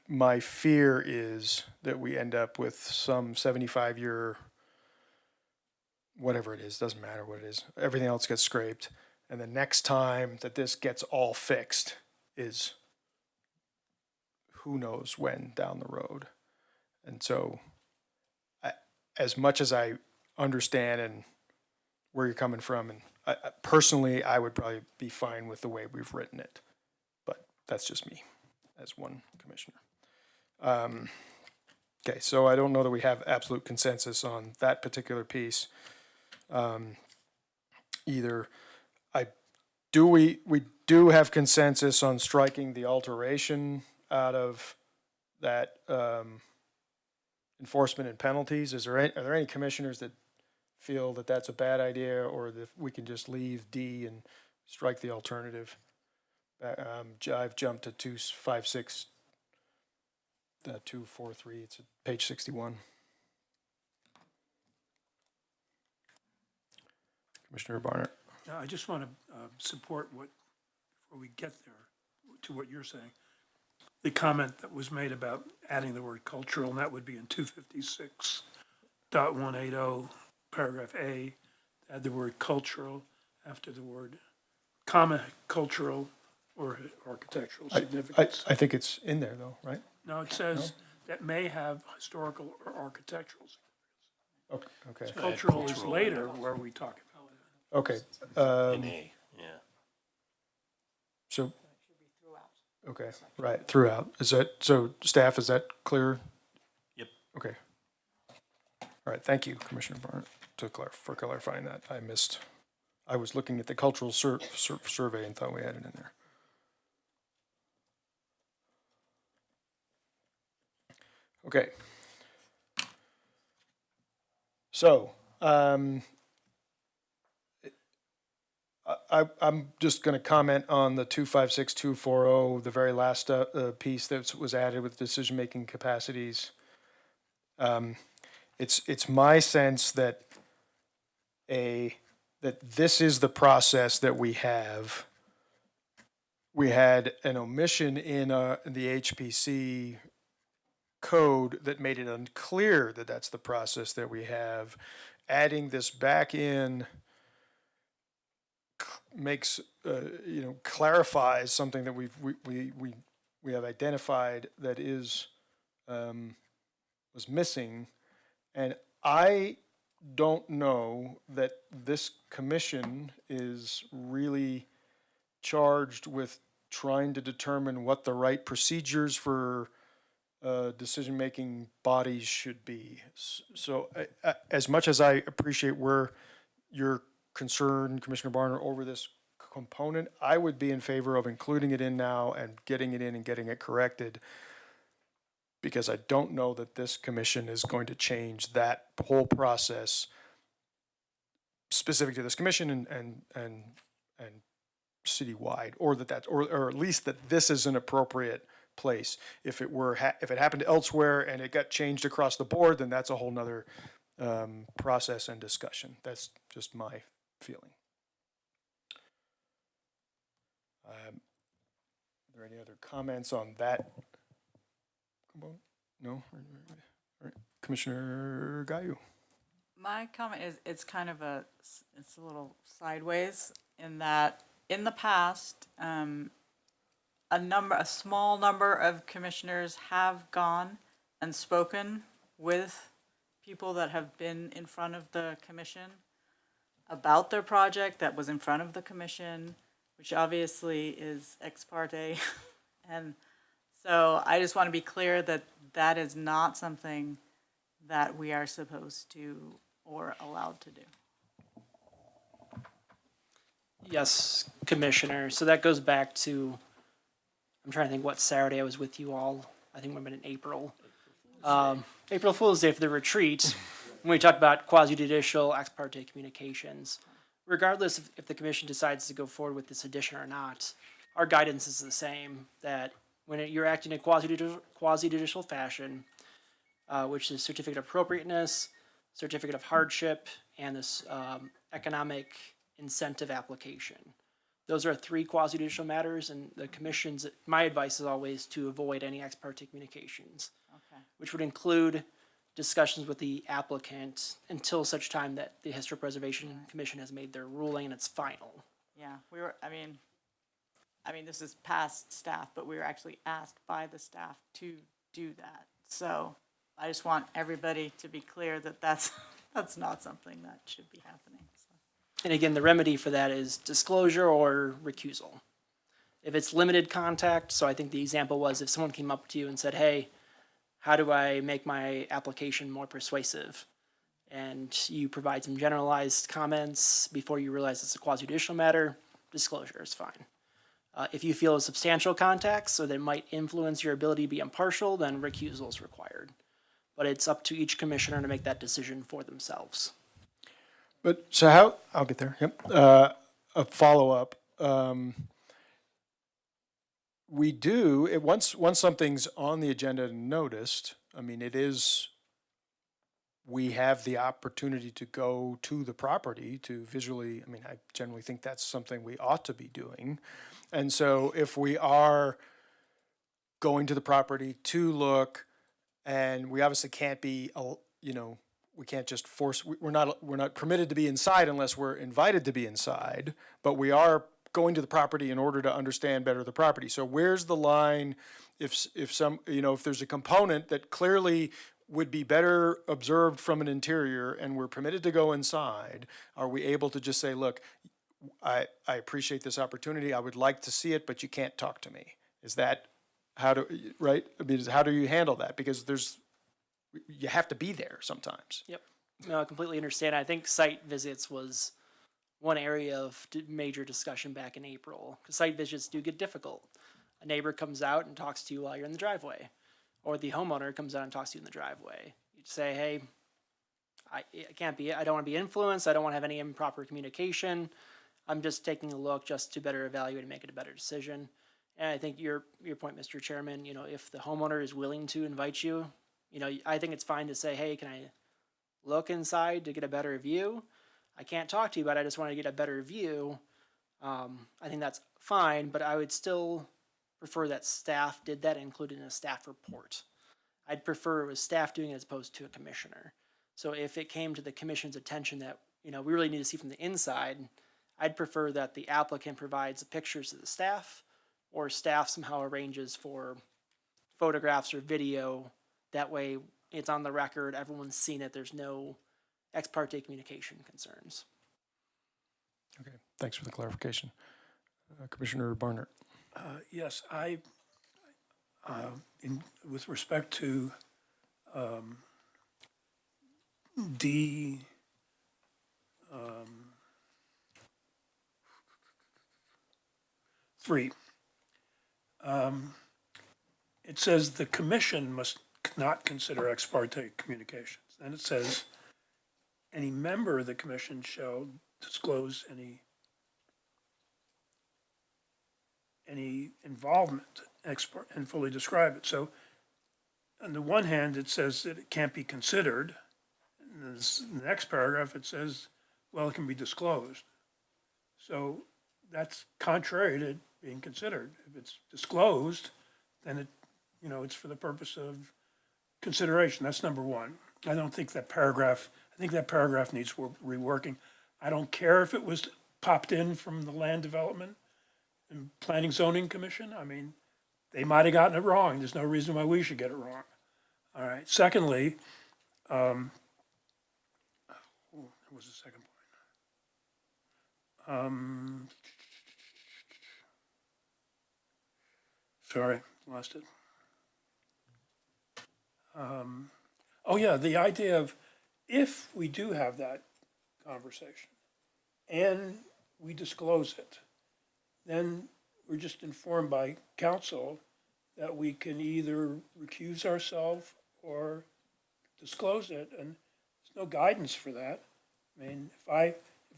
my fear is that we end up with some 75-year, whatever it is, doesn't matter what it is, everything else gets scraped, and the next time that this gets all fixed is who knows when down the road. And so, as much as I understand and where you're coming from, and personally, I would probably be fine with the way we've written it, but that's just me as one commissioner. Okay, so I don't know that we have absolute consensus on that particular piece either. We do have consensus on striking the alteration out of that enforcement and penalties. Are there any commissioners that feel that that's a bad idea, or that we can just leave D and strike the alternative? I've jumped to 256, 243. It's at page 61. Commissioner Barnett. I just want to support before we get there, to what you're saying. The comment that was made about adding the word cultural, and that would be in 256.180, paragraph A, add the word cultural after the word comma cultural or architectural significance. I think it's in there though, right? No, it says that may have historical or architectural significance. Okay. Cultural is later where we talk about that. Okay. In A, yeah. So. Okay, right, throughout. Is that, so staff, is that clear? Yep. Okay. All right, thank you, Commissioner Barnett, for clarifying that. I was looking at the cultural survey and thought we had it in there. Okay. So, I'm just going to comment on the 256240, the very last piece that was added with decision-making capacities. It's my sense that this is the process that we have. We had an omission in the HPC code that made it unclear that that's the process that we have. Adding this back in makes clarifies something that we have identified that was missing, and I don't know that this commission is really charged with trying to determine what the right procedures for decision-making bodies should be. So as much as I appreciate where you're concerned, Commissioner Barner, over this component, I would be in favor of including it in now and getting it in and getting it corrected, because I don't know that this commission is going to change that whole process specific to this commission and citywide, or or at least that this is an appropriate place. If it happened elsewhere and it got changed across the board, then that's a whole nother process and discussion. That's just my feeling. Are there any other comments on that component? No? All right. Commissioner Gayu. My comment is, it's a little sideways in that in the past, a small number of commissioners have gone and spoken with people that have been in front of the commission about their project that was in front of the commission, which obviously is ex parte. And so I just want to be clear that that is not something that we are supposed to or allowed to do. Yes, Commissioner. So that goes back to, I'm trying to think what Saturday I was with you all. I think it might have been in April. April Fool's Day for the retreat, when we talked about quasi-judicial ex parte communications. Regardless if the commission decides to go forward with this addition or not, our guidance is the same, that when you're acting in a quasi-judicial fashion, which is certificate of appropriateness, certificate of hardship, and this economic incentive application. Those are three quasi-judicial matters, and the commission's, my advice is always to avoid any ex parte communications, which would include discussions with the applicant until such time that the Historic Preservation Commission has made their ruling and it's final. Yeah, we were, I mean, this is past staff, but we were actually asked by the staff to do that. So I just want everybody to be clear that that's not something that should be happening. So. And again, the remedy for that is disclosure or recusal. If it's limited contact, so I think the example was if someone came up to you and said, hey, how do I make my application more persuasive? And you provide some generalized comments before you realize it's a quasi-judicial matter, disclosure is fine. If you feel a substantial contact, so that it might influence your ability to be impartial, then recusal is required. But it's up to each commissioner to make that decision for themselves. But, so how, I'll get there, yep. A follow-up. We do, once something's on the agenda and noticed, I mean, we have the opportunity to go to the property to visually, I mean, I generally think that's something we ought to be doing. And so if we are going to the property to look, and we obviously can't be, we can't just force, we're not permitted to be inside unless we're invited to be inside, but we are going to the property in order to understand better the property. So where's the line if there's a component that clearly would be better observed from an interior and we're permitted to go inside, are we able to just say, look, I appreciate this opportunity, I would like to see it, but you can't talk to me? Is that right? I mean, how do you handle that? Because you have to be there sometimes. Yep. No, I completely understand. I think site visits was one area of major discussion back in April, because site visits do get difficult. A neighbor comes out and talks to you while you're in the driveway, or the homeowner comes out and talks to you in the driveway. You say, hey, I don't want to be influenced, I don't want to have any improper communication, I'm just taking a look just to better evaluate and make it a better decision. And I think your point, Mr. Chairman, if the homeowner is willing to invite you, I think it's fine to say, hey, can I look inside to get a better view? I can't talk to you, but I just want to get a better view. I think that's fine, but I would still prefer that staff did that, included in a staff report. I'd prefer it was staff doing it as opposed to a commissioner. So if it came to the commission's attention that, we really need to see from the inside, I'd prefer that the applicant provides the pictures to the staff, or staff somehow arranges for photographs or video. That way it's on the record, everyone's seen it, there's no ex parte communication concerns. Okay, thanks for the clarification. Commissioner Barnert. Yes, with respect to D, three, it says the commission must not consider ex parte communications. And it says any member of the commission shall disclose any involvement and fully describe it. So on the one hand, it says that it can't be considered. In the next paragraph, it says, well, it can be disclosed. So that's contrary to being considered. If it's disclosed, then it's for the purpose of consideration. That's number one. I think that paragraph needs reworking. I don't care if it was popped in from the Land Development and Planning Zoning Commission. I mean, they might have gotten it wrong. There's no reason why we should get it wrong. All right. Secondly, what was the second point? Sorry, lost it. The idea of if we do have that conversation and we disclose it. Then we're just informed by counsel that we can either recuse ourselves or disclose it, and there's no guidance for that. I mean, if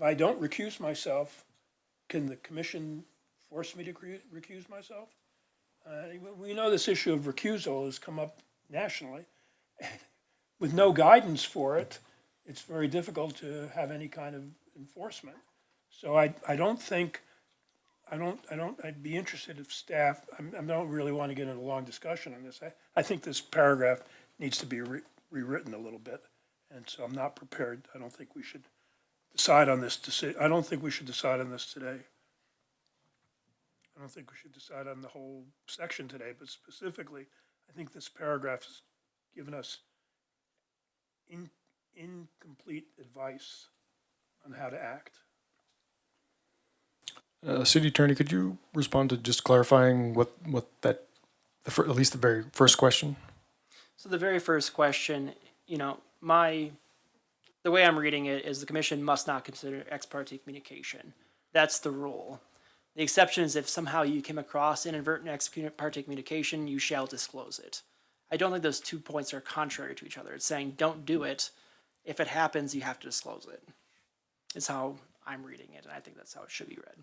I don't recuse myself, can the commission force me to recuse myself? We know this issue of recusal has come up nationally. With no guidance for it, it's very difficult to have any kind of enforcement. So I'd be interested if staff, I don't really want to get into a long discussion on this. I think this paragraph needs to be rewritten a little bit. And so I'm not prepared. I don't think we should decide on this. I don't think we should decide on this today. I don't think we should decide on the whole section today, but specifically, I think this paragraph has given us incomplete advice on how to act. City Attorney, could you respond to just clarifying what that, at least the very first question? So the very first question, the way I'm reading it is the commission must not consider ex parte communication. That's the rule. The exception is if somehow you came across inadvertent ex parte communication, you shall disclose it. I don't think those 2 points are contrary to each other. It's saying don't do it. If it happens, you have to disclose it. Is how I'm reading it, and I think that's how it should be read.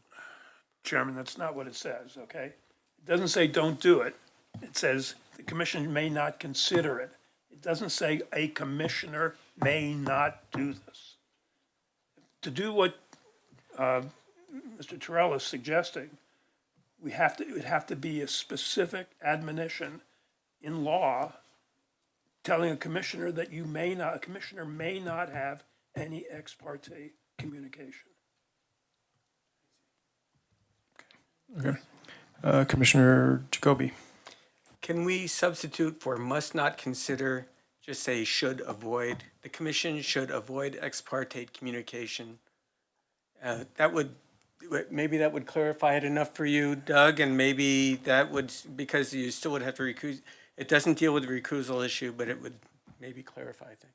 Chairman, that's not what it says, okay? It doesn't say don't do it. It says the commission may not consider it. It doesn't say a commissioner may not do this. To do what Mr. Terrell is suggesting, it would have to be a specific admonition in law telling a commissioner that a commissioner may not have any ex parte communication. Okay. Commissioner Jacoby. Can we substitute for must not consider, just say should avoid? The commission should avoid ex parte communication. Maybe that would clarify it enough for you, Doug, and maybe that would, because you still would have to recuse. It doesn't deal with the recusal issue, but it would maybe clarify things.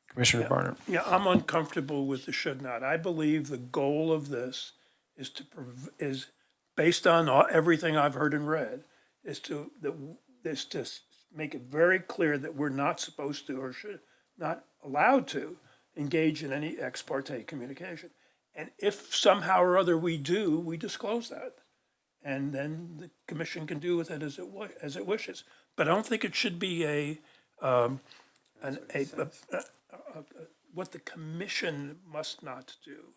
Commissioner Barnard. Yeah, I'm uncomfortable with the should not. I believe the goal of this is based on everything I've heard and read, is to make it very clear that we're not supposed to or should not allowed to engage in any ex parte communication. And if somehow or other we do, we disclose that. And then the commission can do with it as it wishes. But I don't think it should be what the commission must not do.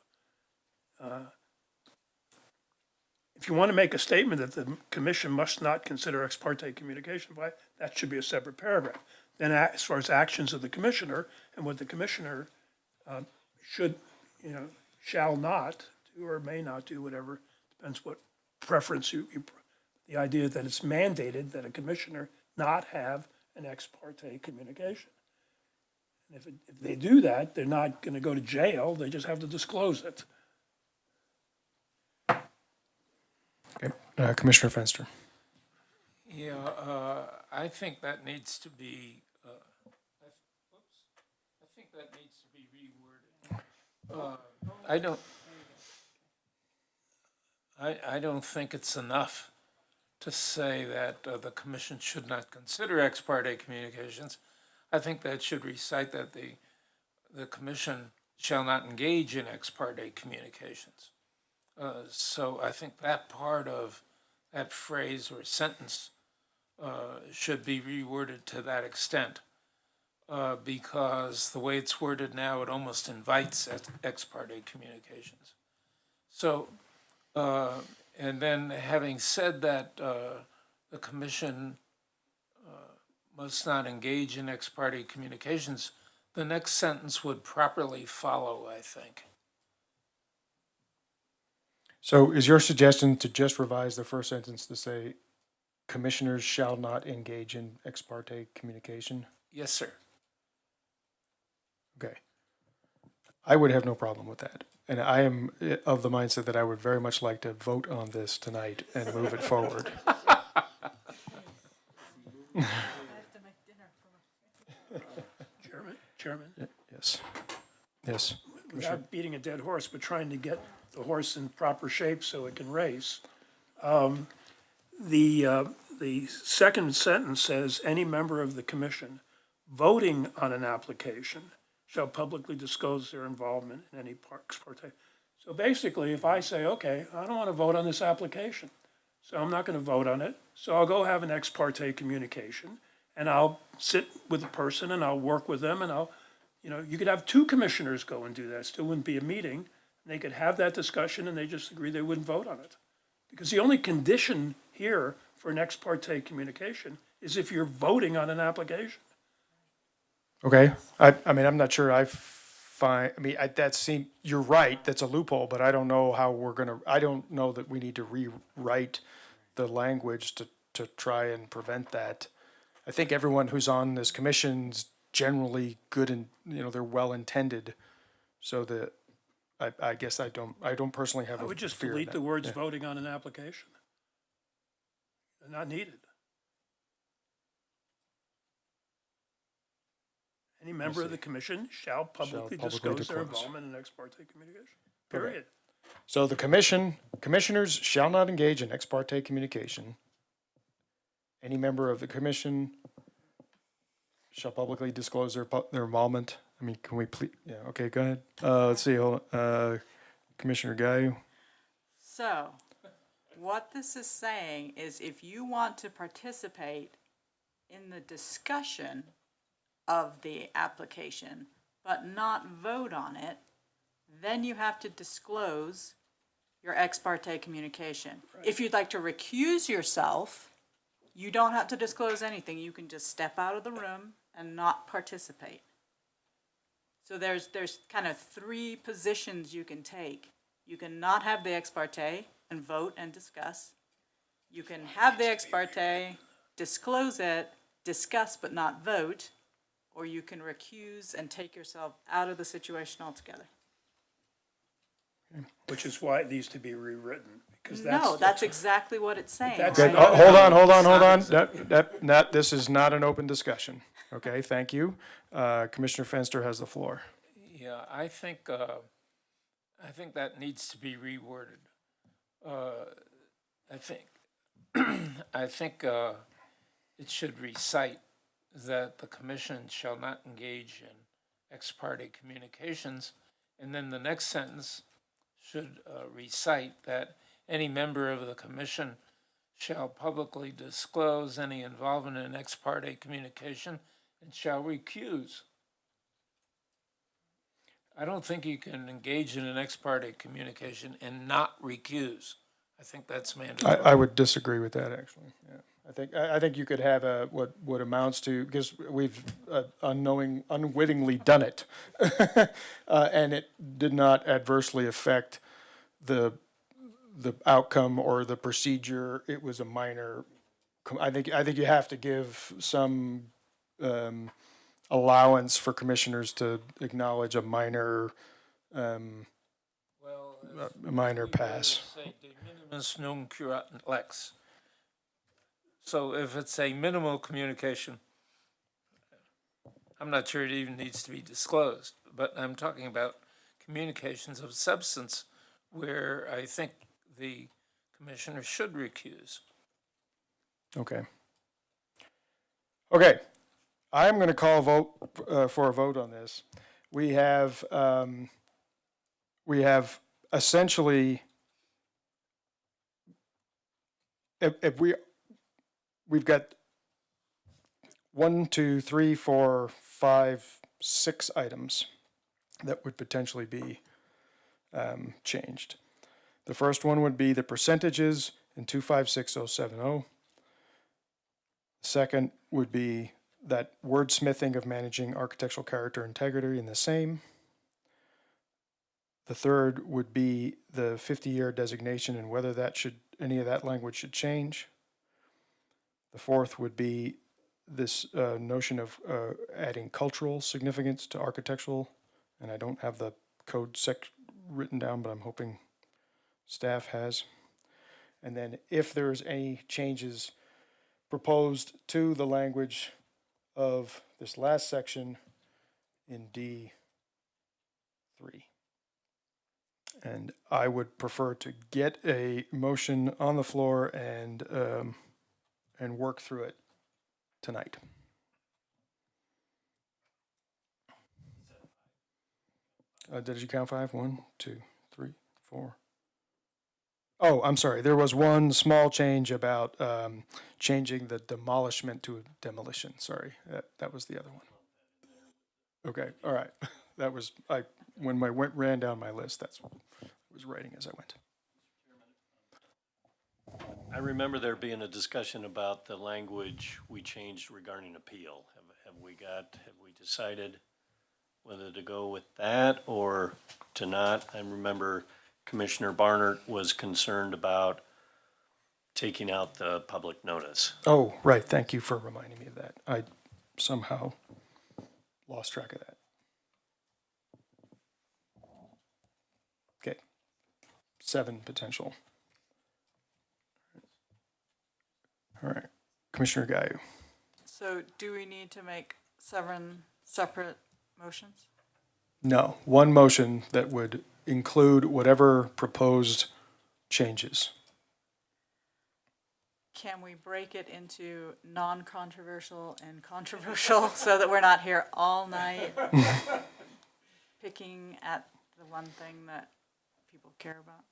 If you want to make a statement that the commission must not consider ex parte communication, that should be a separate paragraph. Then as far as actions of the commissioner and what the commissioner shall not do or may not do, whatever, depends what preference the idea that it's mandated that a commissioner not have an ex parte communication. And if they do that, they're not going to go to jail. They just have to disclose it. Okay. Commissioner Fenster. Yeah, I think that needs to be, I think that needs to be reworded. I don't think it's enough to say that the commission should not consider ex parte communications. I think that should recite that the commission shall not engage in ex parte communications. So I think that part of that phrase or sentence should be reworded to that extent, because the way it's worded now, it almost invites ex parte communications. So, and then having said that, the commission must not engage in ex parte communications, the next sentence would properly follow, I think. So is your suggestion to just revise the first sentence to say commissioners shall not engage in ex parte communication? Yes, sir. Okay. I would have no problem with that. And I am of the mindset that I would very much like to vote on this tonight and move it forward. Chairman? Yes. Yes. without beating a dead horse, but trying to get the horse in proper shape so it can race. The second sentence says, any member of the commission voting on an application shall publicly disclose their involvement in any ex parte. So basically, if I say, okay, I don't want to vote on this application, so I'm not going to vote on it, so I'll go have an ex parte communication, and I'll sit with the person and I'll work with them, and you could have two commissioners go and do that. It still wouldn't be a meeting. They could have that discussion and they just agree they wouldn't vote on it. Because the only condition here for an ex parte communication is if you're voting on an application. Okay, I mean, I'm not sure you're right, that's a loophole, but I don't know how I don't know that we need to rewrite the language to try and prevent that. I think everyone who's on this commission's generally good and, they're well-intended, so that, I guess I don't personally have a I would just fear of delete that. the words Yeah. voting on an application. They're not needed. Any member of the commission shall publicly disclose their involvement in ex parte communication, period. So the commissioners shall not engage in ex parte communication. Any member of the commission shall publicly disclose their involvement. I mean, can we please, yeah, okay, go ahead. Let's see, Commissioner Gayu. So, what this is saying is if you want to participate in the discussion of the application, but not vote on it, then you have to disclose your ex parte communication. If you'd like to recuse yourself, you don't have to disclose anything. You can just step out of the room and not participate. So there's kind of three positions you can take. You can not have the ex parte and vote and discuss. You can have the ex parte, disclose it, discuss but not vote, or you can recuse and take yourself out of the situation altogether. Which is why it needs to be rewritten, because No, that's exactly what it's saying. That's- Okay, right? hold on. This is not an open discussion. Okay, thank you. Commissioner Fenster has the floor. Yeah, I think that needs to be reworded. I think it should recite that the commission shall not engage in ex parte communications, and then the next sentence should recite that any member of the commission shall publicly disclose any involvement in ex parte communication and shall recuse. I don't think you can engage in an ex parte communication and not recuse. I think that's mandatory. I would disagree with that, actually, yeah. I think you could have what amounts to, because we've unwittingly done it. And it did not adversely affect the outcome or the procedure. It was a minor, I think you have to give some allowance for commissioners to acknowledge a minor, a minor pass. Say, de minimis non curat lex. So if it's a minimal communication, I'm not sure it even needs to be disclosed, but I'm talking about communications of substance where I think the commissioner should recuse. Okay. Okay, I'm going to call for a vote on this. We have essentially, if we've got 1, 2, 3, 4, 5, 6 items that would potentially be changed. The first one would be the percentages in 256070. The second would be that wordsmithing of managing architectural character and integrity in the same. The third would be the 50-year designation and whether any of that language should change. The fourth would be this notion of adding cultural significance to architectural, and I don't have the code written down, but I'm hoping staff has. And then if there's any changes proposed to the language of this last section in D, And I would prefer to get a motion on the floor and work through it tonight. Did you count 5? 1, 2, 3, 4. Oh, I'm sorry. There was one small change about changing the demolishment to a demolition. Sorry, that was the other one. Okay, all right. That was when I ran down my list. That's what I was writing as I went. I remember there being a discussion about the language we changed regarding appeal. Have we decided whether to go with that or to not? I remember Commissioner Barnard was concerned about taking out the public notice. Oh, right. Thank you for reminding me of that. I somehow lost track of that. Okay. 7 potential. All right. Commissioner Gayu. So do we need to make 7 separate motions? No, one motion that would include whatever proposed changes. Can we break it into non-controversial and controversial so that we're not here all night picking at the one thing that people care about?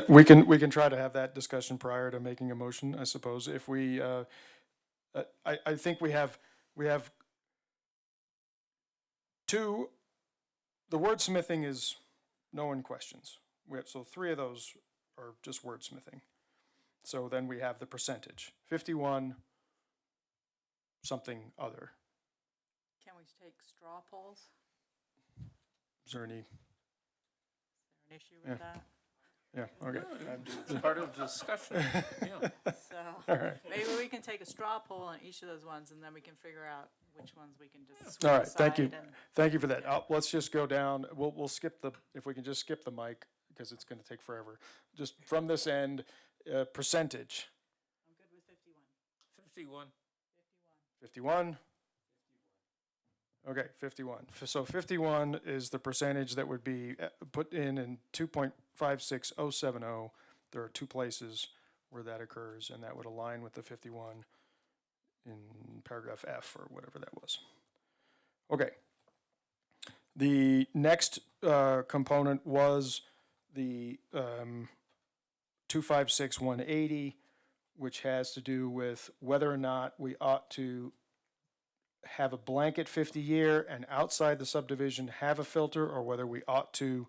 We can try to have that discussion prior to making a motion, I suppose. If we, I think we have 2. The wordsmithing is no one questions. So 3 of those are just wordsmithing. So then we have the percentage, 51 something other. Can we take straw polls? Is there any? Is there an issue with that? Yeah, okay. It's part of the discussion, yeah. So All right. maybe we can take a straw poll on each of those ones, and then we can figure out which ones we can just All sweep right, thank you. aside and- Thank you for that. Let's just go down. We'll skip if we can just skip the mic, because it's going to take forever. Just from this end, percentage. I'm good with 51. 51. 51? Okay, 51. So 51 is the percentage that would be put in 2.56070. There are 2 places where that occurs, and that would align with the 51 in paragraph F or whatever that was. Okay. The next component was the 256-180, which has to do with whether or not we ought to have a blanket 50-year and outside the subdivision have a filter, or whether we ought to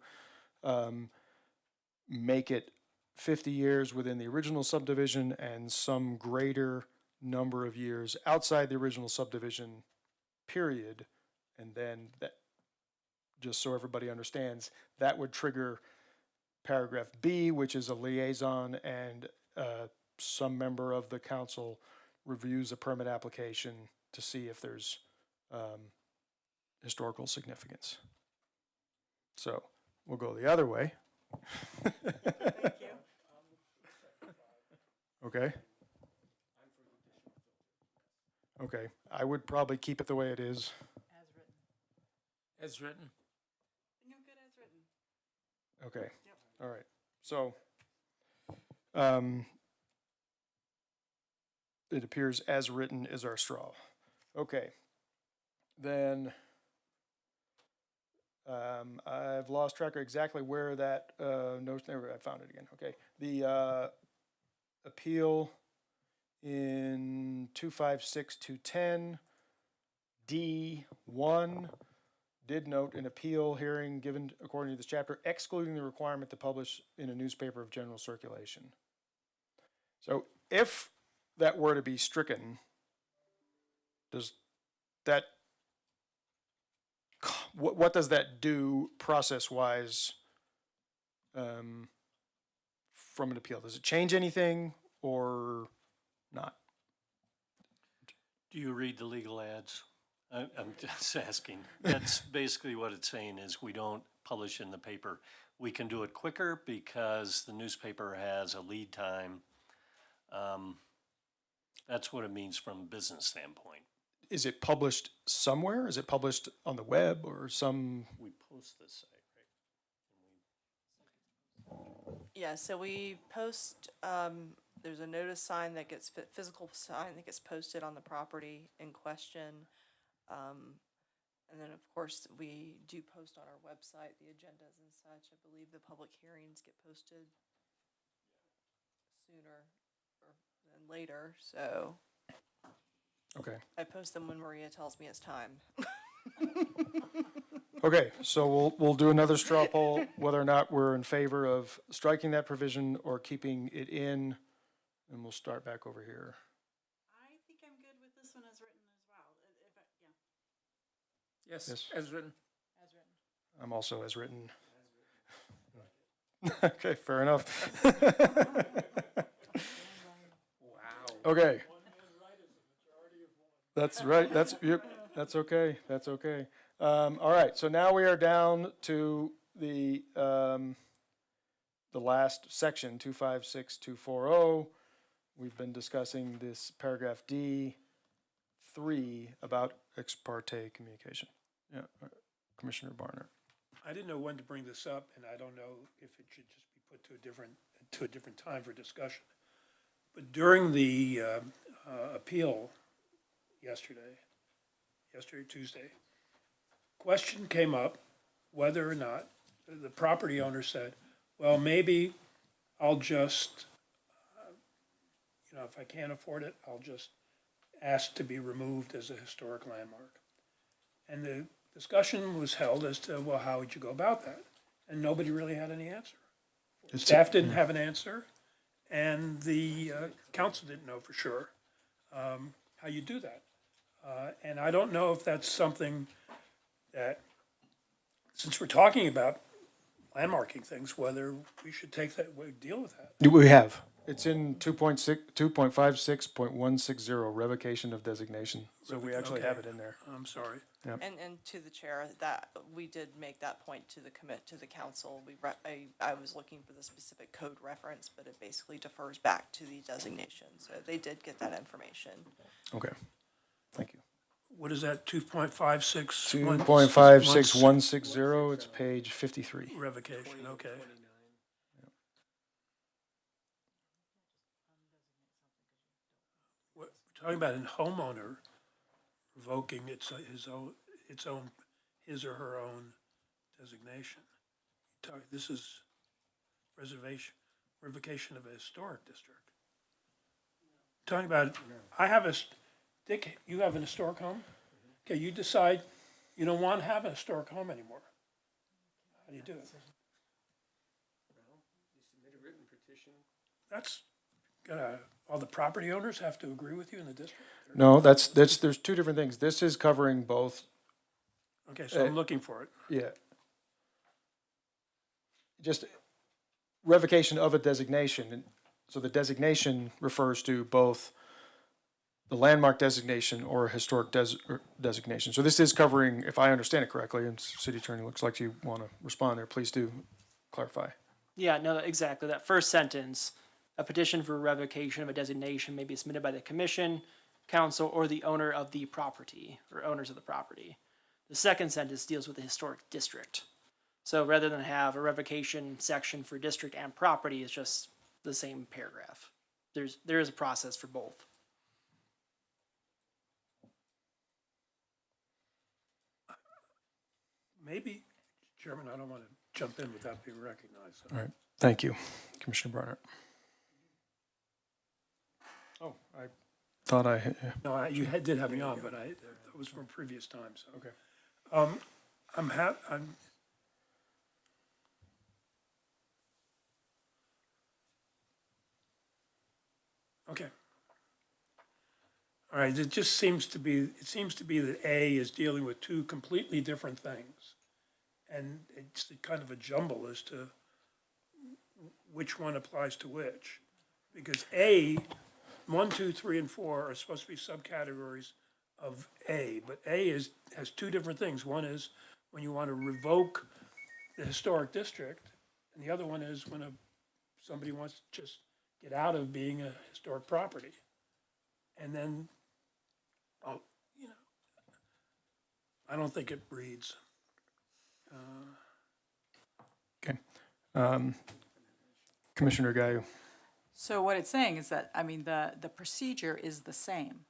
make it 50 years within the original subdivision and some greater number of years outside the original subdivision, period. And then that, just so everybody understands, that would trigger paragraph B, which is a liaison, and some member of the council reviews a permit application to see if there's historical significance. So we'll go the other way. Thank you. Okay. Okay, I would probably keep it the way it is. As written. As written. You're good as written. Okay, all right. So, it appears as written is our straw. Okay, then I've lost track of exactly where that notion. There, I found it again. Okay, the appeal in 256-210 D1 did note an appeal hearing given according to this chapter, excluding the requirement to publish in a newspaper of general circulation. So if that were to be stricken, does that, what does that do process-wise from an appeal? Does it change anything or not? Do you read the legal ads? I'm just asking. That's basically what it's saying is we don't publish in the paper. We can do it quicker because the newspaper has a lead time. That's what it means from a business standpoint. Is it published somewhere? Is it published on the web or some? We post this site, right? Yeah, so we post, there's a notice sign that gets, physical sign that gets posted on the property in question. And then, of course, we do post on our website the agendas and such. I believe the public hearings get posted sooner than later, so Okay. I post them when Maria tells me it's time. Okay, so we'll do another straw poll, whether or not we're in favor of striking that provision or keeping it in, and we'll start back over here. I think I'm good with this one as written as well. Yes, Yes. as written. I'm also as written. Okay, fair enough. Wow. Okay. That's right, that's okay, that's okay. All right, so now we are down to the last section, 256240. We've been discussing this paragraph D3 about ex parte communication. Yeah, Commissioner Barnard. I didn't know when to bring this up, and I don't know if it should just be put to a different time for discussion. But during the appeal yesterday, Tuesday, question came up whether or not the property owner said, well, maybe I'll just, if I can't afford it, I'll just ask to be removed as a historic landmark. And the discussion was held as to, well, how would you go about that? And nobody really had any answer. Staff didn't have an answer, and the council didn't know for sure how you do that. And I don't know if that's something that, since we're talking about landmarking things, whether we should deal with that. We have. It's in 2.56.160, revocation of designation. So we actually have it in there. I'm sorry. And to the chair, that, we did make that point to the council. I was looking for the specific code reference, but it basically defers back to the designation. So they did get that information. Okay, thank you. What is that, 2.56? 2.56160, it's page 53. Revocation, okay. We're talking about a homeowner revoking his or her own designation. This is revocation of a historic district. Talking about, Dick, you have an historic home? Okay, you decide you don't want to have a historic home anymore. How do you do it? That's, all the property owners have to agree with you in the district? No, there's two different things. This is covering both. Okay, so I'm looking for it. Yeah. Just revocation of a designation. And so the designation refers to both the landmark designation or a historic designation. So this is covering, if I understand it correctly, and City Attorney looks like you want to respond there, please do clarify. Yeah, no, exactly. That first sentence, a petition for revocation of a designation may be submitted by the commission, council, or the owner of the property, or owners of the property. The second sentence deals with the historic district. So rather than have a revocation section for district and property, it's just the same paragraph. There is a process for both. Maybe, Chairman, I don't want to jump in without being recognized. So. All right, thank you, Commissioner Barnard. Oh, I thought I. No, you did have me on, but that was from previous times. So. Okay. Okay. All right, it seems to be that A is dealing with two completely different things. And it's kind of a jumble as to which one applies to which. Because A, 1, 2, 3, and 4 are supposed to be subcategories of A, but A has two different things. One is when you want to revoke the historic district, and the other one is when somebody wants to just get out of being a historic property. And then, I don't think it reads. Okay. Commissioner Gayu. So what it's saying is that, I mean, the procedure is the same,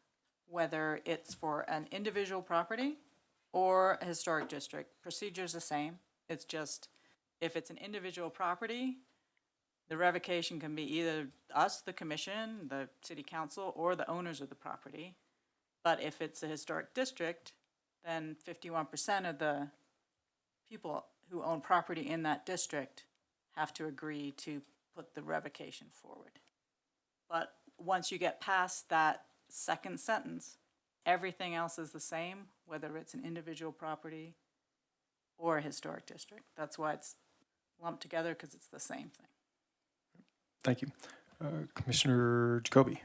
whether it's for an individual property or a historic district. Procedure's the same. It's just, if it's an individual property, the revocation can be either us, the commission, the city council, or the owners of the property. But if it's a historic district, then 51% of the people who own property in that district have to agree to put the revocation forward. But once you get past that second sentence, everything else is the same, whether it's an individual property or a historic district. That's why it's lumped together, because it's the same thing. Thank you. Commissioner Jacoby.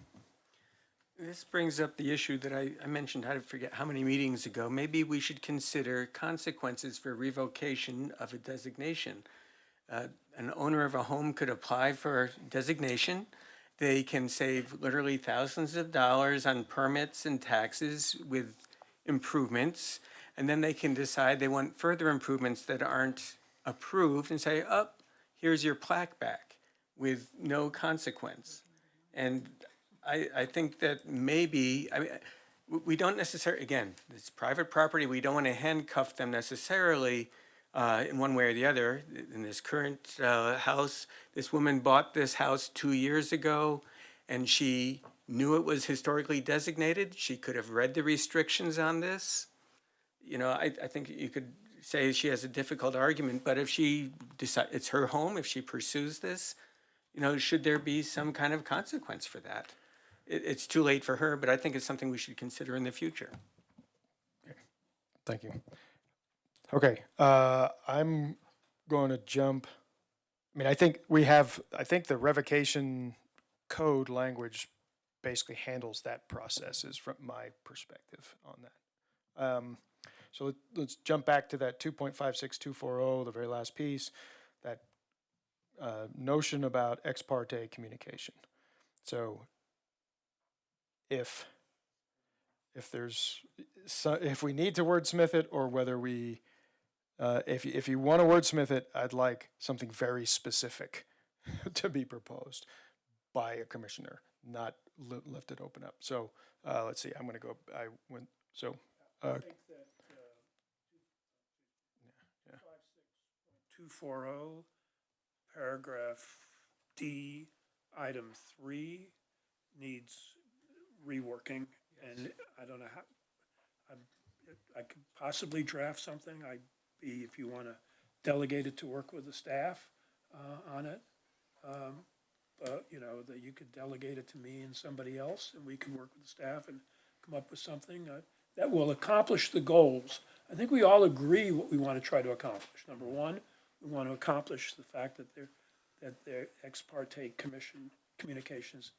This brings up the issue that I mentioned, I forget how many meetings ago. Maybe we should consider consequences for revocation of a designation. An owner of a home could apply for designation. They can save literally thousands of dollars on permits and taxes with improvements, and then they can decide they want further improvements that aren't approved and say, oh, here's your plaque back with no consequence. And I think that maybe, I mean, we don't necessarily, again, it's private property, we don't want to handcuff them necessarily in one way or the other. In this current house, this woman bought this house 2 years ago, and she knew it was historically designated. She could have read the restrictions on this. You know, I think you could say she has a difficult argument, but if she decides, it's her home, if she pursues this, you know, should there be some kind of consequence for that? It's too late for her, but I think it's something we should consider in the future. Thank you. Okay, I'm going to jump. I mean, I think the revocation code language basically handles that process, is from my perspective on that. So let's jump back to that 2.56240, the very last piece, that notion about ex parte communication. So if we need to wordsmith it, or whether we, if you want to wordsmith it, I'd like something very specific to be proposed by a commissioner, not left it open up. So let's see. I'm going to go. I went. So. I think that 240, paragraph D, item 3 needs reworking, and I don't know how, I could possibly draft something. If you want to delegate it to work with the staff on it, you know, that you could delegate it to me and somebody else, and we can work with the staff and come up with something that will accomplish the goals. I think we all agree what we want to try to accomplish. Number one, we want to accomplish the fact that their ex parte communications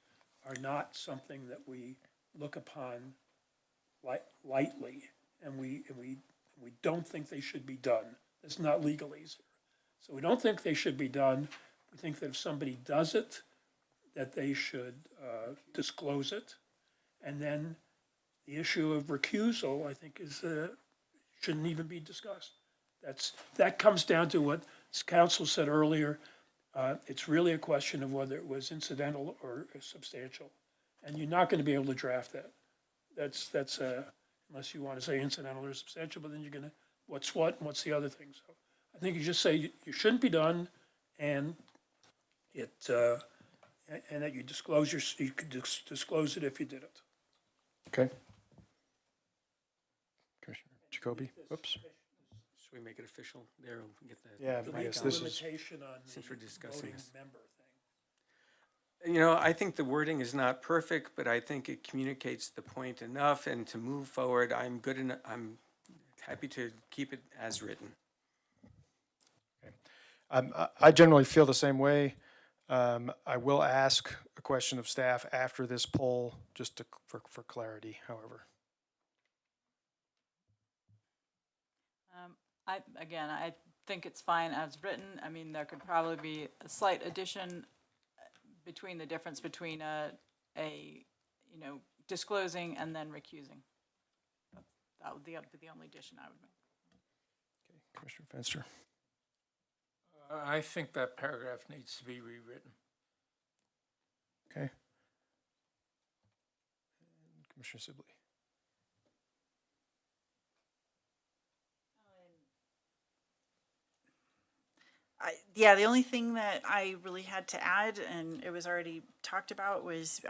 are not something that we look upon lightly, and we don't think they should be done. It's not legalese. So we don't think they should be done. We think that if somebody does it, that they should disclose it. And then the issue of recusal, I think, shouldn't even be discussed. That comes down to what council said earlier. It's really a question of whether it was incidental or substantial, and you're not going to be able to draft that. That's unless you want to say incidental or substantial, but then you're going to what's what and what's the other thing. So I think you just say you shouldn't be done, and and that you could disclose it if you did it. Okay. Commissioner Jacoby. Oops. Should we make it official there? We'll get that. Yeah, I guess this is. Limitation on Since we're discussing voting this. member thing. You know, I think the wording is not perfect, but I think it communicates the point enough, and to move forward, I'm happy to keep it as written. I generally feel the same way. I will ask a question of staff after this poll, just for clarity, however. I think it's fine as written. I mean, there could probably be a slight addition between the difference between disclosing and then recusing. That would be the only addition I would make. Okay, Commissioner Fenster. I think that paragraph needs to be rewritten. Okay. And Commissioner Sibley. Yeah, the only thing that I really had to add, and it was already talked about, was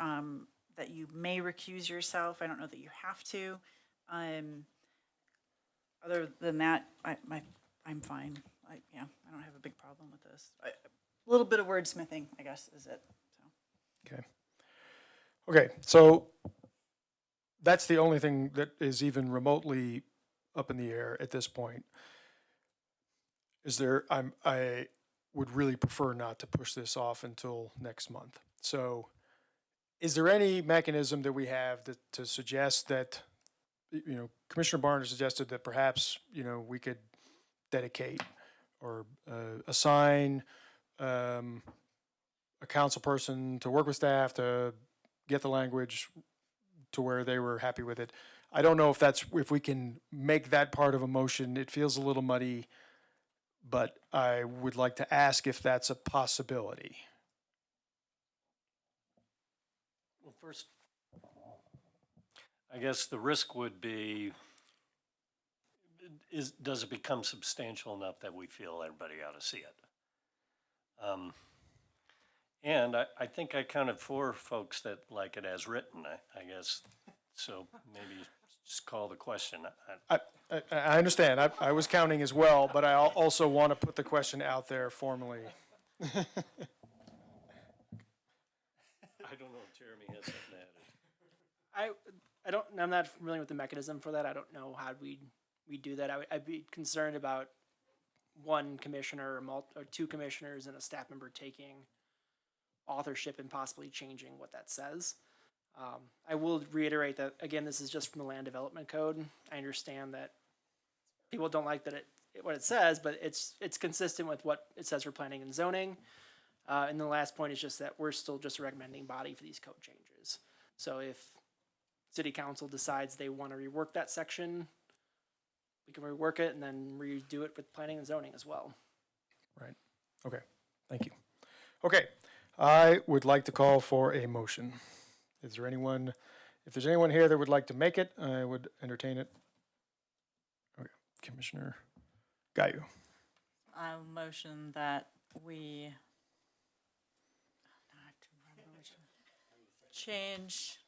that you may recuse yourself. I don't know that you have to. Other than that, I'm fine. Yeah, I don't have a big problem with this. A little bit of wordsmithing, I guess, is it. So. Okay. Okay, so that's the only thing that is even remotely up in the air at this point. I would really prefer not to push this off until next month. So is there any mechanism that we have to suggest that, Commissioner Barnes suggested that perhaps, we could dedicate or assign a council person to work with staff to get the language to where they were happy with it. I don't know if we can make that part of a motion. It feels a little muddy, but I would like to ask if that's a possibility. Well, first, I guess the risk would be, does it become substantial enough that we feel everybody ought to see it? And I think I counted 4 folks that like it as written, I guess. So maybe just call the question. I understand. I was counting as well, but I also want to put the question out there formally. I don't know if Jeremy has something to add. I'm not familiar with the mechanism for that. I don't know how we do that. I'd be concerned about one commissioner or 2 commissioners and a staff member taking authorship and possibly changing what that says. I will reiterate that, again, this is just from the Land Development Code. I understand that people don't like what it says, but it's consistent with what it says for planning and zoning. And the last point is just that we're still just a recommending body for these code changes. So if City Council decides they want to rework that section, we can rework it and then redo it with planning and zoning as well. Right. Okay. Thank you. Okay. I would like to call for a motion. Is there anyone, if there's anyone here that would like to make it, I would entertain it. Okay. Commissioner Gayu. I'll motion that we change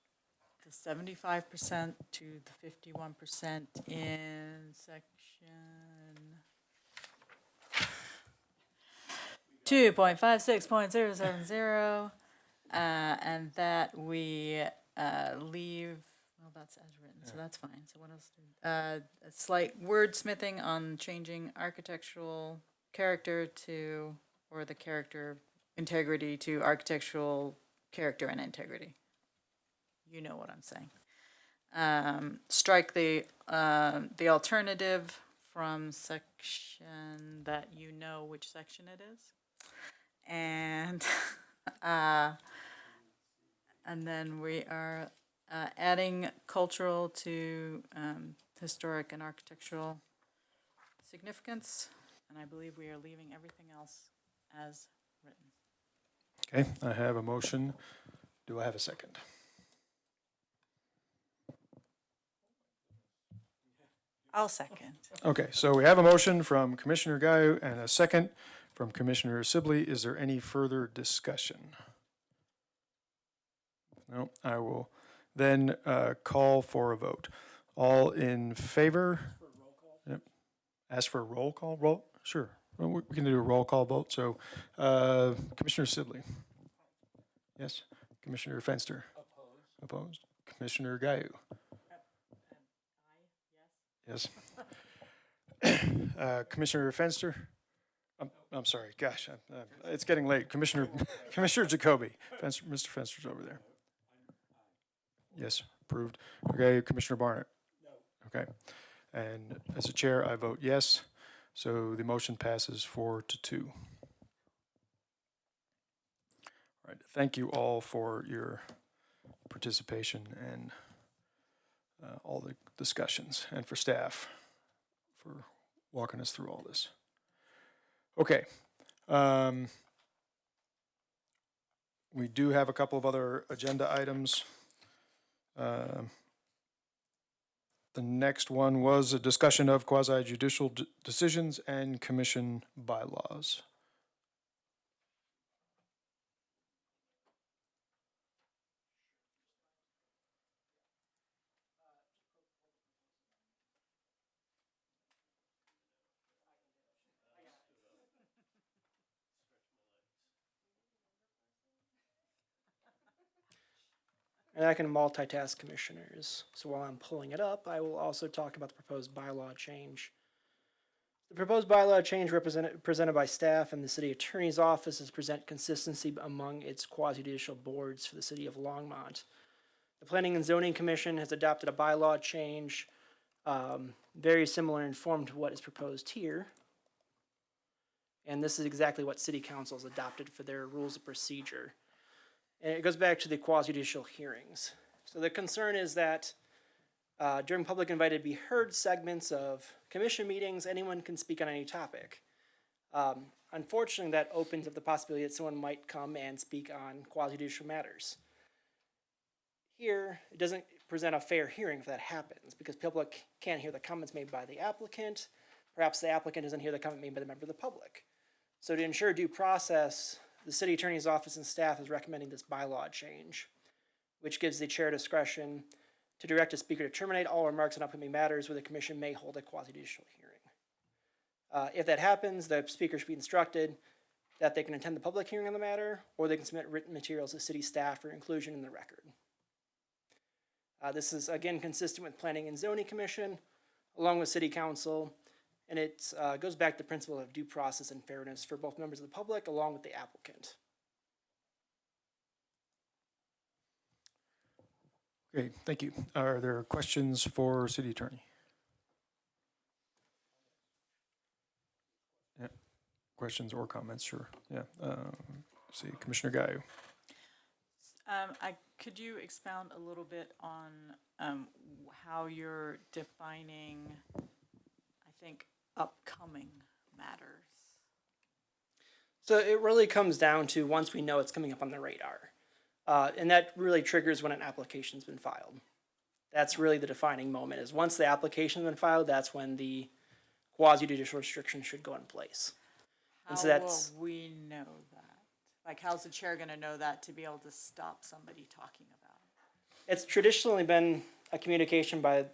the 75% to the 51% in section 2.56.070, and that we leave, well, that's as written, so that's fine. So what else? A slight wordsmithing on changing architectural character to, or the character integrity to architectural character and integrity. You know what I'm saying. Strike the alternative from section that you know which section it is. And and then we are adding cultural to historic and architectural significance, and I believe we are leaving everything else as written. Okay. I have a motion. Do I have a second? I'll second. Okay. So we have a motion from Commissioner Gayu and a second from Commissioner Sibley. Is there any further discussion? No. I will then call for a vote. All in favor? Yep. Ask for a roll call vote? Sure. Well, we can do a roll call vote. So Commissioner Sibley? Yes. Commissioner Fenster? Opposed. Commissioner Gayu? Yes. Commissioner Fenster? I'm sorry, gosh, it's getting late. Commissioner Jacoby. Mr. Fenster's over there. Yes, approved. Okay, Commissioner Barnett? No. Okay. And as a chair, I vote yes. So the motion passes 4-2. All right, thank you all for your participation and all the discussions, and for staff for walking us through all this. Okay. We do have a couple of other agenda items. The next one was a discussion of quasi-judicial decisions and commission bylaws. And I can multitask, commissioners. So while I'm pulling it up, I will also talk about the proposed bylaw change. The proposed bylaw change presented by staff and the city attorney's office is present consistency among its quasi-judicial boards for the city of Longmont. The Planning and Zoning Commission has adopted a bylaw change very similar in form to what is proposed here. And this is exactly what city council has adopted for their rules of procedure. And it goes back to the quasi-judicial hearings. So the concern is that during public invited to be heard segments of commission meetings, anyone can speak on any topic. Unfortunately, that opens up the possibility that someone might come and speak on quasi-judicial matters. Here, it doesn't present a fair hearing if that happens, because public can't hear the comments made by the applicant. Perhaps the applicant doesn't hear the comment made by the member of the public. So to ensure due process, the city attorney's office and staff is recommending this bylaw change, which gives the chair discretion to direct a speaker to terminate all remarks on upcoming matters where the commission may hold a quasi-judicial hearing. If that happens, the speaker should be instructed that they can attend the public hearing on the matter, or they can submit written materials to city staff for inclusion in the record. This is, again, consistent with Planning and Zoning Commission, along with City Council, and it goes back to the principle of due process and fairness for both members of the public, along with the applicant. Great, thank you. Are there questions for city attorney? Yeah, questions or comments, sure. Yeah, let's see, Commissioner Gaio. Could you expound a little bit on how you're defining, I think, upcoming matters? So it really comes down to once we know it's coming up on the radar. And that really triggers when an application's been filed. That's really the defining moment, is once the application's been filed, that's when the quasi-judicial restriction should go in place. And so that's, will we know that? Like, how's the chair gonna know that to be able to stop somebody talking about it? it's traditionally been a communication by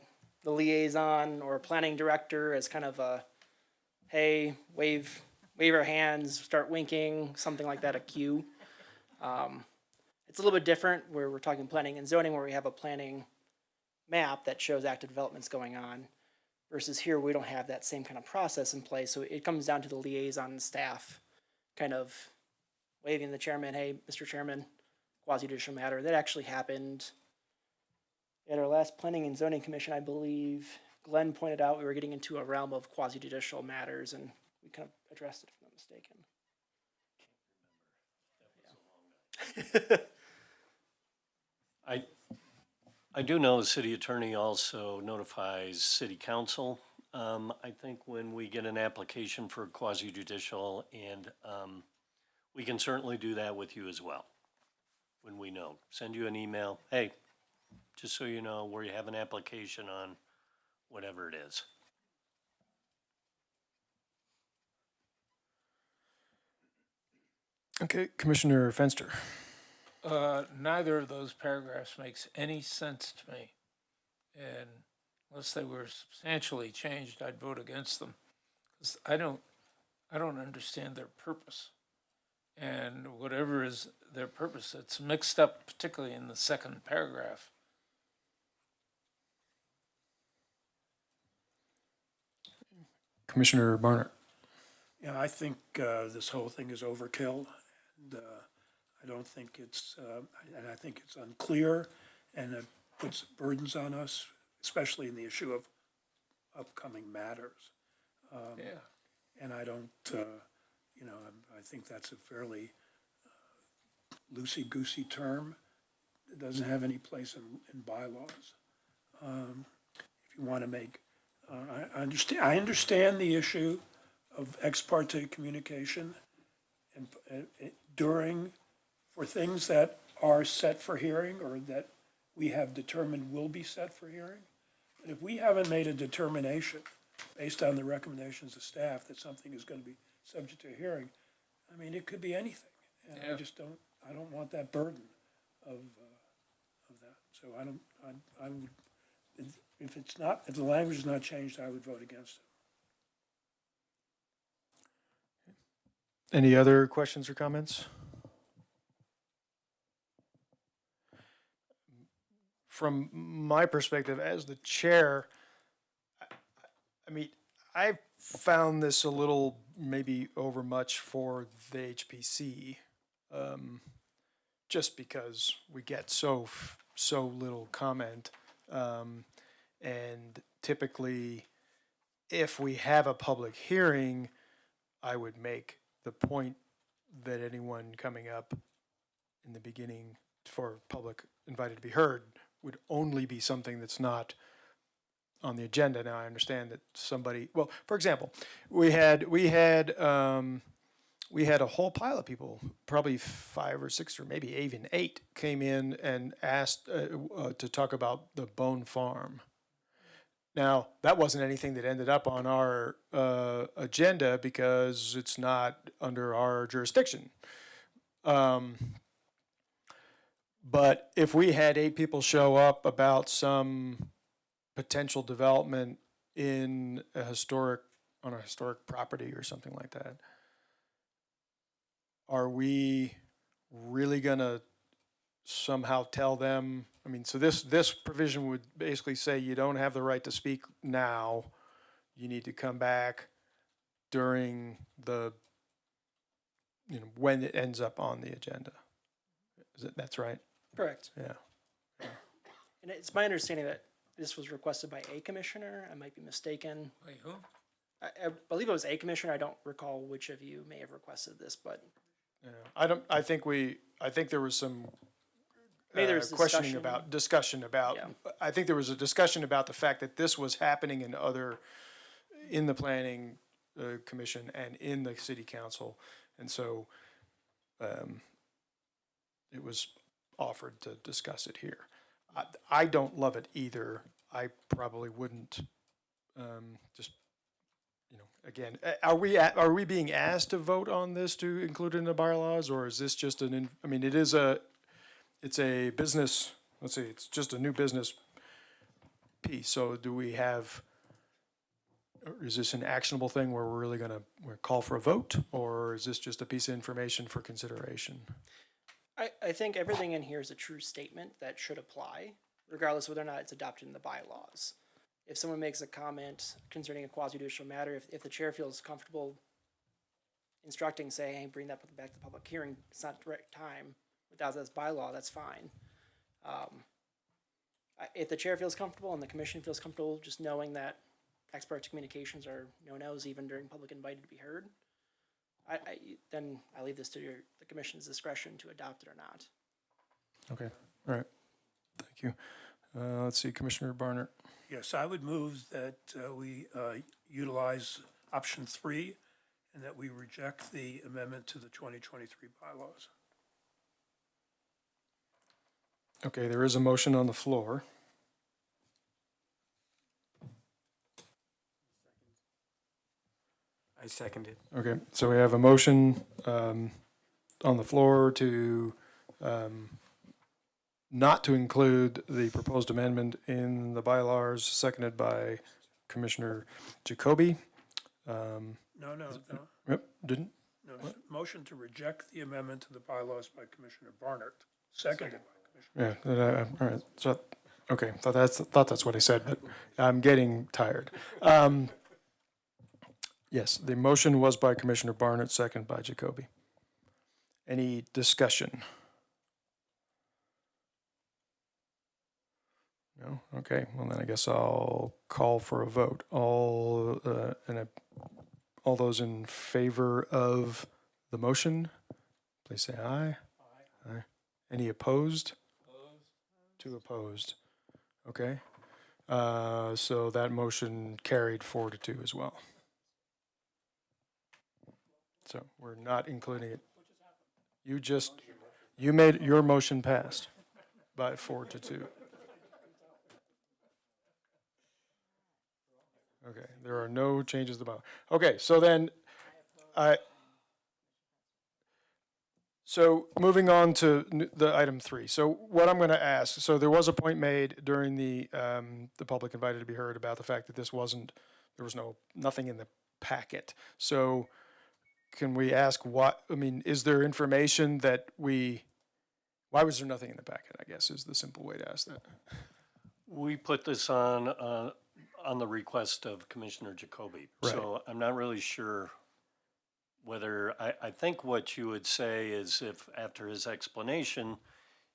the liaison or planning director as kind of a, hey, wave our hands, start winking, something like that, a cue. It's a little bit different where we're talking planning and zoning, where we have a planning map that shows active developments going on, versus here we don't have that same kind of process in place. So it comes down to the liaison and staff kind of waving the chairman, hey, Mr. Chairman, quasi-judicial matter. That actually happened at our last planning and zoning commission, I believe. Glenn pointed out we were getting into a realm of quasi-judicial matters, and we kind of addressed it, if I'm not mistaken. I do know the city attorney also notifies city council. I think when we get an application for quasi-judicial, and we can certainly do that with you as well. When we know, send you an email, hey, just so you know, where you have an application on whatever it is. Okay, Commissioner Fenster. Neither of those paragraphs makes any sense to me. And unless they were substantially changed, I'd vote against them. 'Cause I don't understand their purpose. And whatever is their purpose, it's mixed up, particularly in the second paragraph. Commissioner Barnard. Yeah, I think this whole thing is overkill, and I don't think it's, and I think it's unclear, and it puts burdens on us, especially in the issue of upcoming matters. Yeah. And I don't, I think that's a fairly loosey-goosey term. It doesn't have any place in bylaws. If you want to make, I understand the issue of ex parte communication and during, for things that are set for hearing or that we have determined will be set for hearing. And if we haven't made a determination based on the recommendations of staff that something is going to be subject to a hearing, I mean, it could be anything. And I just don't, I don't want that burden of that. So I would, if it's not, if the language is not changed, I would vote against it. Any other questions or comments? From my perspective as the chair, I mean, I found this a little maybe overmuch for the HPC, just because we get so little comment. And typically, if we have a public hearing, I would make the point that anyone coming up in the beginning for public invited to be heard would only be something that's not on the agenda. Now, I understand that somebody, well, for example, we had a whole pile of people, probably 5 or 6 or maybe even 8, came in and asked to talk about the Bone Farm. Now, that wasn't anything that ended up on our agenda because it's not under our jurisdiction. But if we had 8 people show up about some potential development on a historic property or something like that, are we really gonna somehow tell them? I mean, so this provision would basically say you don't have the right to speak now. You need to come back during when it ends up on the agenda. That's right? Correct. Yeah. And it's my understanding that this was requested by a commissioner. I might be mistaken. Wait, who? I believe it was a commissioner. I don't recall which of you may have requested this, but Yeah. I think there was some maybe there's discussion about. Yeah. I think there was a discussion about the fact that this was happening in the planning commission and in the city council, and so it was offered to discuss it here. I don't love it either. I probably wouldn't. Just again, are we being asked to vote on this to include it in the bylaws, or is this just I mean, it's a business. Let's see, it's just a new business piece. So do we have? Or is this an actionable thing where we're really gonna call for a vote, or is this just a piece of information for consideration? I think everything in here is a true statement that should apply, regardless of whether or not it's adopted in the bylaws. If someone makes a comment concerning a quasi-judicial matter, if the chair feels comfortable instructing, say, hey, bring that back to the public hearing, it's not the right time, without this bylaw, that's fine. If the chair feels comfortable and the commission feels comfortable just knowing that ex parte communications are no-nos even during public invited to be heard, then I leave this to the commission's discretion to adopt it or not. Okay, all right, thank you. Let's see, Commissioner Barnett. Yes, I would move that we utilize option 3 and that we reject the amendment to the 2023 bylaws. Okay, there is a motion on the floor. I second it. Okay, so we have a motion on the floor to not to include the proposed amendment in the bylaws, seconded by Commissioner Jacoby. No. Yep, didn't? No, motion to reject the amendment to the bylaws by Commissioner Barnett, seconded by Commissioner. Yeah, all right, so, okay, thought that's what I said, but I'm getting tired. Yes, the motion was by Commissioner Barnett, second by Jacoby. Any discussion? No? Okay, well then I guess I'll call for a vote. All those in favor of the motion, please say aye. Aye. Any opposed? Two opposed. Okay. So that motion carried 4-2 as well. So we're not including it. Your motion passed by 4-2. Okay, there are no changes to the bylaw. Okay, so then, so moving on to the item 3. So what I'm going to ask, so there was a point made during the public invited to be heard about the fact that there was nothing in the packet. So can we ask is there information that why was there nothing in the packet, I guess, is the simple way to ask that. We put this on the request of Commissioner Jacoby. Right. So I'm not really sure whether, I think what you would say is if after his explanation,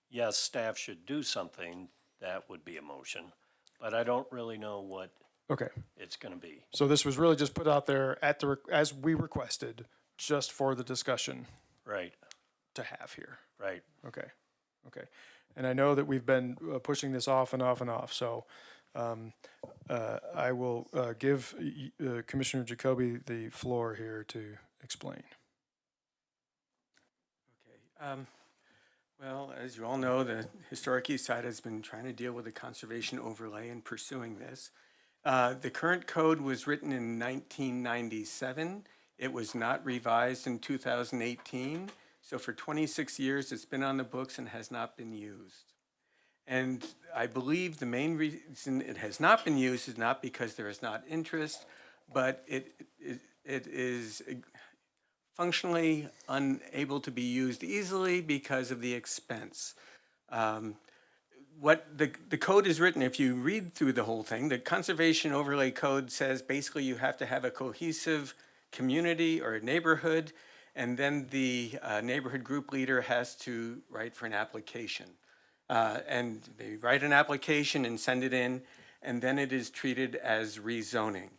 yes, staff should do something, that would be a motion. But I don't really know what Okay, it's going to be. so this was really just put out there as we requested, just for the discussion Right, to have here. right. Okay. And I know that we've been pushing this off and off and off, so I will give Commissioner Jacoby the floor here to explain. Okay. Well, as you all know, the Historic East Side has been trying to deal with the conservation overlay and pursuing this. The current code was written in 1997. It was not revised in 2018. So for 26 years, it's been on the books and has not been used. And I believe the main reason it has not been used is not because there is not interest, but it is functionally unable to be used easily because of the expense. What the code is written, if you read through the whole thing, the Conservation Overlay Code says basically you have to have a cohesive community or a neighborhood, and then the neighborhood group leader has to write for an application. And they write an application and send it in, and then it is treated as rezoning.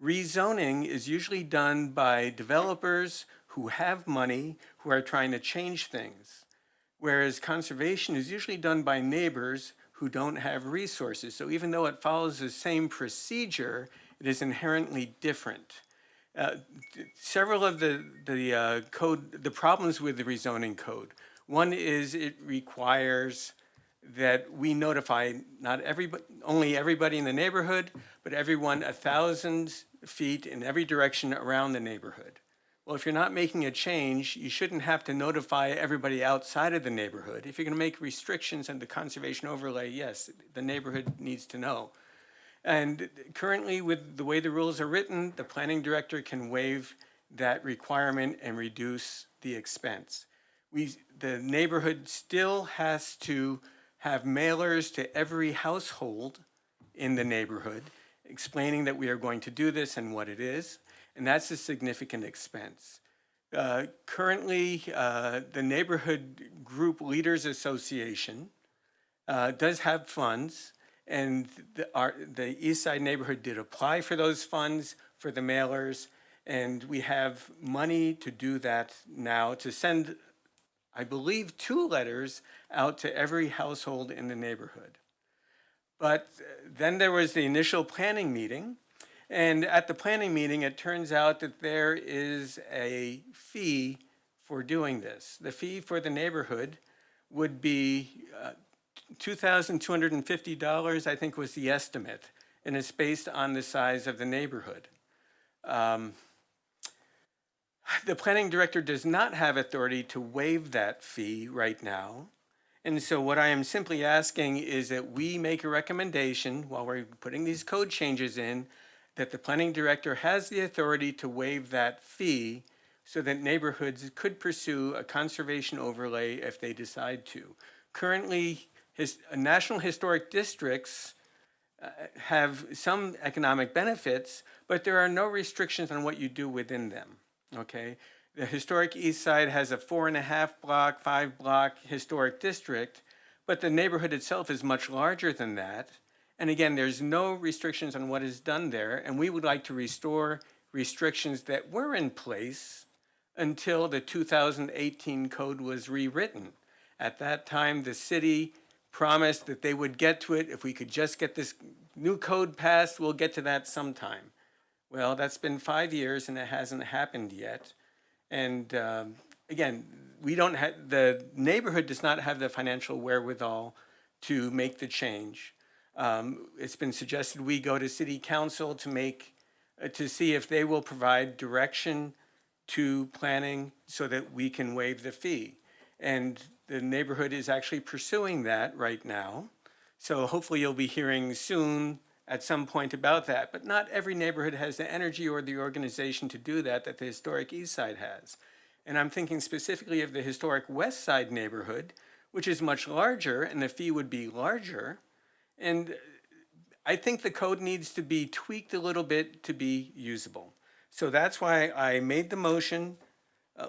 Rezoning is usually done by developers who have money, who are trying to change things, whereas conservation is usually done by neighbors who don't have resources. So even though it follows the same procedure, it is inherently different. Several of the problems with the rezoning code. One is it requires that we notify only everybody in the neighborhood, but everyone 1,000 feet in every direction around the neighborhood. Well, if you're not making a change, you shouldn't have to notify everybody outside of the neighborhood. If you're going to make restrictions on the conservation overlay, yes, the neighborhood needs to know. And currently, with the way the rules are written, the planning director can waive that requirement and reduce the expense. The neighborhood still has to have mailers to every household in the neighborhood, explaining that we are going to do this and what it is, and that's a significant expense. Currently, the Neighborhood Group Leaders Association does have funds, and the East Side neighborhood did apply for those funds for the mailers, and we have money to do that now, to send, I believe, 2 letters out to every household in the neighborhood. But then there was the initial planning meeting, and at the planning meeting, it turns out that there is a fee for doing this. The fee for the neighborhood would be $2,250, I think was the estimate, and it's based on the size of the neighborhood. The planning director does not have authority to waive that fee right now. And so what I am simply asking is that we make a recommendation while we're putting these code changes in, that the planning director has the authority to waive that fee so that neighborhoods could pursue a conservation overlay if they decide to. Currently, national historic districts have some economic benefits, but there are no restrictions on what you do within them, okay? The Historic East Side has a 4.5 block, 5 block historic district, but the neighborhood itself is much larger than that. And again, there's no restrictions on what is done there, and we would like to restore restrictions that were in place until the 2018 code was rewritten. At that time, the city promised that they would get to it. If we could just get this new code passed, we'll get to that sometime. Well, that's been 5 years and it hasn't happened yet. And again, we don't have, the neighborhood does not have the financial wherewithal to make the change. It's been suggested we go to city council to make, to see if they will provide direction to planning so that we can waive the fee. And the neighborhood is actually pursuing that right now. So hopefully you'll be hearing soon at some point about that. But not every neighborhood has the energy or the organization to do that the historic East Side has. And I'm thinking specifically of the historic West Side neighborhood, which is much larger and the fee would be larger. And I think the code needs to be tweaked a little bit to be usable. So that's why I made the motion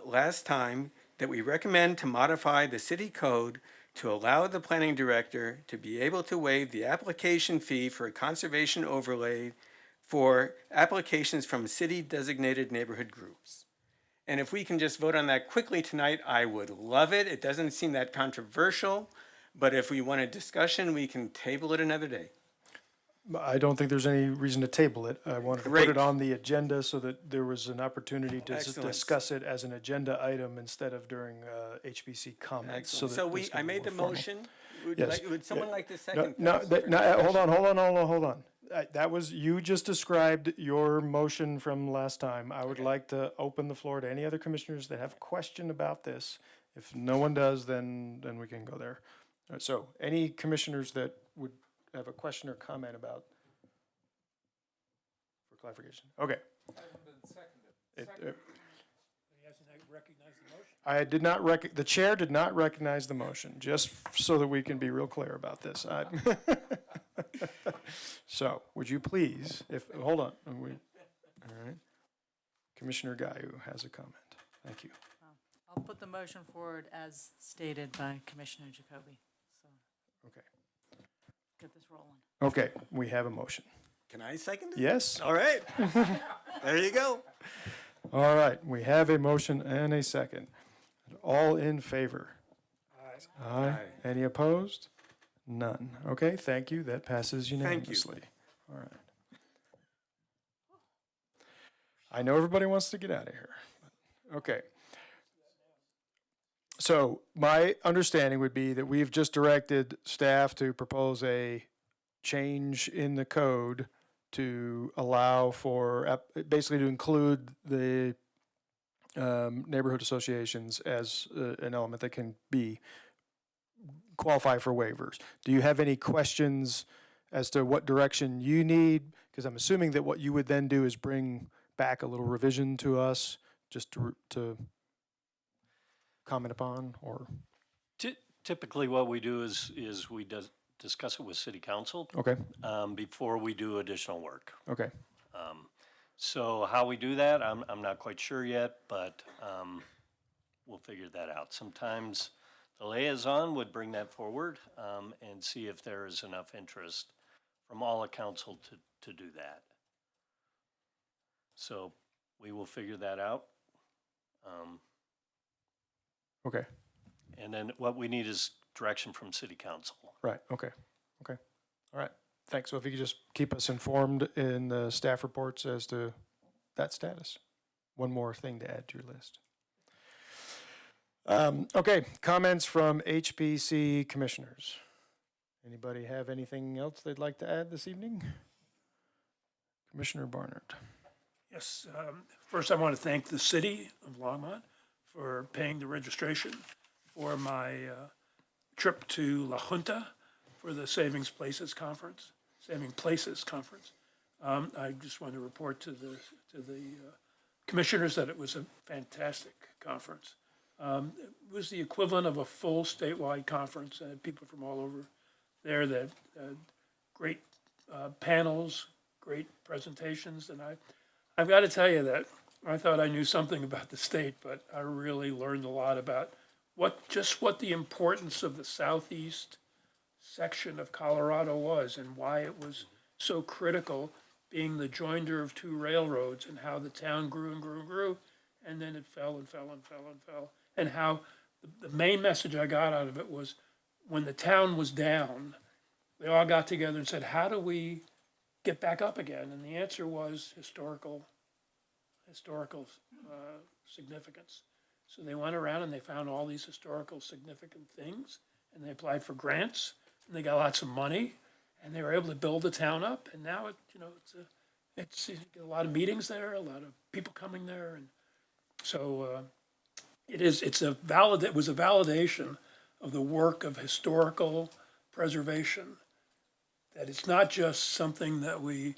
last time that we recommend to modify the city code to allow the planning director to be able to waive the application fee for a conservation overlay for applications from city designated neighborhood groups. And if we can just vote on that quickly tonight, I would love it. It doesn't seem that controversial, but if we want a discussion, we can table it another day. I don't think there's any reason to table it. I wanted to put Great. it on the agenda so that there was an opportunity to Excellent. discuss it as an agenda item instead of during HBC comments. Excellent. So that it's I gonna be made the more formal. motion. Yes. Would someone Yeah. like to second? No, that? hold on. That was, you just described your motion from last time. I would like to open the floor to any other commissioners that have a question about this. If no one does, then we can go there. So, any commissioners that would have a question or comment about? For clarification, okay. He hasn't recognized the motion. I did not the chair did not recognize the motion, just so that we can be real clear about this. So, would you please, hold on, all right. Commissioner Guy who has a comment. Thank you. I'll put the motion forward as stated by Commissioner Jacoby. So Okay. get this rolling. Okay, we have a motion. Can I second it? Yes? All right. There you go. All right, we have a motion and a second. All in favor? Aye. Any opposed? None. Okay, thank you. That passes unanimously. All right. I know everybody wants to get out of here. Okay. So my understanding would be that we've just directed staff to propose a change in the code to allow for, basically to include the neighborhood associations as an element that can be qualify for waivers. Do you have any questions as to what direction you need? Because I'm assuming that what you would then do is bring back a little revision to us just to comment upon, or? Typically, what we do is we discuss it with city council Okay, before we do additional work. okay, So how we do that, I'm not quite sure yet, but we'll figure that out. Sometimes the liaison would bring that forward and see if there is enough interest from all of council to do that. So we will figure that out. okay, And then what we need is direction from city council. right, okay, okay. All right, thanks. So if you could just keep us informed in the staff reports as to that status. One more thing to add to your list. Okay, comments from HPC commissioners. Anybody have anything else they'd like to add this evening? Commissioner Barnard. Yes, first I want to thank the city of Longmont for paying the registration for my trip to La Junta for the Saving Places Conference. I just want to report to the commissioners that it was a fantastic conference. It was the equivalent of a full statewide conference. People from all over there that great panels, great presentations, and I've got to tell you that I thought I knew something about the state, but I really learned a lot about what the importance of the southeast section of Colorado was and why it was so critical, being the joinder of two railroads, and how the town grew and grew and grew, and then it fell and fell and fell and fell. And how the main message I got out of it was when the town was down, they all got together and said, how do we get back up again? And the answer was historical significance. So they went around and they found all these historical significant things, and they applied for grants, and they got lots of money, and they were able to build the town up, and now it, you know, it's you get a lot of meetings there, a lot of people coming there, and so it was a validation of the work of historical preservation, that it's not just something that we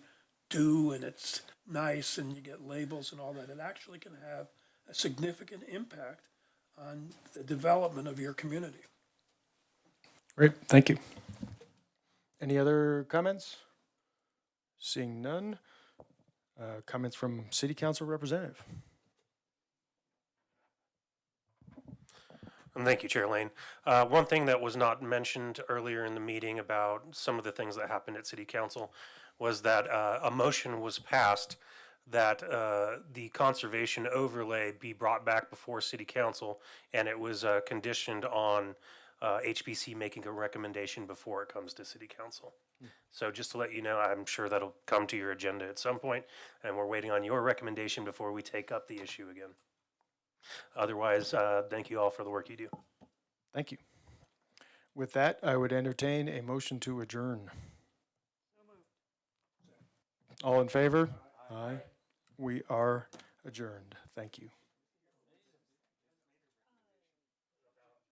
do and it's nice and you get labels and all that. It actually can have a significant impact on the development of your community. Great, thank you. Any other comments? Seeing none. Comments from City Council representative. And thank you, Chair Lane. One thing that was not mentioned earlier in the meeting about some of the things that happened at City Council was that a motion was passed that the conservation overlay be brought back before City Council, and it was conditioned on HPC making a recommendation before it comes to City Council. So just to let you know, I'm sure that'll come to your agenda at some point, and we're waiting on your recommendation before we take up the issue again. Otherwise, thank you all for the work you do. Thank you. With that, I would entertain a motion to adjourn. All in favor? Aye. We are adjourned. Thank you.